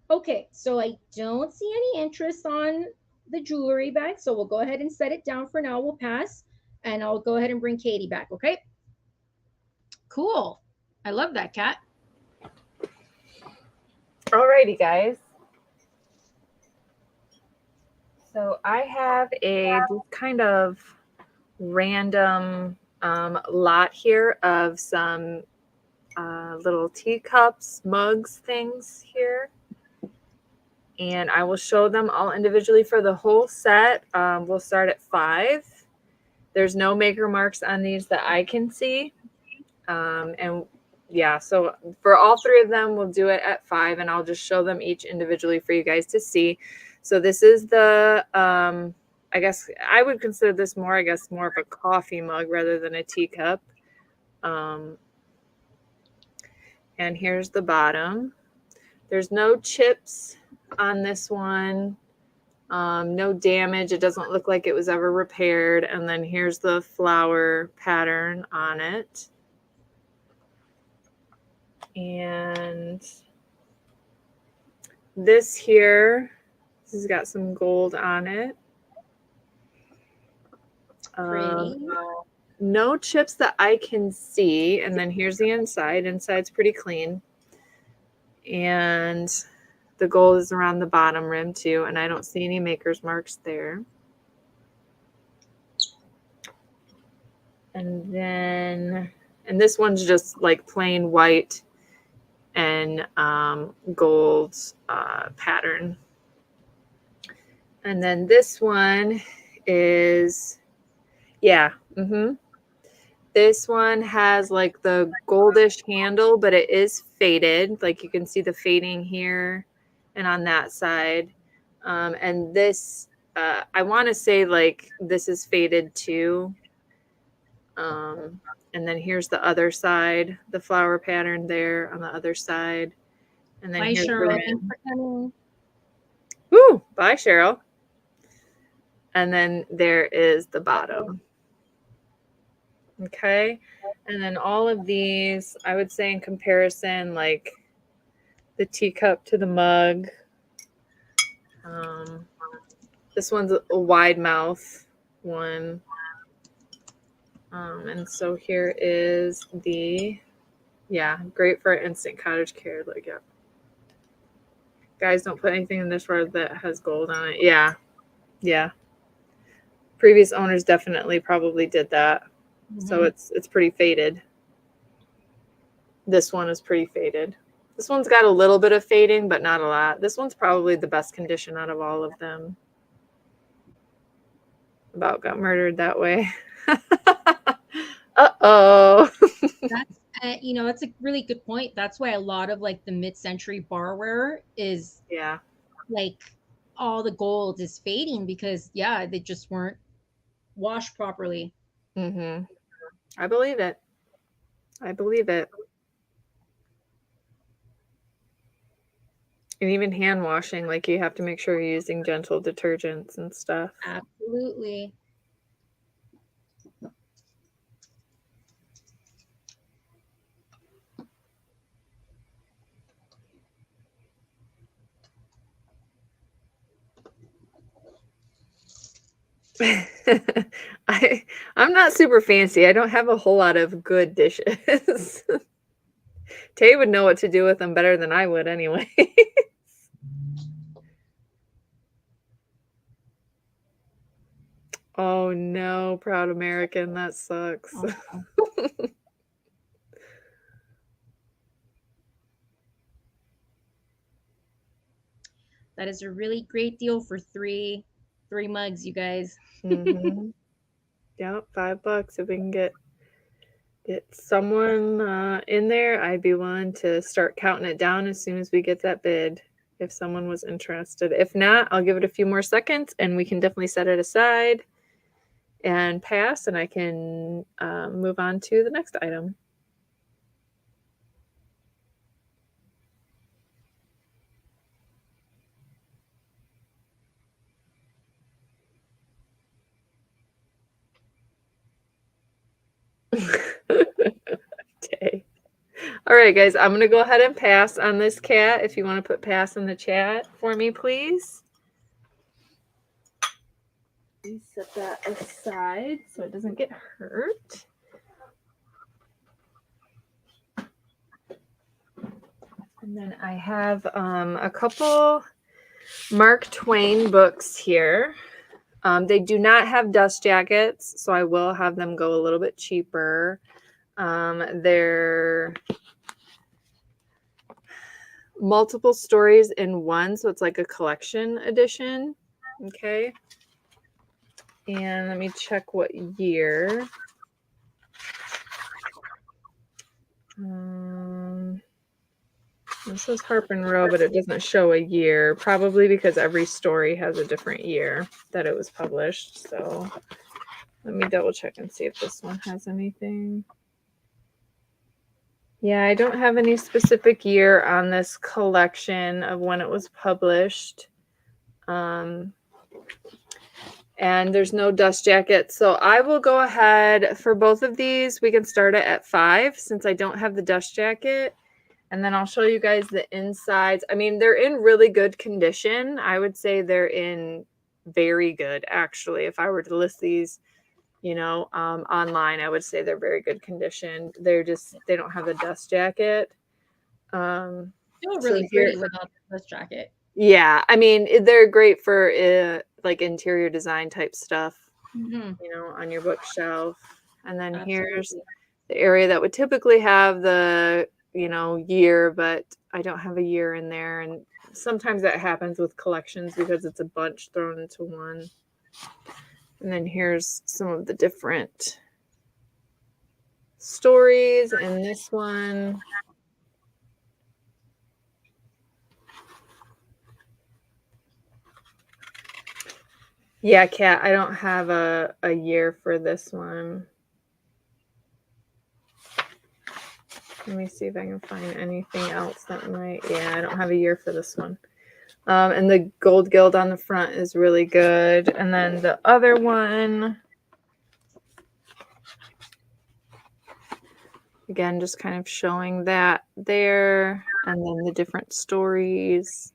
Speaker 1: Okay, so I don't see any interest on the jewelry bag, so we'll go ahead and set it down for now. We'll pass, and I'll go ahead and bring Katey back, okay? Cool. I love that, Kat.
Speaker 2: Alrighty, guys. So I have a kind of random lot here of some little teacups, mugs, things here. And I will show them all individually for the whole set. We'll start at 5. There's no maker marks on these that I can see. And yeah, so for all 3 of them, we'll do it at 5, and I'll just show them each individually for you guys to see. So this is the, I guess I would consider this more of a coffee mug rather than a teacup. And here's the bottom. There's no chips on this one. No damage. It doesn't look like it was ever repaired. And then here's the flower pattern on it. And this here, this has got some gold on it. No chips that I can see. And then here's the inside. Inside's pretty clean. And the gold is around the bottom rim too. And I don't see any maker's marks there. And then, and this one's just like plain white and gold pattern. And then this one is, yeah, this one has like the goldish handle, but it is faded. Like you can see the fading here and on that side. And this, I want to say like this is faded too. And then here's the other side, the flower pattern there on the other side. And then here's
Speaker 1: Cheryl.
Speaker 2: the woo, bye, Cheryl. And then there is the bottom. Okay. And then all of these, I would say in comparison, like the teacup to the mug. This one's a wide mouth one. And so here is the, yeah, great for instant cottage care. Like, yeah. Guys, don't put anything in this word that has gold on it. Yeah. Yeah. Previous owners definitely probably did that. So it's pretty faded. This one is pretty faded. This one's got a little bit of fading, but not a lot. This one's probably the best condition out of all of them. About got murdered that way. Uh-oh.
Speaker 1: That's that's a really good point. That's why a lot of like the mid-century barware is like all the gold is fading because they just weren't washed properly.
Speaker 2: I believe it. I believe it. And even hand washing, like you have to make sure you're using gentle detergents and stuff.
Speaker 1: Absolutely.
Speaker 2: I'm not super fancy. I don't have a whole lot of good dishes. Tay would know what to do with them better than I would anyway. Oh no, proud American. That sucks.
Speaker 1: That is a really great deal for three mugs, you guys.
Speaker 2: Yep, $5 if we can get someone in there. I'd be willing to start counting it down as soon as we get that bid if someone was interested. If not, I'll give it a few more seconds and we can definitely set it aside and pass, and I can move on to the next item. Okay. All right, guys, I'm going to go ahead and pass on this cat. If you want to put pass in the chat for me, please. Please set that aside so it doesn't get hurt. And then I have a couple Mark Twain books here. They do not have dust jackets, so I will have them go a little bit cheaper. They're multiple stories in one, so it's like a collection edition. Okay. And let me check what year. This is Harp and Row, but it doesn't show a year, probably because every story has a different year that it was published. So let me double check and see if this one has anything. Yeah, I don't have any specific year on this collection of when it was published. And there's no dust jacket. So I will go ahead for both of these. We can start it at $5 since I don't have the dust jacket. And then I'll show you guys the insides. I mean, they're in really good condition. I would say they're in very good, actually. If I were to list these, online, I would say they're very good condition. They don't have the dust jacket.
Speaker 1: Feel really pretty without the dust jacket.
Speaker 2: Yeah, I mean, they're great for like interior design type stuff, on your bookshelf. And then here's the area that would typically have the year, but I don't have a year in there. And sometimes that happens with collections because it's a bunch thrown into one. And then here's some of the different stories in this one. Yeah, Kat, I don't have a year for this one. Let me see if I can find anything else that might. Yeah, I don't have a year for this one. And the gold gild on the front is really good. And then the other one, again, just kind of showing that there. And then the different stories.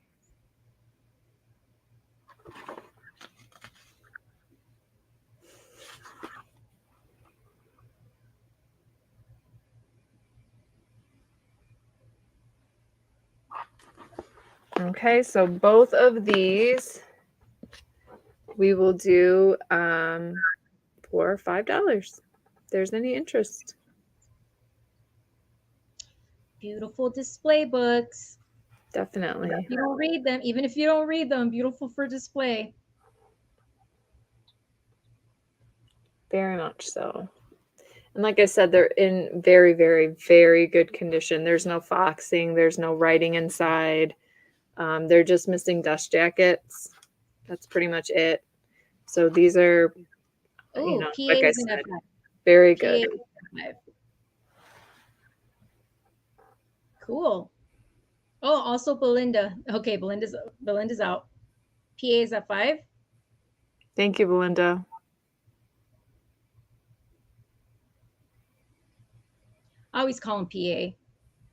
Speaker 2: Okay, so both of these we will do for $5. If there's any interest.
Speaker 1: Beautiful display books.
Speaker 2: Definitely.
Speaker 1: If you don't read them, even if you don't read them, beautiful for display.
Speaker 2: Very much so. And like I said, they're in very, very, very good condition. There's no foxing. There's no writing inside. They're just missing dust jackets. That's pretty much it. So these are, like I said, very good.
Speaker 1: Cool. Oh, also Belinda. Okay, Belinda's out. PA is at 5.
Speaker 2: Thank you, Belinda.
Speaker 1: I always call him PA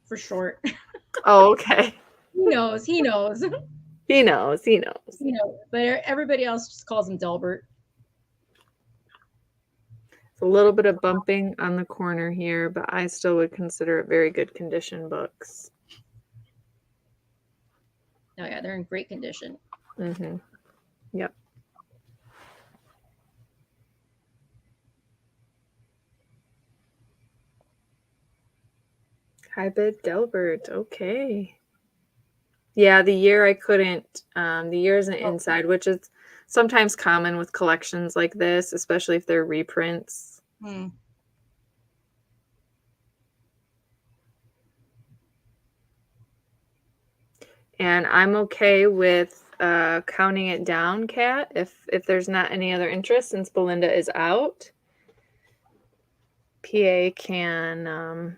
Speaker 1: for short.
Speaker 2: Oh, okay.
Speaker 1: He knows.
Speaker 2: He knows.
Speaker 1: But everybody else just calls him Delbert.
Speaker 2: It's a little bit of bumping on the corner here, but I still would consider it very good condition books.
Speaker 1: Oh yeah, they're in great condition.
Speaker 2: Mm-hmm. Yep. Hybrid Delbert. Okay. Yeah, the year I couldn't. The year isn't inside, which is sometimes common with collections like this, especially if they're reprints. And I'm okay with counting it down, Kat, if there's not any other interest, since Belinda is out. PA can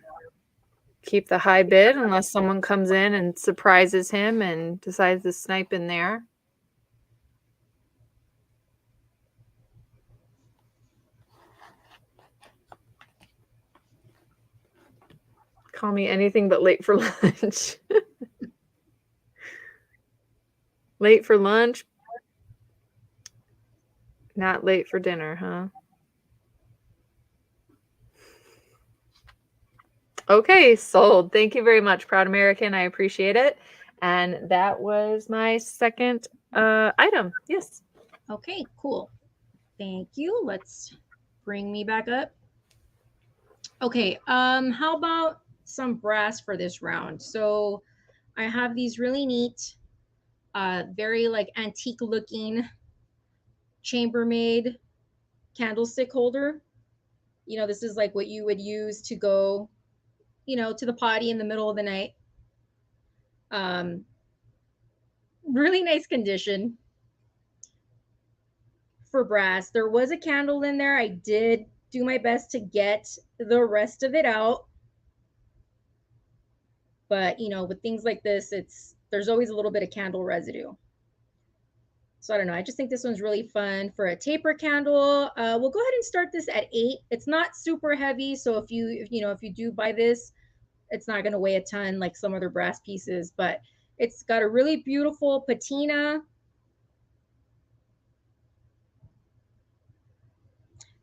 Speaker 2: keep the high bid unless someone comes in and surprises him and decides to snipe in there. call me anything but late for lunch. Late for lunch? Not late for dinner, huh? Okay, sold. Thank you very much, Proud American. I appreciate it. And that was my second item. Yes.
Speaker 1: Okay, cool. Thank you. Let's bring me back up. Okay, how about some brass for this round? So I have these really neat, very like antique looking chambermaid candlestick holder. You know, this is like what you would use to go, you know, to the potty in the middle of the night. Really nice condition for brass. There was a candle in there. I did do my best to get the rest of it out. But, you know, with things like this, there's always a little bit of candle residue. So I don't know. I just think this one's really fun for a taper candle. We'll go ahead and start this at 8. It's not super heavy, so if you do buy this, it's not going to weigh a ton like some other brass pieces, but it's got a really beautiful patina.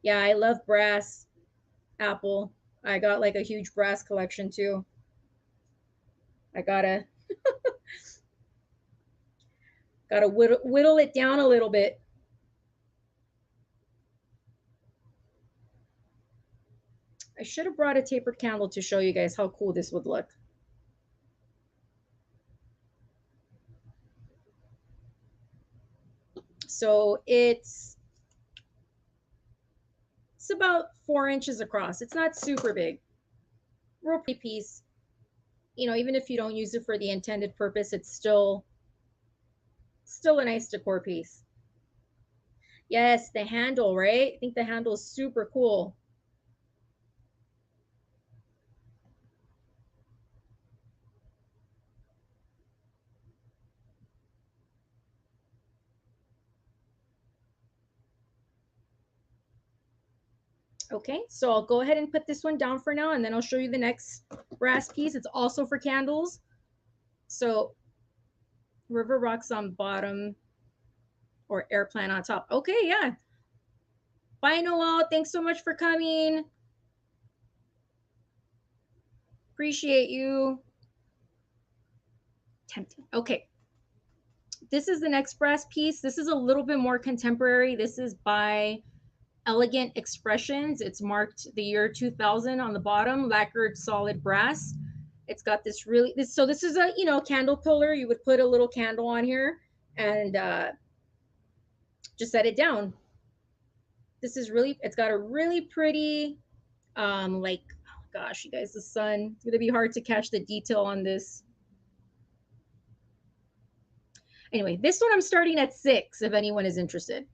Speaker 1: Yeah, I love brass. Apple. I got like a huge brass collection too. I gotta whittle it down a little bit. I should have brought a tapered candle to show you guys how cool this would look. So it's about 4 inches across. It's not super big. Real pretty piece. You know, even if you don't use it for the intended purpose, it's still a nice decor piece. Yes, the handle, right? I think the handle is super cool. Okay, so I'll go ahead and put this one down for now, and then I'll show you the next brass piece. It's also for candles. So river rocks on bottom or airplane on top. Okay, yeah. Bye, Noel. Thanks so much for coming. Appreciate you. Tempting. Okay. This is the next brass piece. This is a little bit more contemporary. This is by Elegant Expressions. It's marked the year 2000 on the bottom, lacquered solid brass. It's got this so this is a, you know, candle puller. You would put a little candle on here and just set it down. This is it's got a really pretty, like, oh gosh, you guys, the sun, it's gonna be hard to catch the detail on this. Anyway, this one I'm starting at 6 if anyone is interested.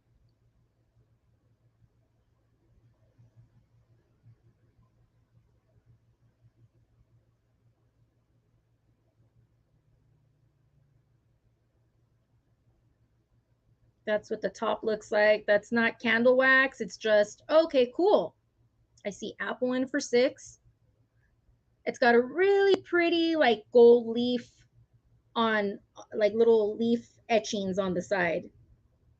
Speaker 1: That's what the top looks like. That's not candle wax. It's just, okay, cool. I see apple in for 6. It's got a really pretty like gold leaf on, like little leaf etchings on the side.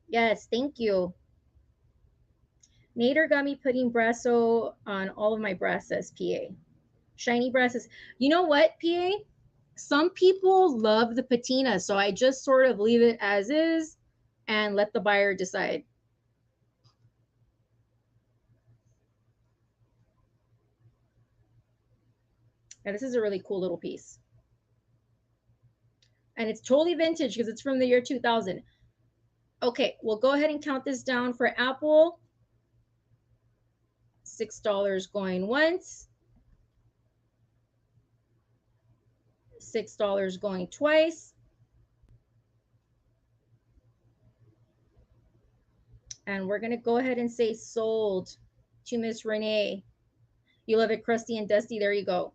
Speaker 1: Yes, thank you. Nader got me putting Brasso on all of my brasses, PA. Shiny brasses. You know what, PA? Some people love the patina, so I just sort of leave it as is and let the buyer decide. Now, this is a really cool little piece. And it's totally vintage because it's from the year 2000. Okay, we'll go ahead and count this down for Apple. $6 going once. $6 going twice. And we're going to go ahead and say sold to Miss Renee. You love it crusty and dusty. There you go.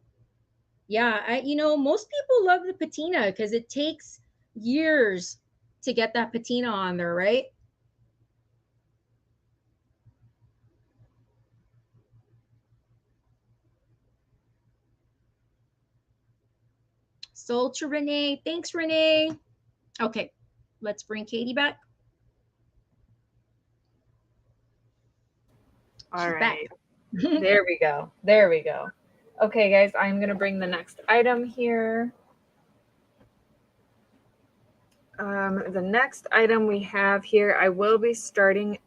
Speaker 1: Yeah, you know, most people love the patina because it takes years to get that patina on there, right? Sold to Renee. Thanks, Renee. Okay, let's bring Katey back.
Speaker 2: All right. There we go. There we go. Okay, guys, I'm going to bring the next item here. The next item we have here, I will be starting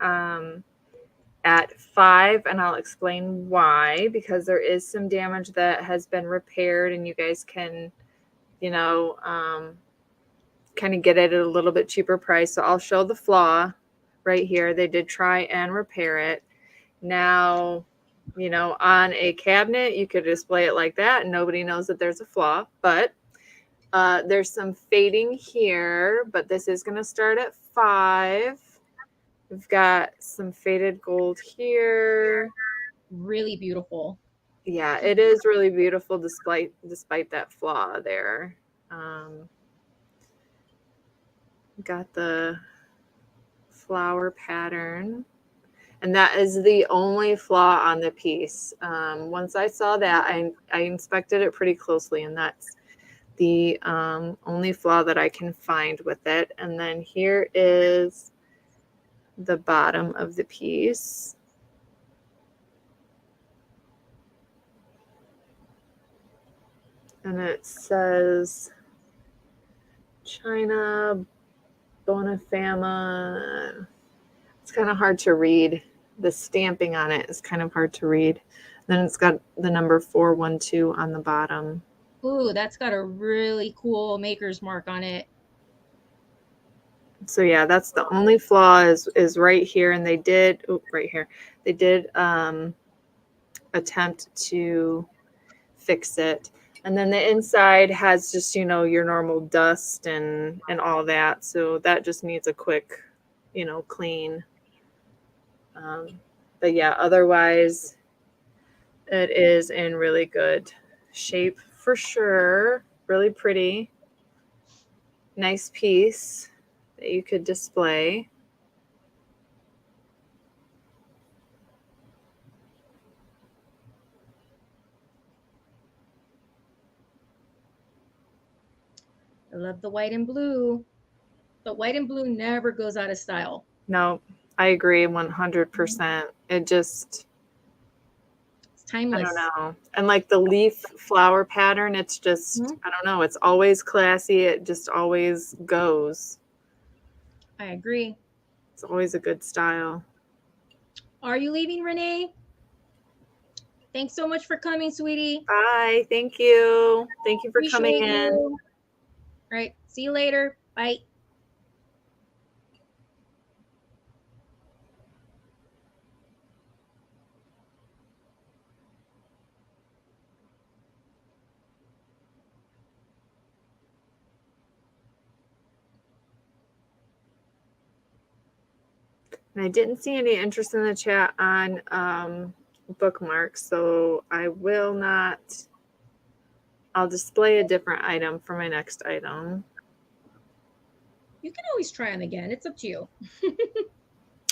Speaker 2: at 5, and I'll explain why, because there is some damage that has been repaired, and you guys can, you know, kind of get it at a little bit cheaper price. So I'll show the flaw right here. They did try and repair it. Now, you know, on a cabinet, you could display it like that and nobody knows that there's a flaw, but there's some fading here, but this is going to start at 5. We've got some faded gold here.
Speaker 1: Really beautiful.
Speaker 2: Yeah, it is really beautiful despite that flaw there. Got the flower pattern. And that is the only flaw on the piece. Once I saw that, I inspected it pretty closely, and that's the only flaw that I can find with it. And then here is the bottom of the piece. And it says China Bonafama. It's kind of hard to read. The stamping on it is kind of hard to read. Then it's got the number 412 on the bottom.
Speaker 1: Ooh, that's got a really cool maker's mark on it.
Speaker 2: So yeah, that's the only flaw is right here. And they did, right here, they did attempt to fix it. And then the inside has just, you know, your normal dust and all that. So that just needs a quick, you know, clean. But yeah, otherwise it is in really good shape for sure. Really pretty. Nice piece that you could display.
Speaker 1: I love the white and blue, but white and blue never goes out of style.
Speaker 2: No, I agree 100%. It just,
Speaker 1: it's timeless.
Speaker 2: I don't know. And like the leaf flower pattern, it's just, I don't know. It's always classy. It just always goes.
Speaker 1: I agree.
Speaker 2: It's always a good style.
Speaker 1: Are you leaving, Renee? Thanks so much for coming, sweetie.
Speaker 2: Bye. Thank you. Thank you for coming in.
Speaker 1: All right. See you later. Bye.
Speaker 2: And I didn't see any interest in the chat on bookmarks, so I will not. I'll display a different item for my next item.
Speaker 1: You can always try them again. It's up to you.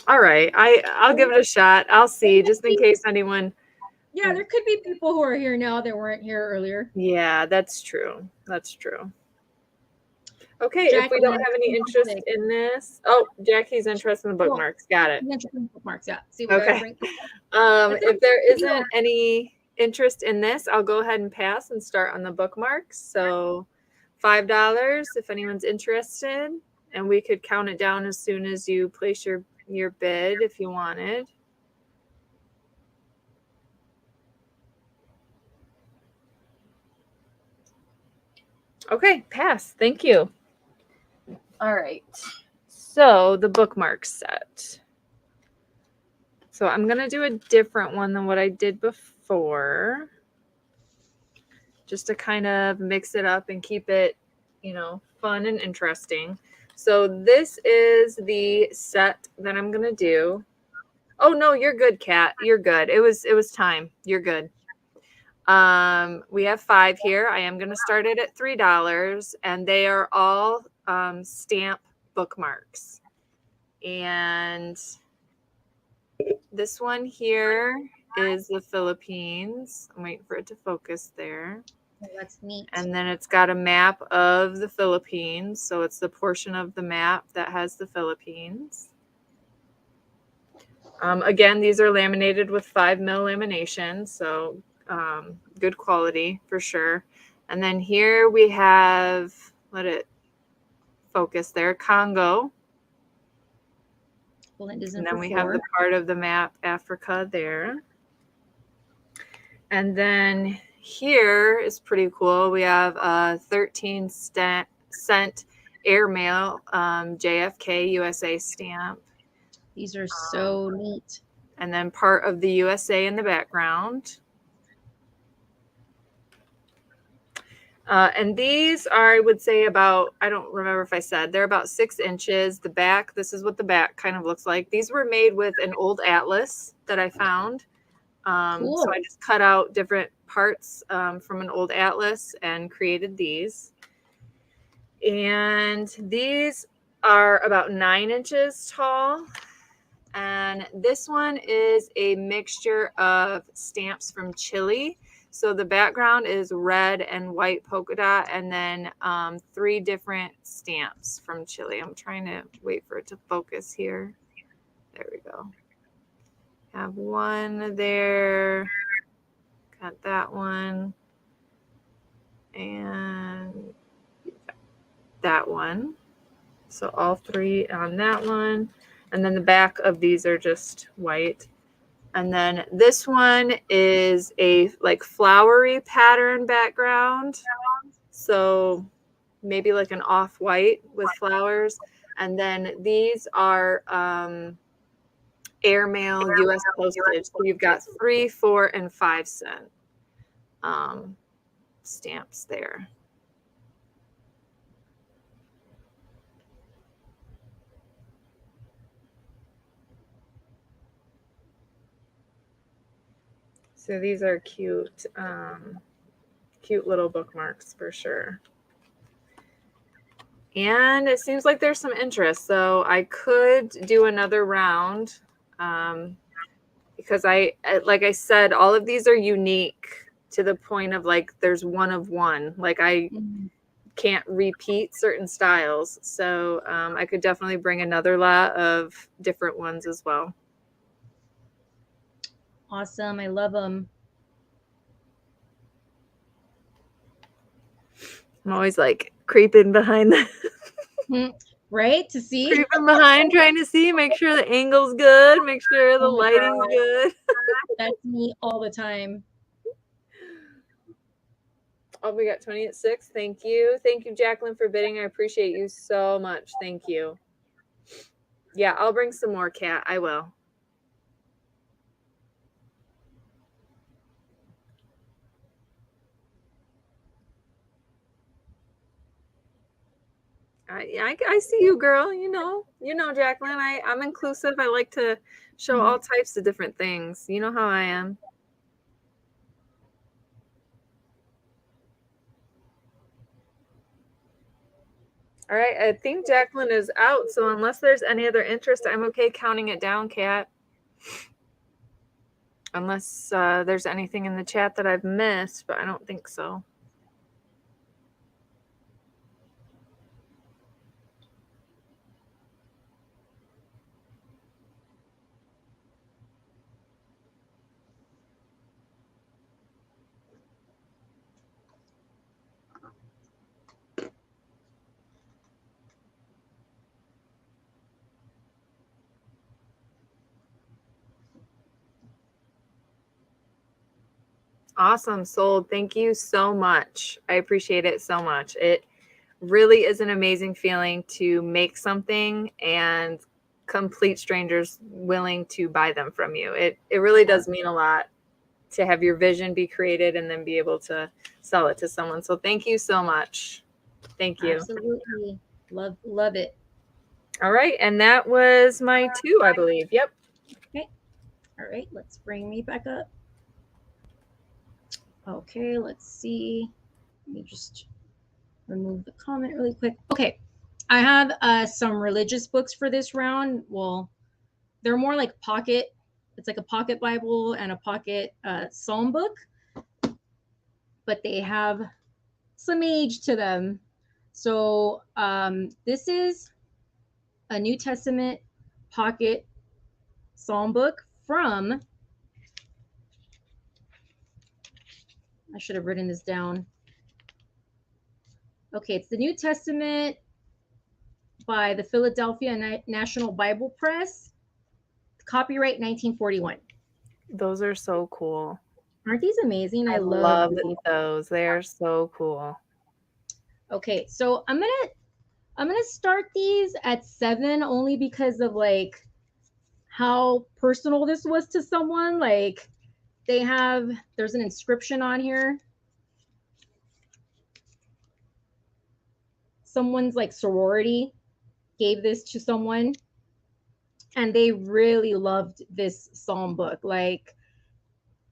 Speaker 2: All right. I'll give it a shot. I'll see, just in case anyone.
Speaker 1: Yeah, there could be people who are here now that weren't here earlier.
Speaker 2: Yeah, that's true. That's true. Okay, Jackie, if we don't have any interest in this. Oh, Jackie's interested in bookmarks. Got it.
Speaker 1: Bookmarks, yeah. See
Speaker 2: what okay. If there isn't any interest in this, I'll go ahead and pass and start on the bookmarks. So $5 if anyone's interested, and we could count it down as soon as you place your bid if you wanted. Okay, pass. Thank you. All right. So the bookmark set. So I'm going to do a different one than what I did before, just to kind of mix it up and keep it, you know, fun and interesting. So this is the set that I'm going to do. Oh, no, you're good, Kat. You're good. It was time. You're good. We have 5 here. I am going to start it at $3, and they are all stamp bookmarks. And this one here is the Philippines. I'm waiting for it to focus there.
Speaker 1: Oh, that's neat.
Speaker 2: And then it's got a map of the Philippines. So it's the portion of the map that has the Philippines. Again, these are laminated with 5mm lamination. So good quality for sure. And then here we have, let it focus there, Congo.
Speaker 1: Well, it isn't.
Speaker 2: And then we have the part of the map, Africa there. And then here is pretty cool. We have a 13-cent airmail JFK USA stamp.
Speaker 1: These are so neat.
Speaker 2: And then part of the USA in the background. And these are, I would say, about, I don't remember if I said, they're about 6 inches. The back, this is what the back kind of looks like. These were made with an old atlas that I found.
Speaker 1: Cool.
Speaker 2: So I just cut out different parts from an old atlas and created these. And these are about 9 inches tall. And this one is a mixture of stamps from Chile. So the background is red and white polka dot, and then 3 different stamps from Chile. I'm trying to wait for it to focus here. There we go. Have one there. Got that one. And that one. So all 3 on that one. And then the back of these are just white. And then this one is a like flowery pattern background. So maybe like an off-white with flowers. And then these are airmail US postage. So you've got 3, 4, and 5 cent stamps there. So these are cute, cute little bookmarks for sure. And it seems like there's some interest. So I could do another round because like I said, all of these are unique to the point of like there's one of one. Like I can't repeat certain styles. So I could definitely bring another lot of different ones as well.
Speaker 1: Awesome. I love them.
Speaker 2: I'm always like creeping behind the
Speaker 1: right, to see.
Speaker 2: Creeping behind, trying to see, make sure the angle's good, make sure the lighting's good.
Speaker 1: That's me all the time.
Speaker 2: Oh, we got 20 at 6. Thank you. Thank you, Jacqueline, for bidding. I appreciate you so much. Thank you. Yeah, I'll bring some more, Kat. I will. I see you, girl. You know, Jacqueline. I'm inclusive. I like to show all types of different things. You know how I am. All right, I think Jacqueline is out. So unless there's any other interest, I'm okay counting it down, Kat. Unless there's anything in the chat that I've missed, but I don't think so. Awesome. Sold. Thank you so much. I appreciate it so much. It really is an amazing feeling to make something and complete strangers willing to buy them from you. It really does mean a lot to have your vision be created and then be able to sell it to someone. So thank you so much. Thank you.
Speaker 1: Absolutely. Love it.
Speaker 2: All right. And that was my 2, I believe. Yep.
Speaker 1: Okay. All right. Let's bring me back up. Okay. Let's see. Let me just remove the comment really quick. Okay. I have some religious books for this round. Well, they're more like pocket. It's like a pocket Bible and a pocket psalm book. But but they have some age to them. So this is a New Testament pocket psalm book from, I should have written this down. Okay, it's the New Testament by the Philadelphia National Bible Press, copyright 1941.
Speaker 2: Those are so cool.
Speaker 1: Aren't these amazing?
Speaker 2: I love those. They are so cool.
Speaker 1: Okay, so I'm gonna start these at 7 only because of like how personal this was to someone. Like there's an inscription on here. Someone's like sorority gave this to someone, and they really loved this psalm book. Like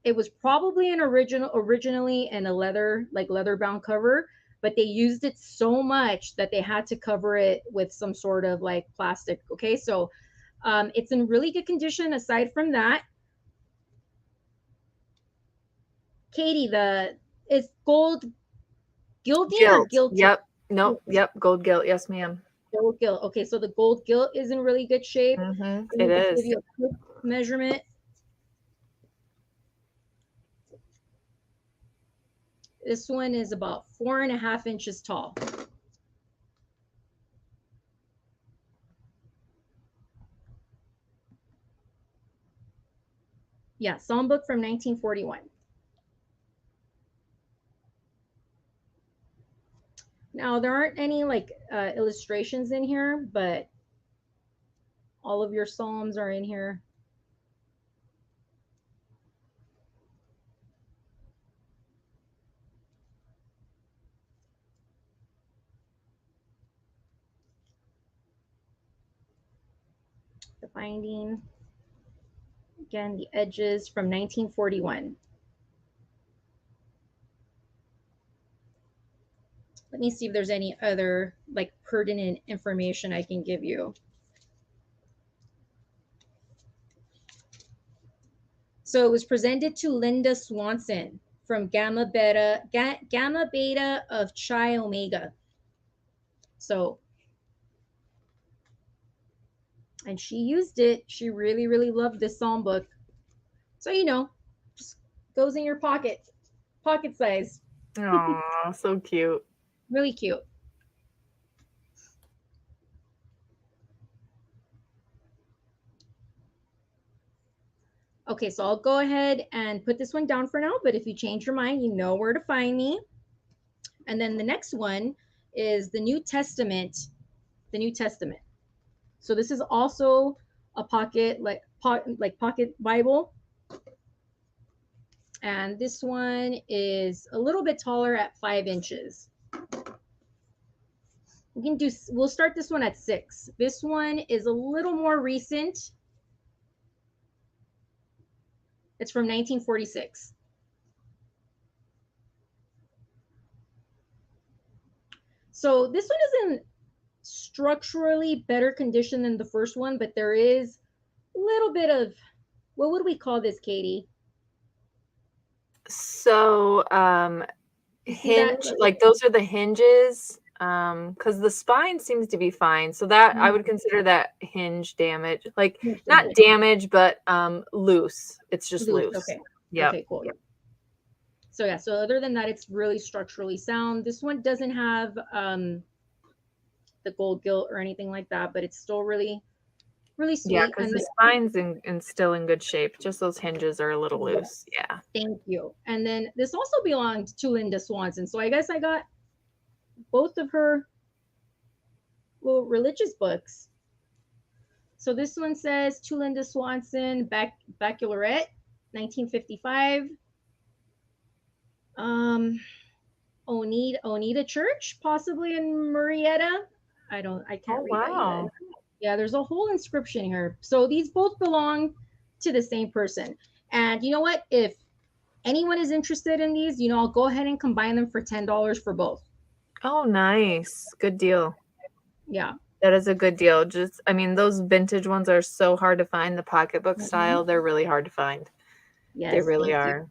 Speaker 1: it was probably originally in a leather bound cover, but they used it so much that they had to cover it with some sort of like plastic. Okay, so it's in really good condition. Aside from that, Katey, it's gold gilding or gilding?
Speaker 2: Yep. Nope. Yep. Gold gilt. Yes, ma'am.
Speaker 1: Gold gilt. Okay, so the gold gilt is in really good shape.
Speaker 2: Mm-hmm. It is.
Speaker 1: Give you a quick measurement. This one is about 4.5 inches tall. Yeah, psalm book from 1941. Now, there aren't any like illustrations in here, but all of your psalms are in here. The binding, again, the edges from 1941. Let me see if there's any other like pertinent information I can give you. So it was presented to Linda Swanson from Gamma Beta of Chi Omega. So, and she used it. She really, really loved this psalm book. So, you know, just goes in your pocket size.
Speaker 2: Aw, so cute.
Speaker 1: Really cute. Okay, so I'll go ahead and put this one down for now, but if you change your mind, you know where to find me. And then the next one is the New Testament. The New Testament. So this is also a pocket pocket Bible. And this one is a little bit taller at 5 inches. We'll start this one at 6. This one is a little more recent. It's from 1946. So this one is in structurally better condition than the first one, but there is a little bit of, what would we call this, Katey?
Speaker 2: So hinge, like those are the hinges, because the spine seems to be fine. So that I would consider that hinge damage, like not damage, but loose. It's just loose.
Speaker 1: Okay.
Speaker 2: Yeah.
Speaker 1: Okay, cool. Yep. So yeah, so other than that, it's really structurally sound. This one doesn't have the gold gilt or anything like that, but it's still really, really sweet.
Speaker 2: Yeah, because the spine's still in good shape. Just those hinges are a little loose. Yeah.
Speaker 1: Thank you. And then this also belonged to Linda Swanson. So I guess I got both of her little religious books. So this one says to Linda Swanson, Baccalaureate, 1955. Oneida Church, possibly in Marietta. I can't read that yet. Yeah, there's a whole inscription here. So these both belong to the same person. And you know what? If anyone is interested in these, I'll go ahead and combine them for $10 for both.
Speaker 2: Oh, nice. Good deal.
Speaker 1: Yeah.
Speaker 2: That is a good deal. Those vintage ones are so hard to find. The pocketbook style, they're really hard to find. Yes, they really are.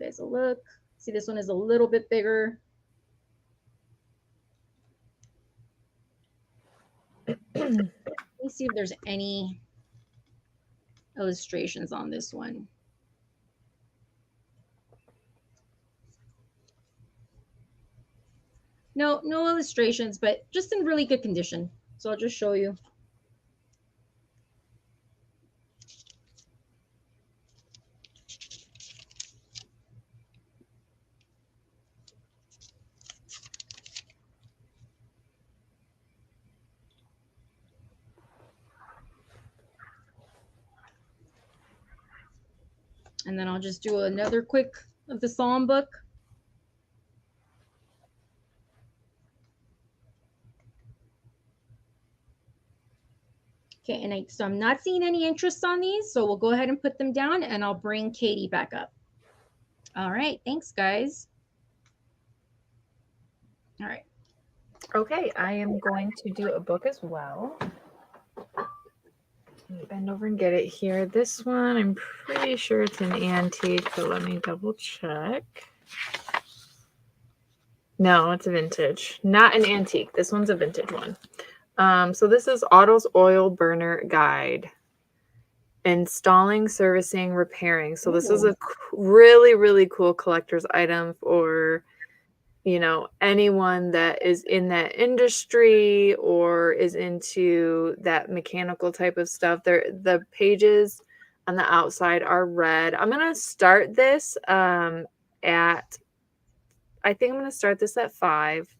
Speaker 1: guys a look. See, this one is a little bit bigger. Let me see if there's any illustrations on this one. No illustrations, but just in really good condition. So I'll just show you. And then I'll just do another quick of the Psalm book. Okay, and so I'm not seeing any interest on these, so we'll go ahead and put them down, and I'll bring Katey back up. All right, thanks, guys. All right.
Speaker 2: Okay, I am going to do a book as well. Bend over and get it here. This one, I'm pretty sure it's an antique, but let me double check. No, it's a vintage. Not an antique. This one's a vintage one. So this is Auto's Oil Burner Guide. Installing, servicing, repairing. So this is a really, really cool collector's item for, you know, anyone that is in that industry or is into that mechanical type of stuff. The pages on the outside are red. I'm going to start this I think I'm going to start this at 5.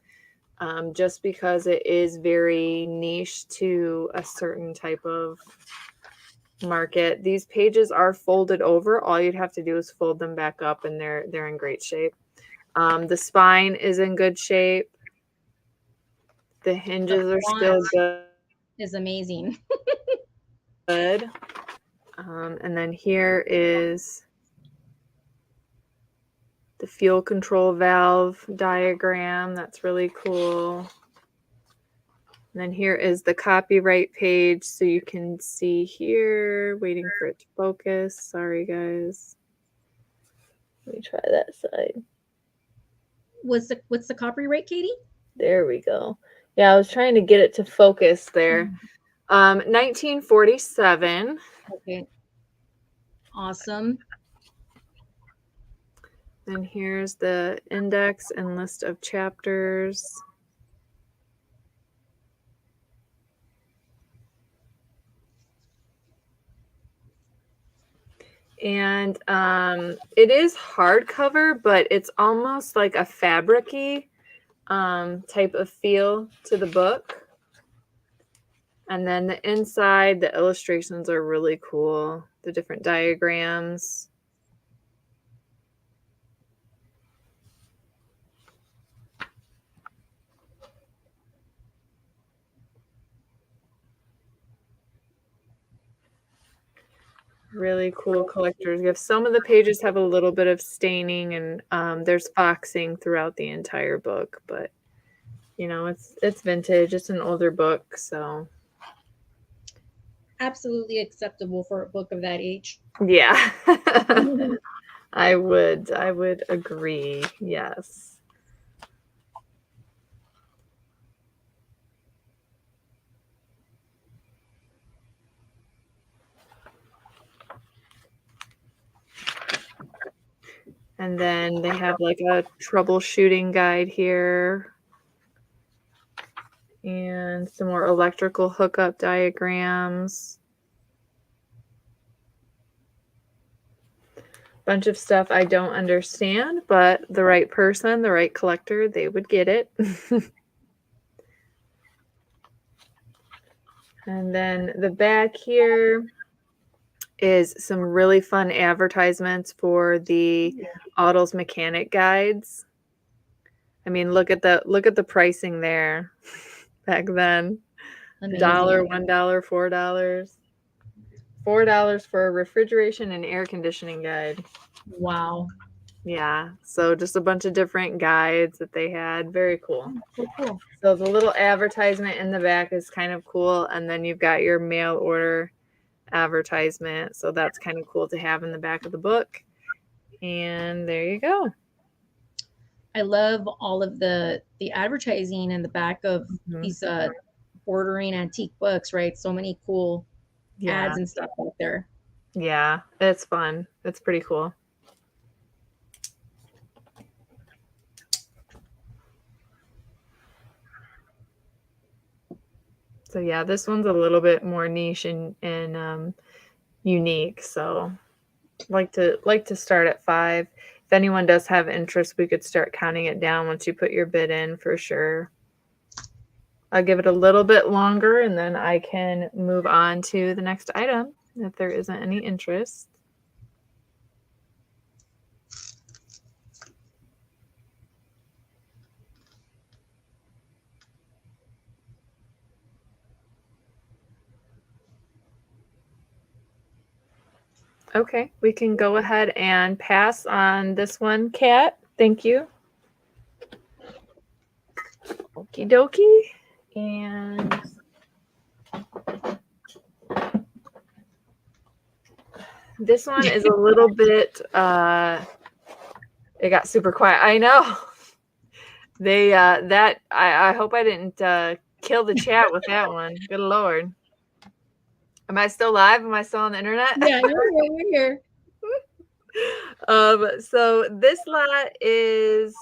Speaker 2: Just because it is very niche to a certain type of market. These pages are folded over. All you'd have to do is fold them back up, and they're in great shape. The spine is in good shape. The hinges are still good.
Speaker 1: Is amazing.
Speaker 2: Good. And then here is the fuel control valve diagram. That's really cool. And then here is the copyright page. So you can see here, waiting for it to focus. Sorry, guys. Let me try that side.
Speaker 1: What's the copyright, Katey?
Speaker 2: There we go. Yeah, I was trying to get it to focus there. 1947.
Speaker 1: Okay. Awesome.
Speaker 2: And here's the index and list of chapters. And it is hardcover, but it's almost like a fabric-y type of feel to the book. And then the inside, the illustrations are really cool. The different diagrams. Really cool collector's gift. Some of the pages have a little bit of staining, and there's foxing throughout the entire book, but you know, it's vintage. It's an older book, so
Speaker 1: absolutely acceptable for a book of that age.
Speaker 2: Yeah. I would agree. Yes. And then they have like a troubleshooting guide here. And some more electrical hookup diagrams. Bunch of stuff I don't understand, but the right person, the right collector, they would get it. And then the back here is some really fun advertisements for the Auto's mechanic guides. I mean, look at the pricing there back then. $1, $1, $4. $4 for a refrigeration and air conditioning guide.
Speaker 1: Wow.
Speaker 2: Yeah. So just a bunch of different guides that they had. Very cool.
Speaker 1: Cool.
Speaker 2: So the little advertisement in the back is kind of cool. And then you've got your mail order advertisement. So that's kind of cool to have in the back of the book. And there you go.
Speaker 1: I love all of the advertising in the back of these bordering antique books, right? So many cool ads and stuff out there.
Speaker 2: Yeah, it's fun. It's pretty cool. So yeah, this one's a little bit more niche and unique. So like to start at 5. If anyone does have interest, we could start counting it down once you put your bid in for sure. I'll give it a little bit longer and then I can move on to the next item if there isn't any interest. Okay, we can go ahead and pass on this one, Kat. Thank you. Okie dokie. And this one is a little bit, it got super quiet. I know. They, I hope I didn't kill the chat with that one. Good Lord. Am I still live? Am I still on the internet?
Speaker 1: Yeah, you're here.
Speaker 2: So this lot is,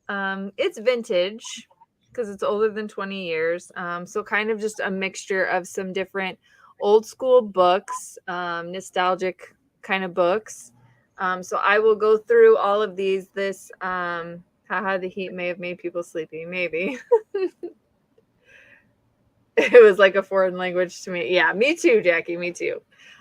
Speaker 2: it's vintage because it's older than 20 years. So kind of just a mixture of some different old school books, nostalgic kind of books. So I will go through all of these. This, haha, the heat may have made people sleepy. Maybe. It was like a foreign language to me. Yeah, me too, Jackie. Me too.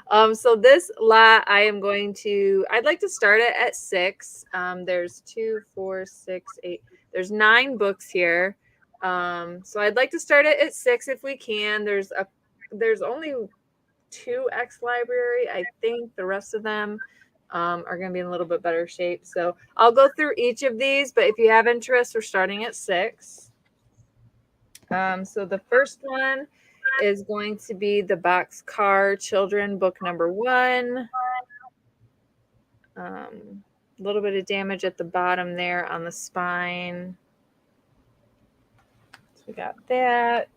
Speaker 2: So this lot, I'd like to start it at 6. There's 2, 4, 6, 8. There's 9 books here. So I'd like to start it at 6 if we can. There's only 2 X library. I think the rest of them are going to be in a little bit better shape. So I'll go through each of these, but if you have interest, we're starting at 6. So the first one is going to be the Boxcar Children, book number 1. A little bit of damage at the bottom there on the spine. So we got that.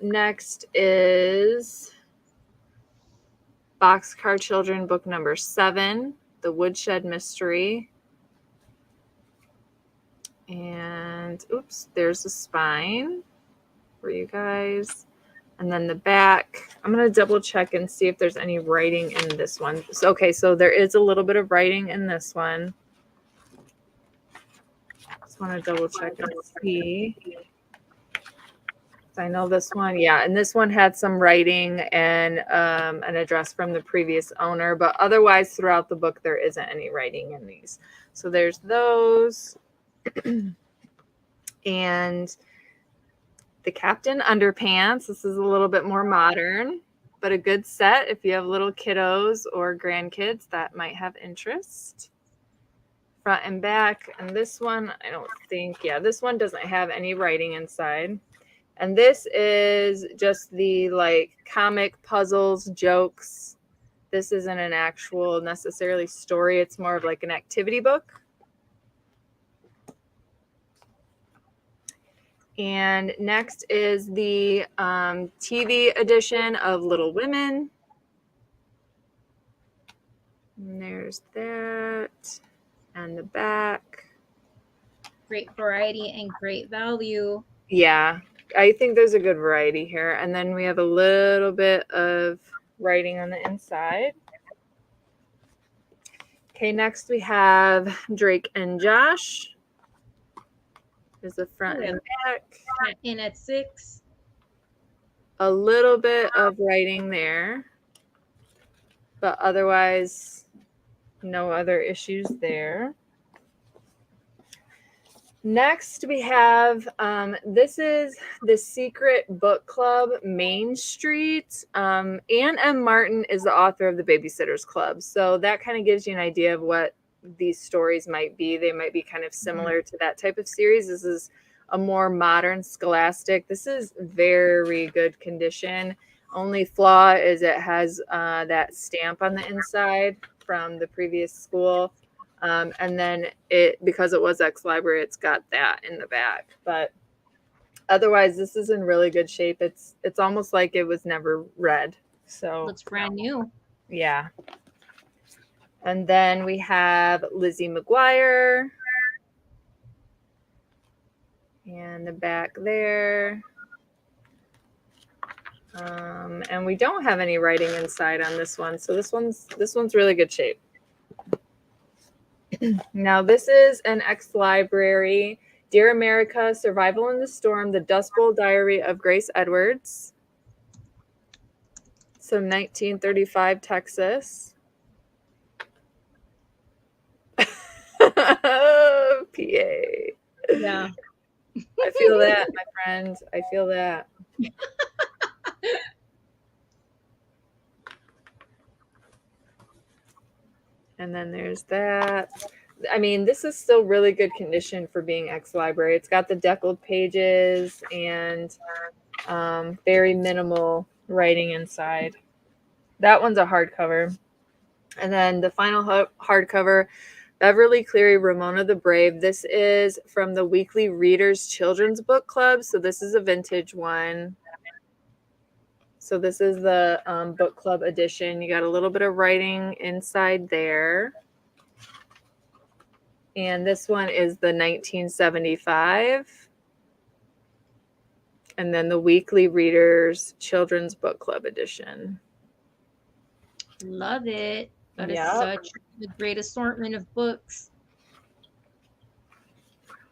Speaker 2: Next is Boxcar Children, book number 7, The Woodshed Mystery. And oops, there's the spine for you guys. And then the back, I'm going to double check and see if there's any writing in this one. So, okay, so there is a little bit of writing in this one. Just want to double check and see. I know this one, yeah, and this one had some writing and an address from the previous owner, but otherwise throughout the book there isn't any writing in these. So there's those. And the Captain Underpants. This is a little bit more modern, but a good set if you have little kiddos or grandkids that might have interest. Front and back. And this one, I don't think, yeah, this one doesn't have any writing inside. And this is just the like comic puzzles, jokes. This isn't an actual necessarily story. It's more of like an activity book. And next is the TV edition of Little Women. And there's that. And the back.
Speaker 1: Great variety and great value.
Speaker 2: Yeah, I think there's a good variety here. And then we have a little bit of writing on the inside. Okay, next we have Drake and Josh. There's the front and back.
Speaker 1: In at 6.
Speaker 2: A little bit of writing there, but otherwise no other issues there. Next we have, this is the Secret Book Club Main Street. Ann M. Martin is the author of the Babysitters Club. So that kind of gives you an idea of what these stories might be. They might be kind of similar to that type of series. This is a more modern scholastic. This is very good condition. Only flaw is it has that stamp on the inside. from the previous school. And then because it was ex-library, it's got that in the back. But otherwise, this is in really good shape. It's almost like it was never read. So
Speaker 1: looks brand new.
Speaker 2: Yeah. And then we have Lizzie McGuire. And the back there. And we don't have any writing inside on this one. So this one's really good shape. Now this is an ex-library. Dear America, Survival in the Storm, The Dust Bowl Diary of Grace Edwards. So 1935 Texas. PA.
Speaker 1: Yeah.
Speaker 2: I feel that, my friend. I feel that. And then there's that. I mean, this is still really good condition for being ex-library. It's got the deckled pages and very minimal writing inside. That one's a hardcover. And then the final hardcover, Beverly Cleary, Ramona the Brave. This is from the Weekly Readers Children's Book Club. So this is a vintage one. So this is the book club edition. You got a little bit of writing inside there. And this one is the 1975. And then the Weekly Readers Children's Book Club edition.
Speaker 1: Love it. That is such a great assortment of books.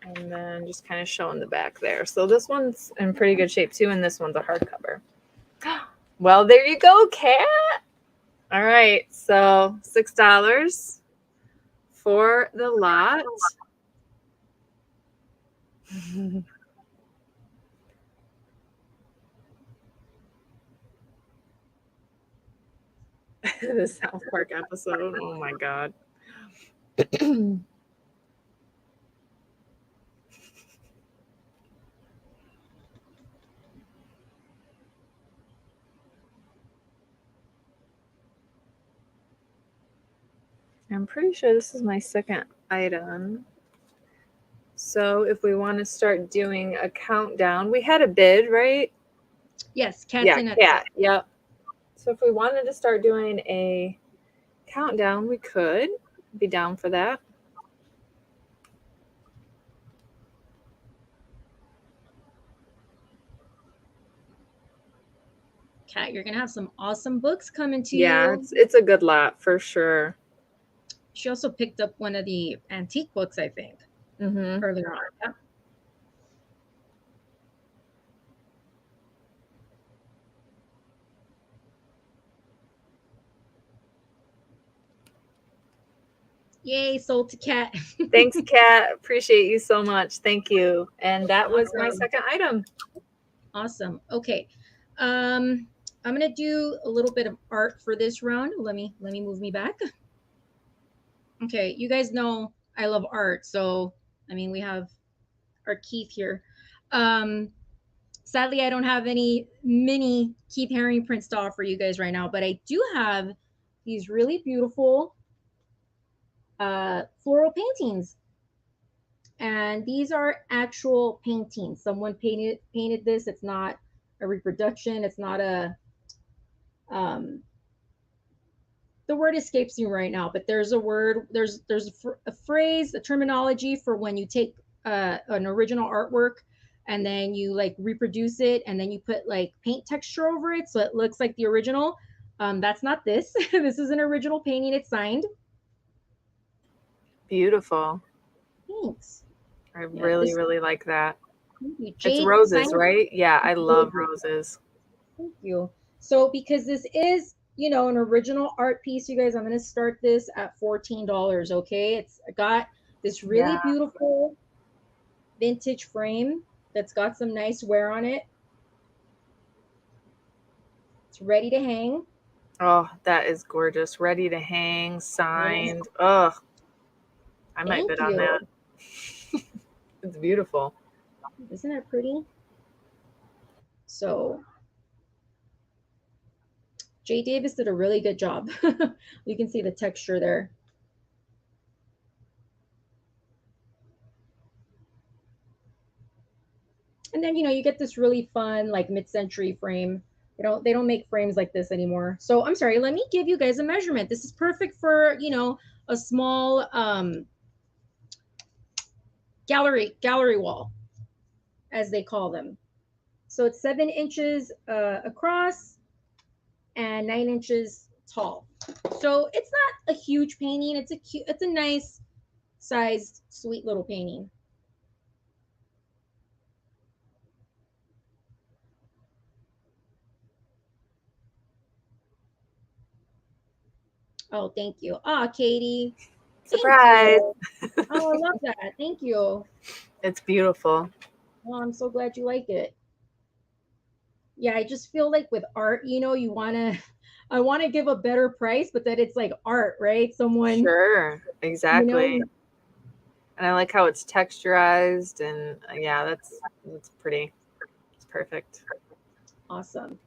Speaker 2: And then just kind of showing the back there. So this one's in pretty good shape too, and this one's a hardcover. Well, there you go, Kat. All right, so $6 for the lot. The South Park episode. Oh my God. I'm pretty sure this is my second item. So if we want to start doing a countdown, we had a bid, right?
Speaker 1: Yes, Kat's in it.
Speaker 2: Yeah, yep. So if we wanted to start doing a countdown, we could be down for that.
Speaker 1: Kat, you're gonna have some awesome books coming to you.
Speaker 2: Yeah, it's a good lot for sure.
Speaker 1: She also picked up one of the antique books, I think, earlier on. Yeah. Yay, sold to Kat.
Speaker 2: Thanks, Kat. Appreciate you so much. Thank you. And that was my second item.
Speaker 1: Awesome. Okay. I'm gonna do a little bit of art for this round. Let me move me back. Okay, you guys know I love art, so I mean we have our Keith here. Sadly, I don't have any mini Keith Haring prints to offer you guys right now, but I do have these really beautiful floral paintings, and these are actual paintings. Someone painted this. It's not a reproduction. It's not a the word escapes me right now, but there's a word, there's a phrase, a terminology for when you take an original artwork and then you like reproduce it and then you put like paint texture over it so it looks like the original. That's not this. This is an original painting. It's signed.
Speaker 2: Beautiful.
Speaker 1: Thanks.
Speaker 2: I really like that.
Speaker 1: Jade,
Speaker 2: it's roses, right? Yeah, I love roses.
Speaker 1: Thank you. So because this is, you know, an original art piece, you guys, I'm going to start this at $14. Okay. It's got this really beautiful vintage frame that's got some nice wear on it. It's ready to hang.
Speaker 2: Oh, that is gorgeous. Ready to hang, signed. Oh, I might bid on that. It's beautiful.
Speaker 1: Isn't it pretty? So Jay Davis did a really good job. You can see the texture there. And then, you get this really fun, like mid-century frame. They don't make frames like this anymore. So I'm sorry, let me give you guys a measurement. This is perfect for, a small gallery wall, as they call them. So it's 7 inches across and 9 inches tall. So it's not a huge painting. It's a nice sized, sweet little painting. Oh, thank you. Ah, Katey.
Speaker 2: Surprise.
Speaker 1: Oh, I love that. Thank you.
Speaker 2: It's beautiful.
Speaker 1: Well, I'm so glad you like it. Yeah, I just feel like with art, I want to give a better price, but that it's like art, right? Someone.
Speaker 2: Sure, exactly. And I like how it's texturized, and yeah, that's pretty. It's perfect.
Speaker 1: Awesome.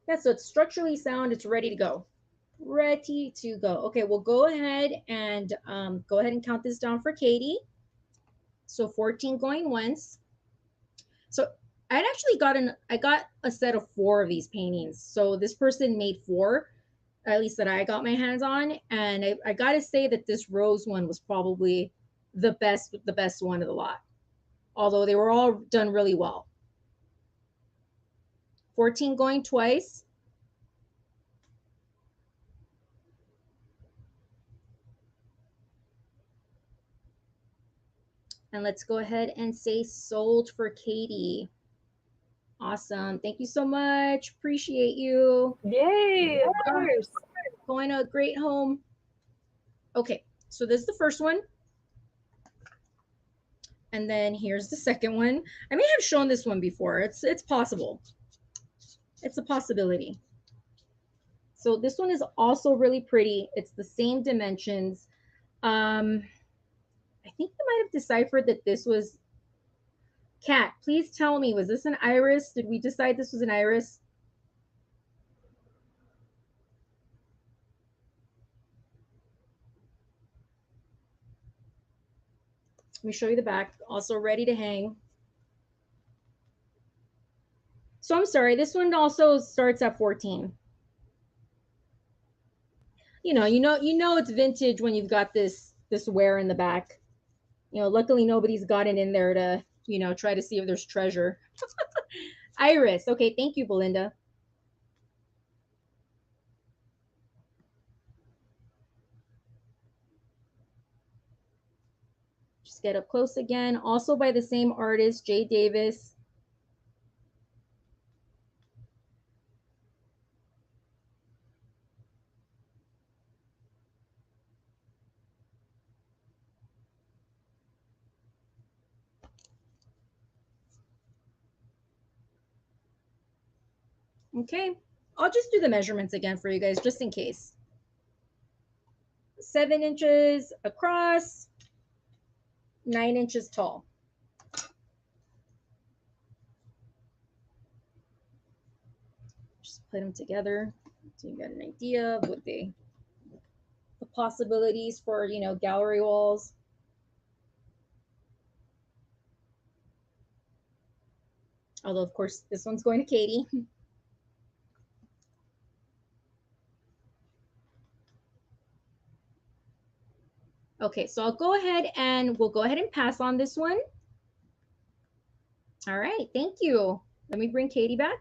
Speaker 1: Yeah, so it's structurally sound. It's ready to go. Ready to go. Okay, we'll go ahead and count this down for Katey. So 14 going once. So I got a set of 4 of these paintings. So this person made 4, at least that I got my hands on. And I gotta say that this rose one was probably the best one of the lot. Although they were all done really well. 14 going twice. And let's go ahead and say sold for Katey. Awesome. Thank you so much. Appreciate you.
Speaker 2: Yay, of course.
Speaker 1: Going to a great home. Okay, so this is the first one. And then here's the second one. I may have shown this one before. It's possible. It's a possibility. So this one is also really pretty. It's the same dimensions. I think you might have deciphered that this was Kat. Please tell me, was this an iris? Did we decide this was an iris? Let me show you the back. Also ready to hang. So I'm sorry, this one also starts at 14. You know it's vintage when you've got this wear in the back. Luckily nobody's gotten in there to, try to see if there's treasure. Iris. Okay, thank you, Belinda. Just get up close again. Also by the same artist, Jay Davis. Okay, I'll just do the measurements again for you guys, just in case. 7 inches across, 9 inches tall. Just put them together so you get an idea of what the possibilities for, gallery walls. Although, of course, this one's going to Katey. Okay, so we'll go ahead and pass on this one. All right, thank you. Let me bring Katey back.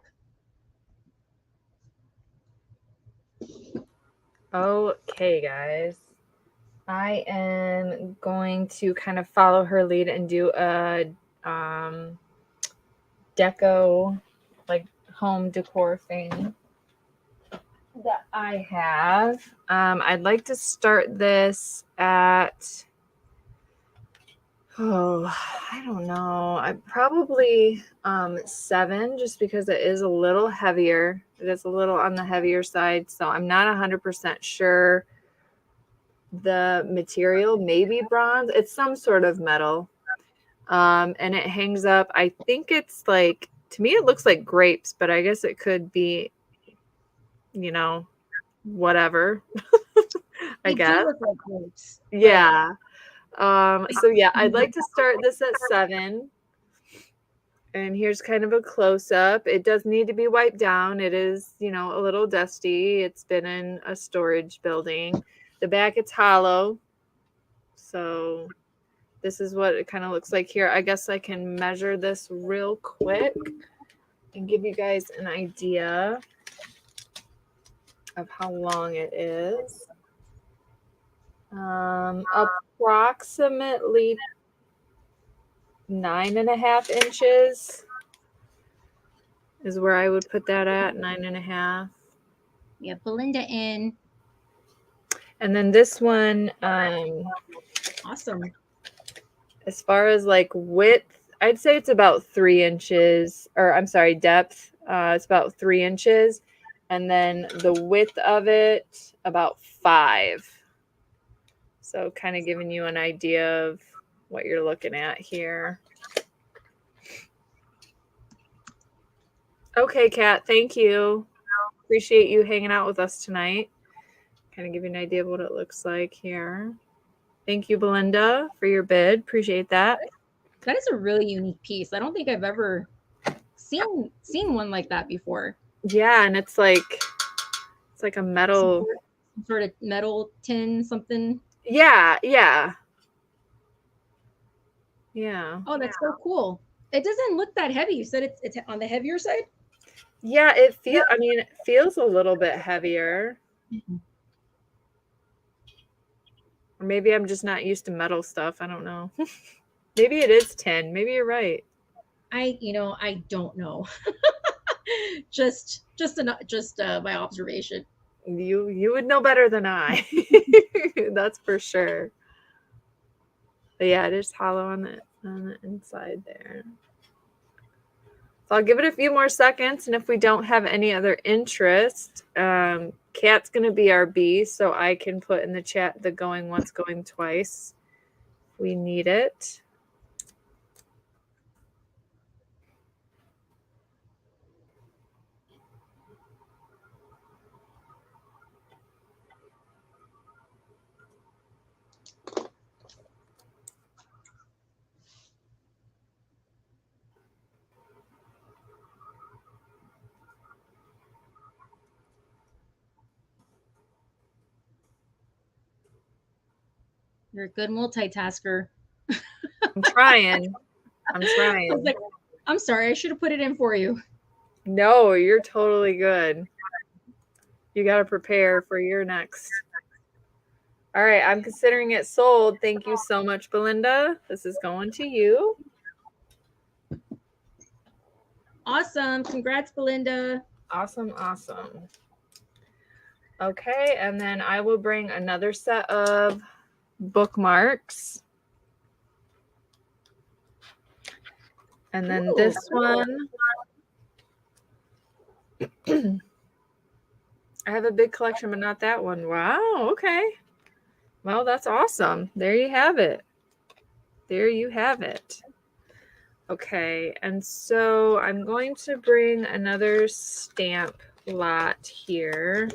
Speaker 2: Okay, guys. I am going to kind of follow her lead and do a deco, like home decor thing that I have. I'd like to start this at, I don't know. I probably 7, just because it is a little heavier. It is a little on the heavier side, so I'm not 100% sure. The material, maybe bronze. It's some sort of metal. And it hangs up. I think it's like, to me, it looks like grapes, but I guess it could be, you know, whatever. I guess.
Speaker 1: Do look like grapes.
Speaker 2: Yeah. So yeah, I'd like to start this at 7. And here's kind of a close-up. It does need to be wiped down. It is, you know, a little dusty. It's been in a storage building. The back, it's hollow. So this is what it kind of looks like here. I guess I can measure this real quick and give you guys an idea of how long it is. Approximately 9.5 inches is where I would put that at. 9.5.
Speaker 1: We have Belinda in.
Speaker 2: And then this one,
Speaker 1: awesome.
Speaker 2: As far as like width, I'd say it's about 3 inches, or I'm sorry, depth. It's about 3 inches. And then the width of it, about 5. So kind of giving you an idea of what you're looking at here. Okay, Kat, thank you. Appreciate you hanging out with us tonight. Kind of give you an idea of what it looks like here. Thank you, Belinda, for your bid. Appreciate that.
Speaker 1: That is a really unique piece. I don't think I've ever seen one like that before.
Speaker 2: Yeah, and it's like a metal,
Speaker 1: some sort of metal tin, something.
Speaker 2: Yeah.
Speaker 1: Oh, that's so cool. It doesn't look that heavy. You said it's on the heavier side?
Speaker 2: Yeah, it feels a little bit heavier.
Speaker 1: Mm-hmm.
Speaker 2: Or maybe I'm just not used to metal stuff. I don't know. Maybe it is tin. Maybe you're right.
Speaker 1: I don't know. just my observation.
Speaker 2: You would know better than I. That's for sure. But yeah, it is hollow on the inside there. So I'll give it a few more seconds, and if we don't have any other interest, Kat's going to be our B, so I can put in the chat the going once, going twice. We need it.
Speaker 1: You're a good multitasker.
Speaker 2: I'm trying. I was
Speaker 1: like, I'm sorry, I should have put it in for you.
Speaker 2: No, you're totally good. You got to prepare for your next. All right, I'm considering it sold. Thank you so much, Belinda. This is going to you.
Speaker 1: Awesome. Congrats, Belinda.
Speaker 2: Awesome. Okay, and then I will bring another set of bookmarks. And then this one. I have a big collection, but not that one. Wow, okay. Well, that's awesome. There you have it. Okay, and so I'm going to bring another stamp lot here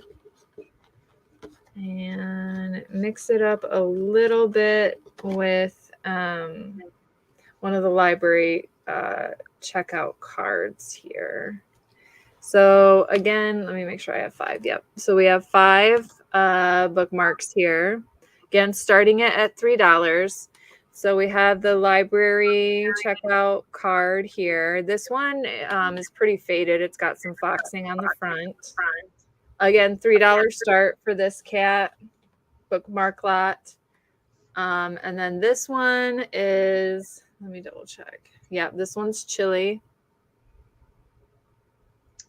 Speaker 2: and mix it up a little bit with one of the library checkout cards here. So again, let me make sure I have 5. Yep. So we have 5 bookmarks here. Again, starting it at $3. So we have the library checkout card here. This one is pretty faded. It's got some foxing on the front. Again, $3 start for this cat bookmark lot. And then this one is, let me double check. Yeah, this one's chili.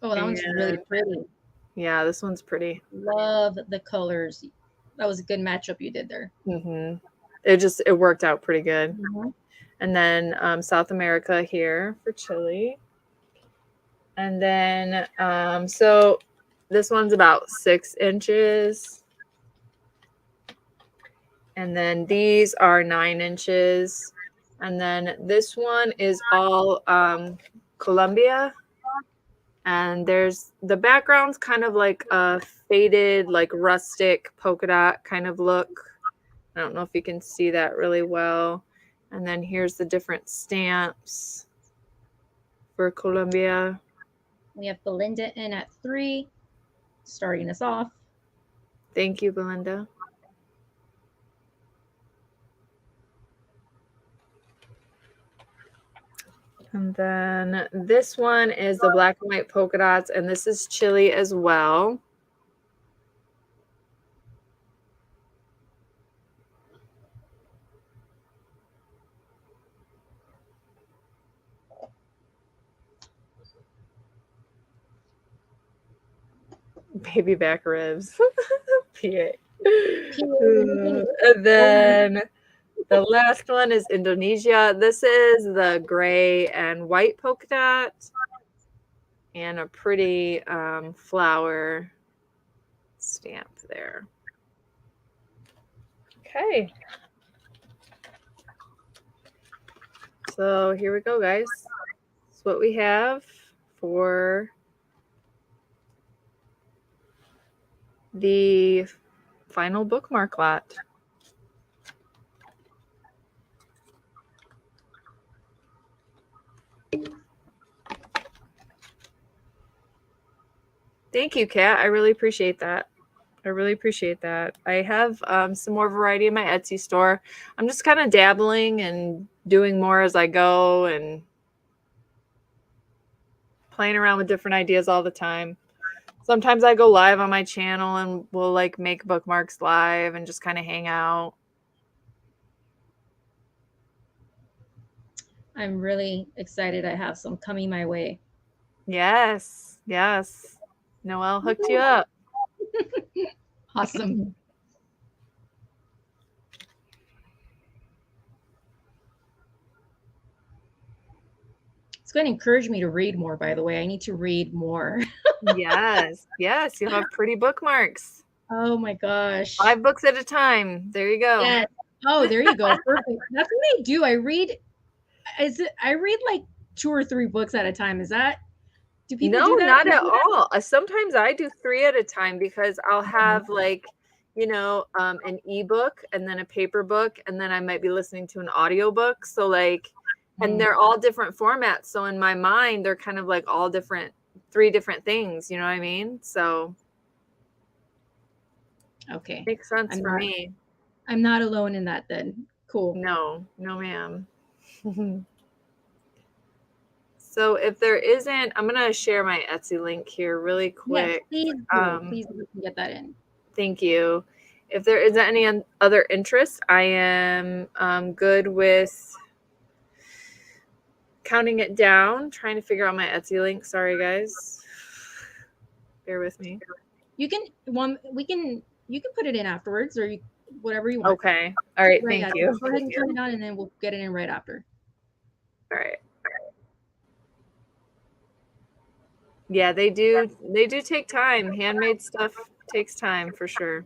Speaker 1: Oh, that one's really pretty.
Speaker 2: Yeah, this one's pretty.
Speaker 1: Love the colors. That was a good matchup you did there.
Speaker 2: Mm-hmm. It worked out pretty good. Mm-hmm. And then South America here for chili. And then, so this one's about 6 inches. And then these are 9 inches. And then this one is all Columbia. And there's the background's kind of like a faded, like rustic polka dot kind of look. I don't know if you can see that really well. And then here's the different stamps for Columbia.
Speaker 1: We have Belinda in at 3, starting us off.
Speaker 2: Thank you, Belinda. And then this one is the black and white polka dots, and this is chili as well. Baby back ribs. PA. And then the last one is Indonesia. This is the gray and white polka dot and a pretty flower stamp there. Okay. So here we go, guys. That's what we have for the final bookmark lot. Thank you, Kat. I really appreciate that. I really appreciate that. I have some more variety in my Etsy store. I'm just kind of dabbling and doing more as I go and playing around with different ideas all the time. Sometimes I go live on my channel and we'll like make bookmarks live and just kind of hang out.
Speaker 1: I'm really excited. I have some coming my way.
Speaker 2: Yes, yes. Noelle hooked you up.
Speaker 1: Awesome. It's going to encourage me to read more, by the way. I need to read more.
Speaker 2: Yes, yes. You'll have pretty bookmarks.
Speaker 1: Oh my gosh.
Speaker 2: 5 books at a time. There you go.
Speaker 1: Yes. Oh, there you go. Perfect. That's what I do. I read like 2 or 3 books at a time. Is that, do people do that?
Speaker 2: No, not at all. Sometimes I do 3 at a time because I'll have like, you know, an ebook and then a paper book, and then I might be listening to an audiobook. So like, and they're all different formats. So in my mind, they're kind of like all different, 3 different things. You know what I mean? So
Speaker 1: okay.
Speaker 2: Makes sense for me.
Speaker 1: I'm not alone in that then. Cool.
Speaker 2: No, ma'am. So if there isn't, I'm going to share my Etsy link here really quick.
Speaker 1: Yes, please get that in.
Speaker 2: Thank you. If there isn't any other interest, I am good with counting it down, trying to figure out my Etsy link. Sorry, guys. Bear with me.
Speaker 1: You can put it in afterwards, or whatever you want.
Speaker 2: Okay. All right. Thank you.
Speaker 1: Go ahead and turn it on, and then we'll get it in right after.
Speaker 2: All right. Yeah, they do take time. Handmade stuff takes time for sure.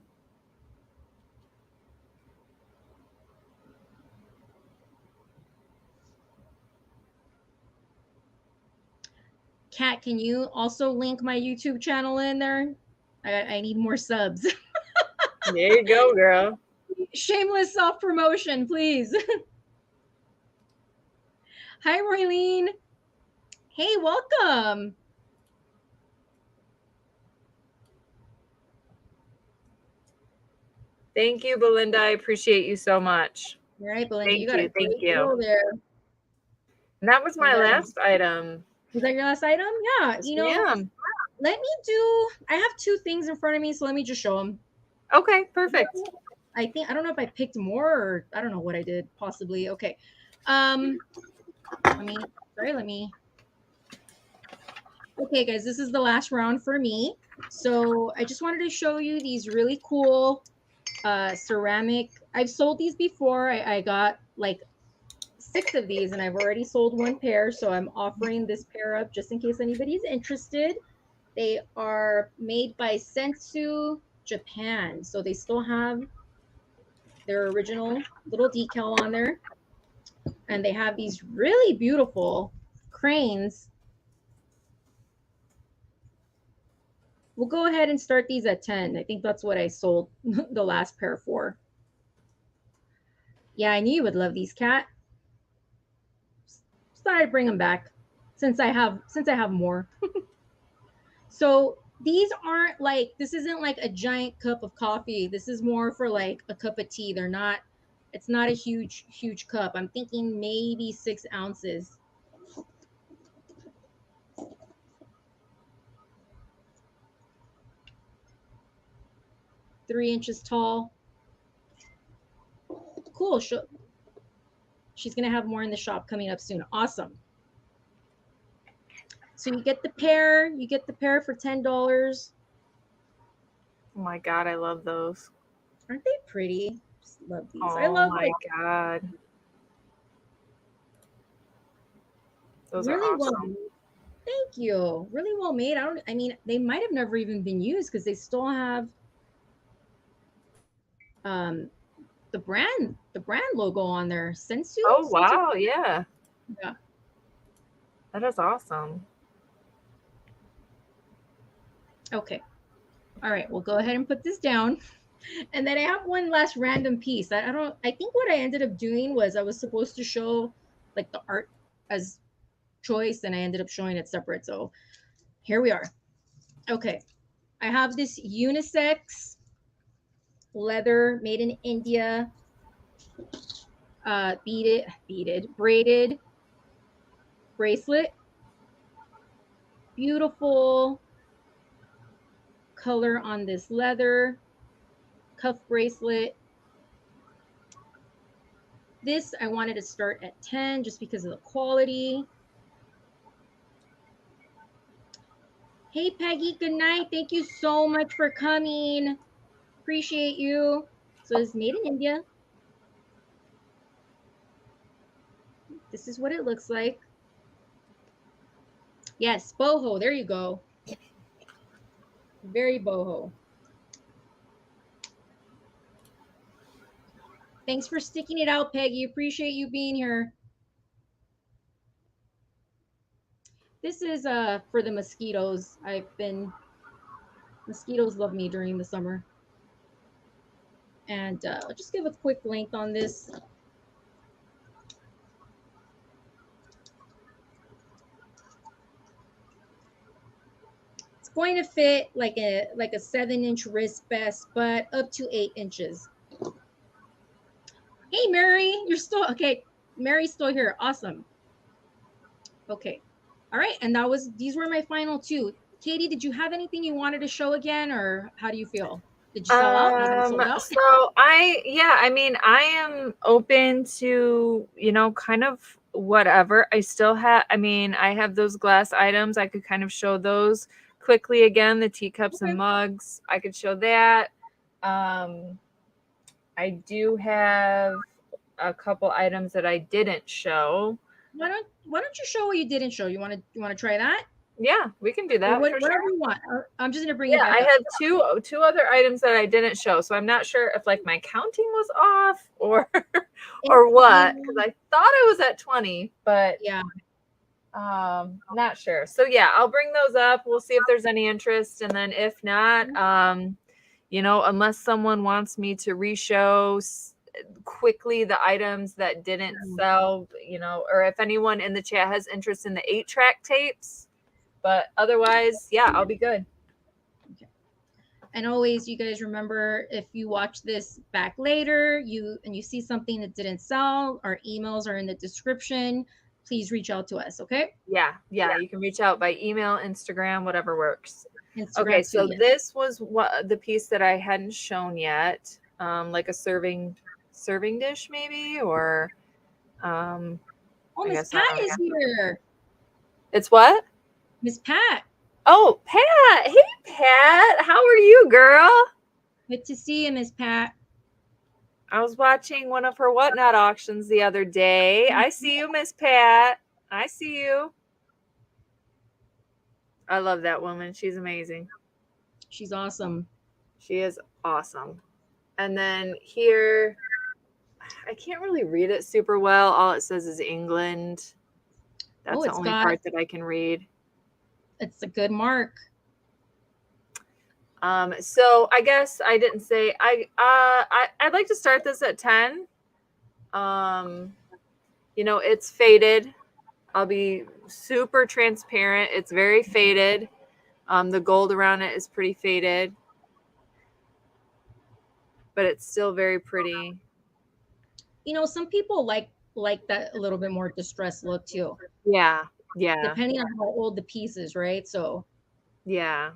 Speaker 1: Kat, can you also link my YouTube channel in there? I need more subs.
Speaker 2: There you go, girl.
Speaker 1: Shameless self-promotion, please. Hi, Roylene. Hey, welcome.
Speaker 2: Thank you, Belinda. I appreciate you so much.
Speaker 1: All right, Belinda,
Speaker 2: Thank you. Thank you.
Speaker 1: There.
Speaker 2: And that was my last item.
Speaker 1: Was that your last item? Yeah. You know, let me do, I have 2 things in front of me, so let me just show them.
Speaker 2: Okay, perfect.
Speaker 1: I don't know if I picked more, or I don't know what I did, possibly. Okay. Okay, guys, this is the last round for me. So I just wanted to show you these really cool ceramic. I've sold these before. I got like 6 of these, and I've already sold 1 pair. So I'm offering this pair up just in case anybody's interested. They are made by Sensu Japan. So they still have their original little decal on there. And they have these really beautiful cranes. We'll go ahead and start these at 10. I think that's what I sold the last pair for. Yeah, I knew you would love these, Kat. Just thought I'd bring them back since I have more. So these aren't like, this isn't like a giant cup of coffee. This is more for like a cup of tea. It's not a huge cup. I'm thinking maybe 6 ounces. Three inches tall. Cool. She's going to have more in the shop coming up soon. Awesome. So you get the pair for $10.
Speaker 2: Oh my God, I love those.
Speaker 1: Aren't they pretty? Just love these.
Speaker 2: Oh
Speaker 1: I love
Speaker 2: my God. Those
Speaker 1: really
Speaker 2: are awesome.
Speaker 1: well made. Thank you. Really well made. I mean, they might have never even been used because they still have the brand logo on there. Sensu.
Speaker 2: Oh wow, yeah.
Speaker 1: Yeah.
Speaker 2: That is awesome.
Speaker 1: Okay. All right, we'll go ahead and put this down. And then I have one last random piece. I think what I ended up doing was I was supposed to show like the art as choice, and I ended up showing it separate. So here we are. Okay. I have this unisex leather made in India, braided bracelet. Beautiful color on this leather cuff bracelet. This I wanted to start at 10 just because of the quality. Hey Peggy, good night. Thank you so much for coming. Appreciate you. So it's made in India. This is what it looks like. Yes, boho. There you go. Very boho. Thanks for sticking it out, Peggy. Appreciate you being here. This is for the mosquitoes. Mosquitoes love me during the summer. And I'll just give a quick length on this. It's going to fit like a 7-inch wrist vest, but up to 8 inches. Hey Mary, you're still okay. Mary's still here. Awesome. Okay. All right. And these were my final two. Katey, did you have anything you wanted to show again, or how do you feel? Did you sell out?
Speaker 2: So I mean, I am open to, kind of whatever. I have those glass items. I could kind of show those quickly again, the teacups and mugs. I could show that. I do have a couple items that I didn't show.
Speaker 1: Why don't you show what you didn't show? You want to try that?
Speaker 2: Yeah, we can do that.
Speaker 1: Whatever you want. I'm just gonna bring it back.
Speaker 2: I have two other items that I didn't show, so I'm not sure if like my counting was off or what, because I thought I was at 20, but
Speaker 1: yeah,
Speaker 2: not sure. So yeah, I'll bring those up. We'll see if there's any interest, and then if not, unless someone wants me to re-show quickly the items that didn't sell, or if anyone in the chat has interest in the 8-track tapes. But otherwise, yeah, I'll be good.
Speaker 1: Okay. And always, you guys remember, if you watch this back later, you see something that didn't sell, our emails are in the description. Please reach out to us, okay?
Speaker 2: Yeah. You can reach out by email, Instagram, whatever works.
Speaker 1: Instagram
Speaker 2: okay, so this was the piece that I hadn't shown yet, like a serving dish maybe, or
Speaker 1: Miss Pat is here.
Speaker 2: It's what?
Speaker 1: Miss Pat.
Speaker 2: Oh, Pat. Hey, Pat. How are you, girl?
Speaker 1: Good to see you, Miss Pat.
Speaker 2: I was watching one of her whatnot auctions the other day. I see you, Miss Pat. I see you. I love that woman. She's amazing.
Speaker 1: She's awesome.
Speaker 2: She is awesome. And then here, I can't really read it super well. All it says is England. That's the only part that I can read.
Speaker 1: It's a good mark.
Speaker 2: So I guess I didn't say I'd like to start this at 10. You know, it's faded. I'll be super transparent. It's very faded. The gold around it is pretty faded, but it's still very pretty.
Speaker 1: You know, some people like that a little bit more distressed look too.
Speaker 2: Yeah.
Speaker 1: Depending on how old the piece is, right? So
Speaker 2: yeah.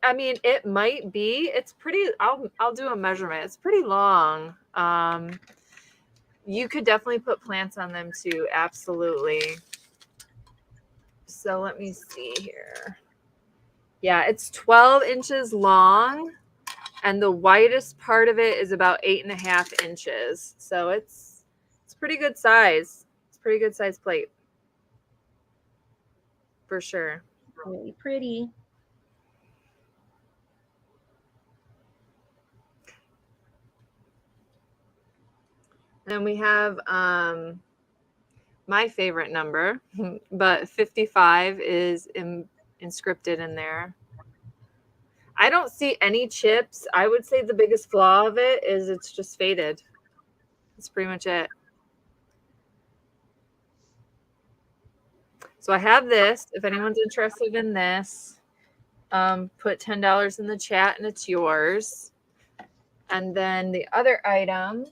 Speaker 2: I mean, it might be. It's pretty. I'll do a measurement. It's pretty long. You could definitely put plants on them too. Absolutely. So let me see here. Yeah, it's 12 inches long, and the widest part of it is about 8.5 inches. So it's pretty good size. It's pretty good size plate. For sure.
Speaker 1: Really pretty.
Speaker 2: Then we have my favorite number, but 55 is inscripted in there. I don't see any chips. I would say the biggest flaw of it is it's just faded. That's pretty much it. So I have this. If anyone's interested in this, put $10 in the chat and it's yours. And then the other item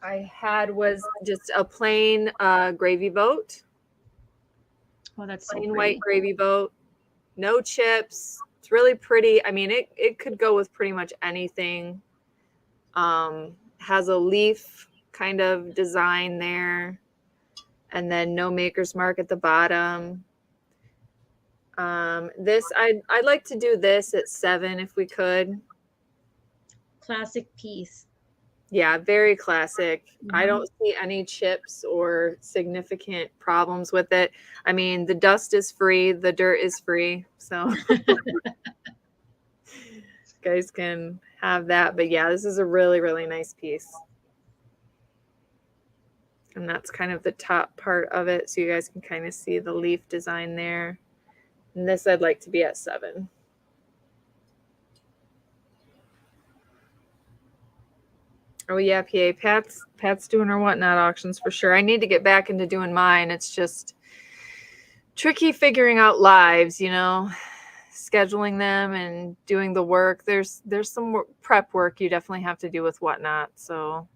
Speaker 2: I had was just a plain gravy boat.
Speaker 1: Oh, that's so
Speaker 2: plain
Speaker 1: pretty.
Speaker 2: White gravy boat. No chips. It's really pretty. I mean, it could go with pretty much anything. Has a leaf kind of design there. And then no maker's mark at the bottom. This, I'd like to do this at 7 if we could.
Speaker 1: Classic piece.
Speaker 2: Yeah, very classic. I don't see any chips or significant problems with it. I mean, the dust is free, the dirt is free, so guys can have that. But yeah, this is a really, really nice piece. And that's kind of the top part of it, so you guys can kind of see the leaf design there. And this I'd like to be at 7. Oh yeah, PA. Pat's doing her whatnot auctions for sure. I need to get back into doing mine. It's just tricky figuring out lives, you know, scheduling them and doing the work. There's some prep work you definitely have to do with whatnot. So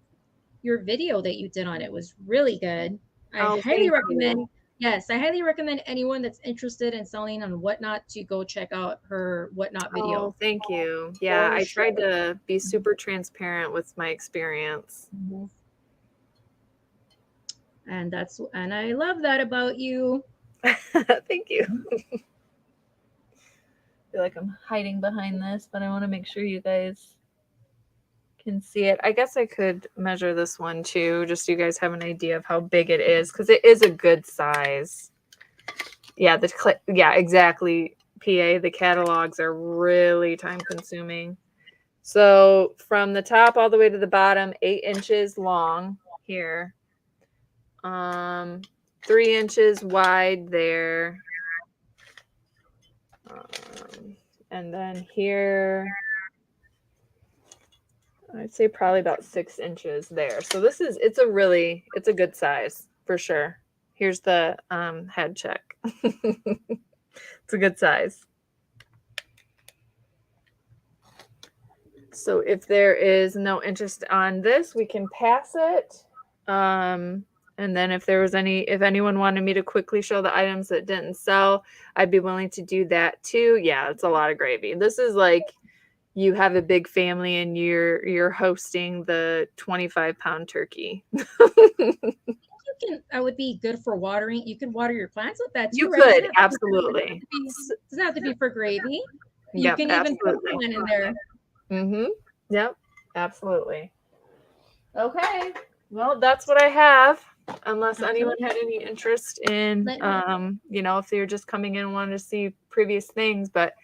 Speaker 1: your video that you did on it was really good. I highly
Speaker 2: thank
Speaker 1: recommend.
Speaker 2: you.
Speaker 1: Yes, I highly recommend anyone that's interested in selling on Whatnot to go check out her Whatnot video.
Speaker 2: Oh, thank you. Yeah, I tried to be super transparent with my experience.
Speaker 1: And I love that about you.
Speaker 2: Thank you. I feel like I'm hiding behind this, but I want to make sure you guys can see it. I guess I could measure this one too, just so you guys have an idea of how big it is, because it is a good size. Yeah, yeah, exactly. PA, the catalogs are really time consuming. So from the top all the way to the bottom, 8 inches long here. 3 inches wide there. And then here, I'd say probably about 6 inches there. So it's a good size for sure. Here's the head check. It's a good size. So if there is no interest on this, we can pass it. And then if anyone wanted me to quickly show the items that didn't sell, I'd be willing to do that too. Yeah, it's a lot of gravy. This is like you have a big family and you're hosting the 25-pound turkey.
Speaker 1: That would be good for watering. You can water your plants with that too.
Speaker 2: You could, absolutely.
Speaker 1: It doesn't have to be for gravy. You can even put one in there.
Speaker 2: Yep, absolutely. Okay. Well, that's what I have. Unless anyone had any interest in, if they're just coming in and wanting to see previous things, but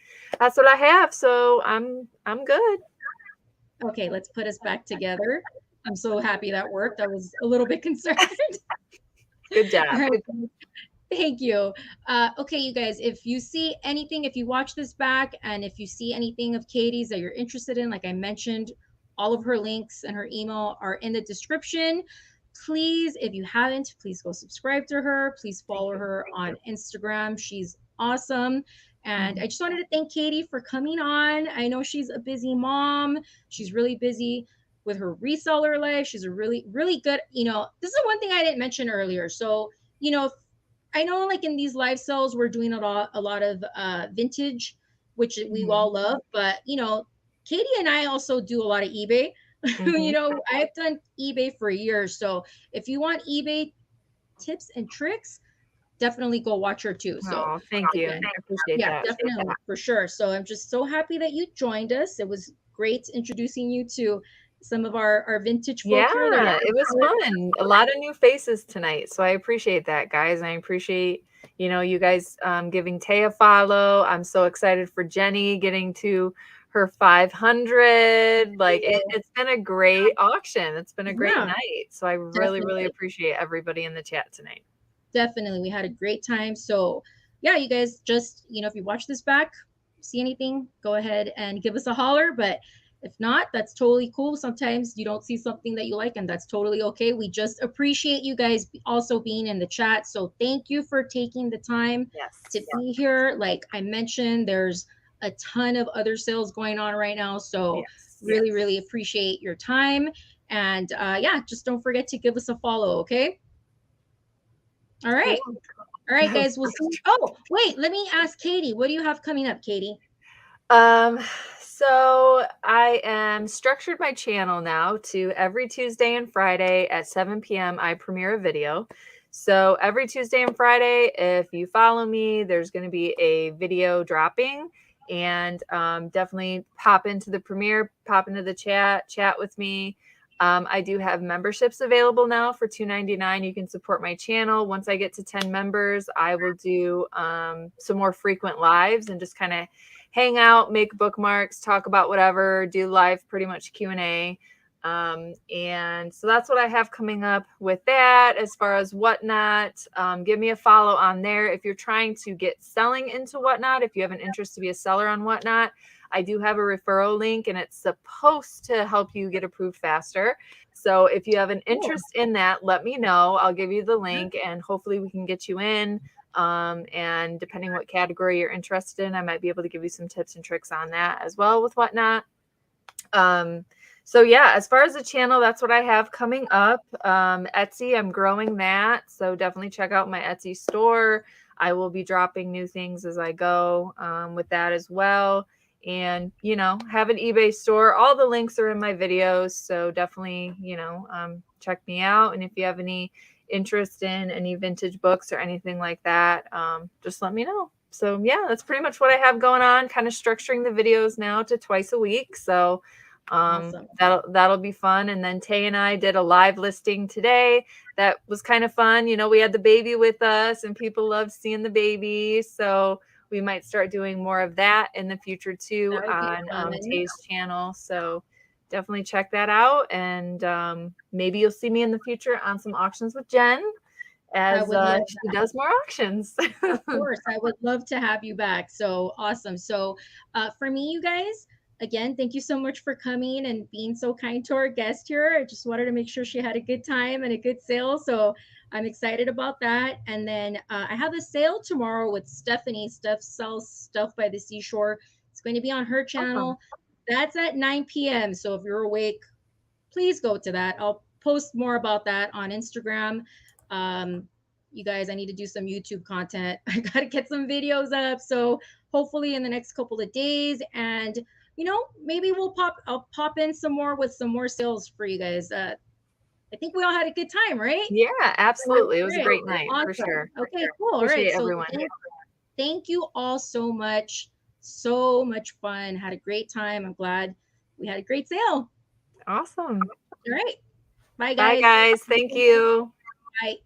Speaker 2: that's what I have. So I'm good.
Speaker 1: Okay, let's put us back together. I'm so happy that worked. I was a little bit concerned.
Speaker 2: Good job.
Speaker 1: All right. Thank you. Okay, you guys, if you see anything, if you watch this back and if you see anything of Katey's that you're interested in, like I mentioned, all of her links and her email are in the description. Please, if you haven't, please go subscribe to her. Please follow her on Instagram. She's awesome. And I just wanted to thank Katey for coming on. I know she's a busy mom. She's really busy with her reseller life. She's a really, really good, this is one thing I didn't mention earlier. So, I know like in these live sales, we're doing a lot of vintage, which we all love, but Katey and I also do a lot of eBay. I've done eBay for years. So if you want eBay tips and tricks, definitely go watch her too. So
Speaker 2: thank you. I appreciate that.
Speaker 1: Definitely, for sure. So I'm just so happy that you joined us. It was great introducing you to some of our vintage folk here.
Speaker 2: It was fun. A lot of new faces tonight. So I appreciate that, guys. I appreciate, you guys giving Tay a follow. I'm so excited for Jenny getting to her 500. Like it's been a great auction. It's been a great night. So I really appreciate everybody in the chat tonight.
Speaker 1: Definitely. We had a great time. So yeah, you guys just, if you watch this back, see anything, go ahead and give us a holler. But if not, that's totally cool. Sometimes you don't see something that you like, and that's totally okay. We just appreciate you guys also being in the chat. So thank you for taking the time to be here. Like I mentioned, there's a ton of other sales going on right now. So really appreciate your time. And just don't forget to give us a follow, okay? All right. Cool. All right, guys. We'll see. Oh, wait, let me ask Katey. What do you have coming up, Katey?
Speaker 2: So I am structured my channel now to every Tuesday and Friday at 7 p.m. I premiere a video. So every Tuesday and Friday, if you follow me, there's going to be a video dropping, and definitely pop into the premiere, pop into the chat with me. I do have memberships available now for $2.99. You can support my channel. Once I get to 10 members, I will do some more frequent lives and just kind of hang out, make bookmarks, talk about whatever, do live pretty much Q&A. And so that's what I have coming up with that. As far as Whatnot, give me a follow on there. If you're trying to get selling into Whatnot, if you have an interest to be a seller on Whatnot, I do have a referral link, and it's supposed to help you get approved faster. So if you have an interest in that, let me know. I'll give you the link, and hopefully we can get you in. And depending what category you're interested in, I might be able to give you some tips and tricks on that as well with Whatnot. So yeah, as far as the channel, that's what I have coming up. Etsy, I'm growing that. So definitely check out my Etsy store. I will be dropping new things as I go with that as well. And, have an eBay store. All the links are in my videos. So definitely, check me out. And if you have any interest in any vintage books or anything like that, just let me know. So yeah, that's pretty much what I have going on, kind of structuring the videos now to twice a week. So awesome. That'll be fun. And then Tay and I did a live listing today. That was kind of fun. We had the baby with us, and people loved seeing the baby. So we might start doing more of that in the future too on Tay's channel. So definitely check that out. And maybe you'll see me in the future on some auctions with Jen as she does more auctions.
Speaker 1: Of course, I would love to have you back. So awesome. So for me, you guys, again, thank you so much for coming and being so kind to our guest here. I just wanted to make sure she had a good time and a good sale. So I'm excited about that. And then I have a sale tomorrow with Stephanie. Steph sells stuff by the seashore. It's going to be on her channel. That's at 9 p.m. So if you're awake, please go to that. I'll post more about that on Instagram. You guys, I need to do some YouTube content. I got to get some videos up. So hopefully in the next couple of days, and maybe I'll pop in some more with some more sales for you guys. I think we all had a good time, right?
Speaker 2: Yeah, absolutely. It was a great night for sure.
Speaker 1: Okay, cool.
Speaker 2: Appreciate everyone.
Speaker 1: Thank you all so much. So much fun. Had a great time. I'm glad we had a great sale.
Speaker 2: Awesome.
Speaker 1: All right. Bye, guys.
Speaker 2: Bye, guys. Thank you.
Speaker 1: Bye.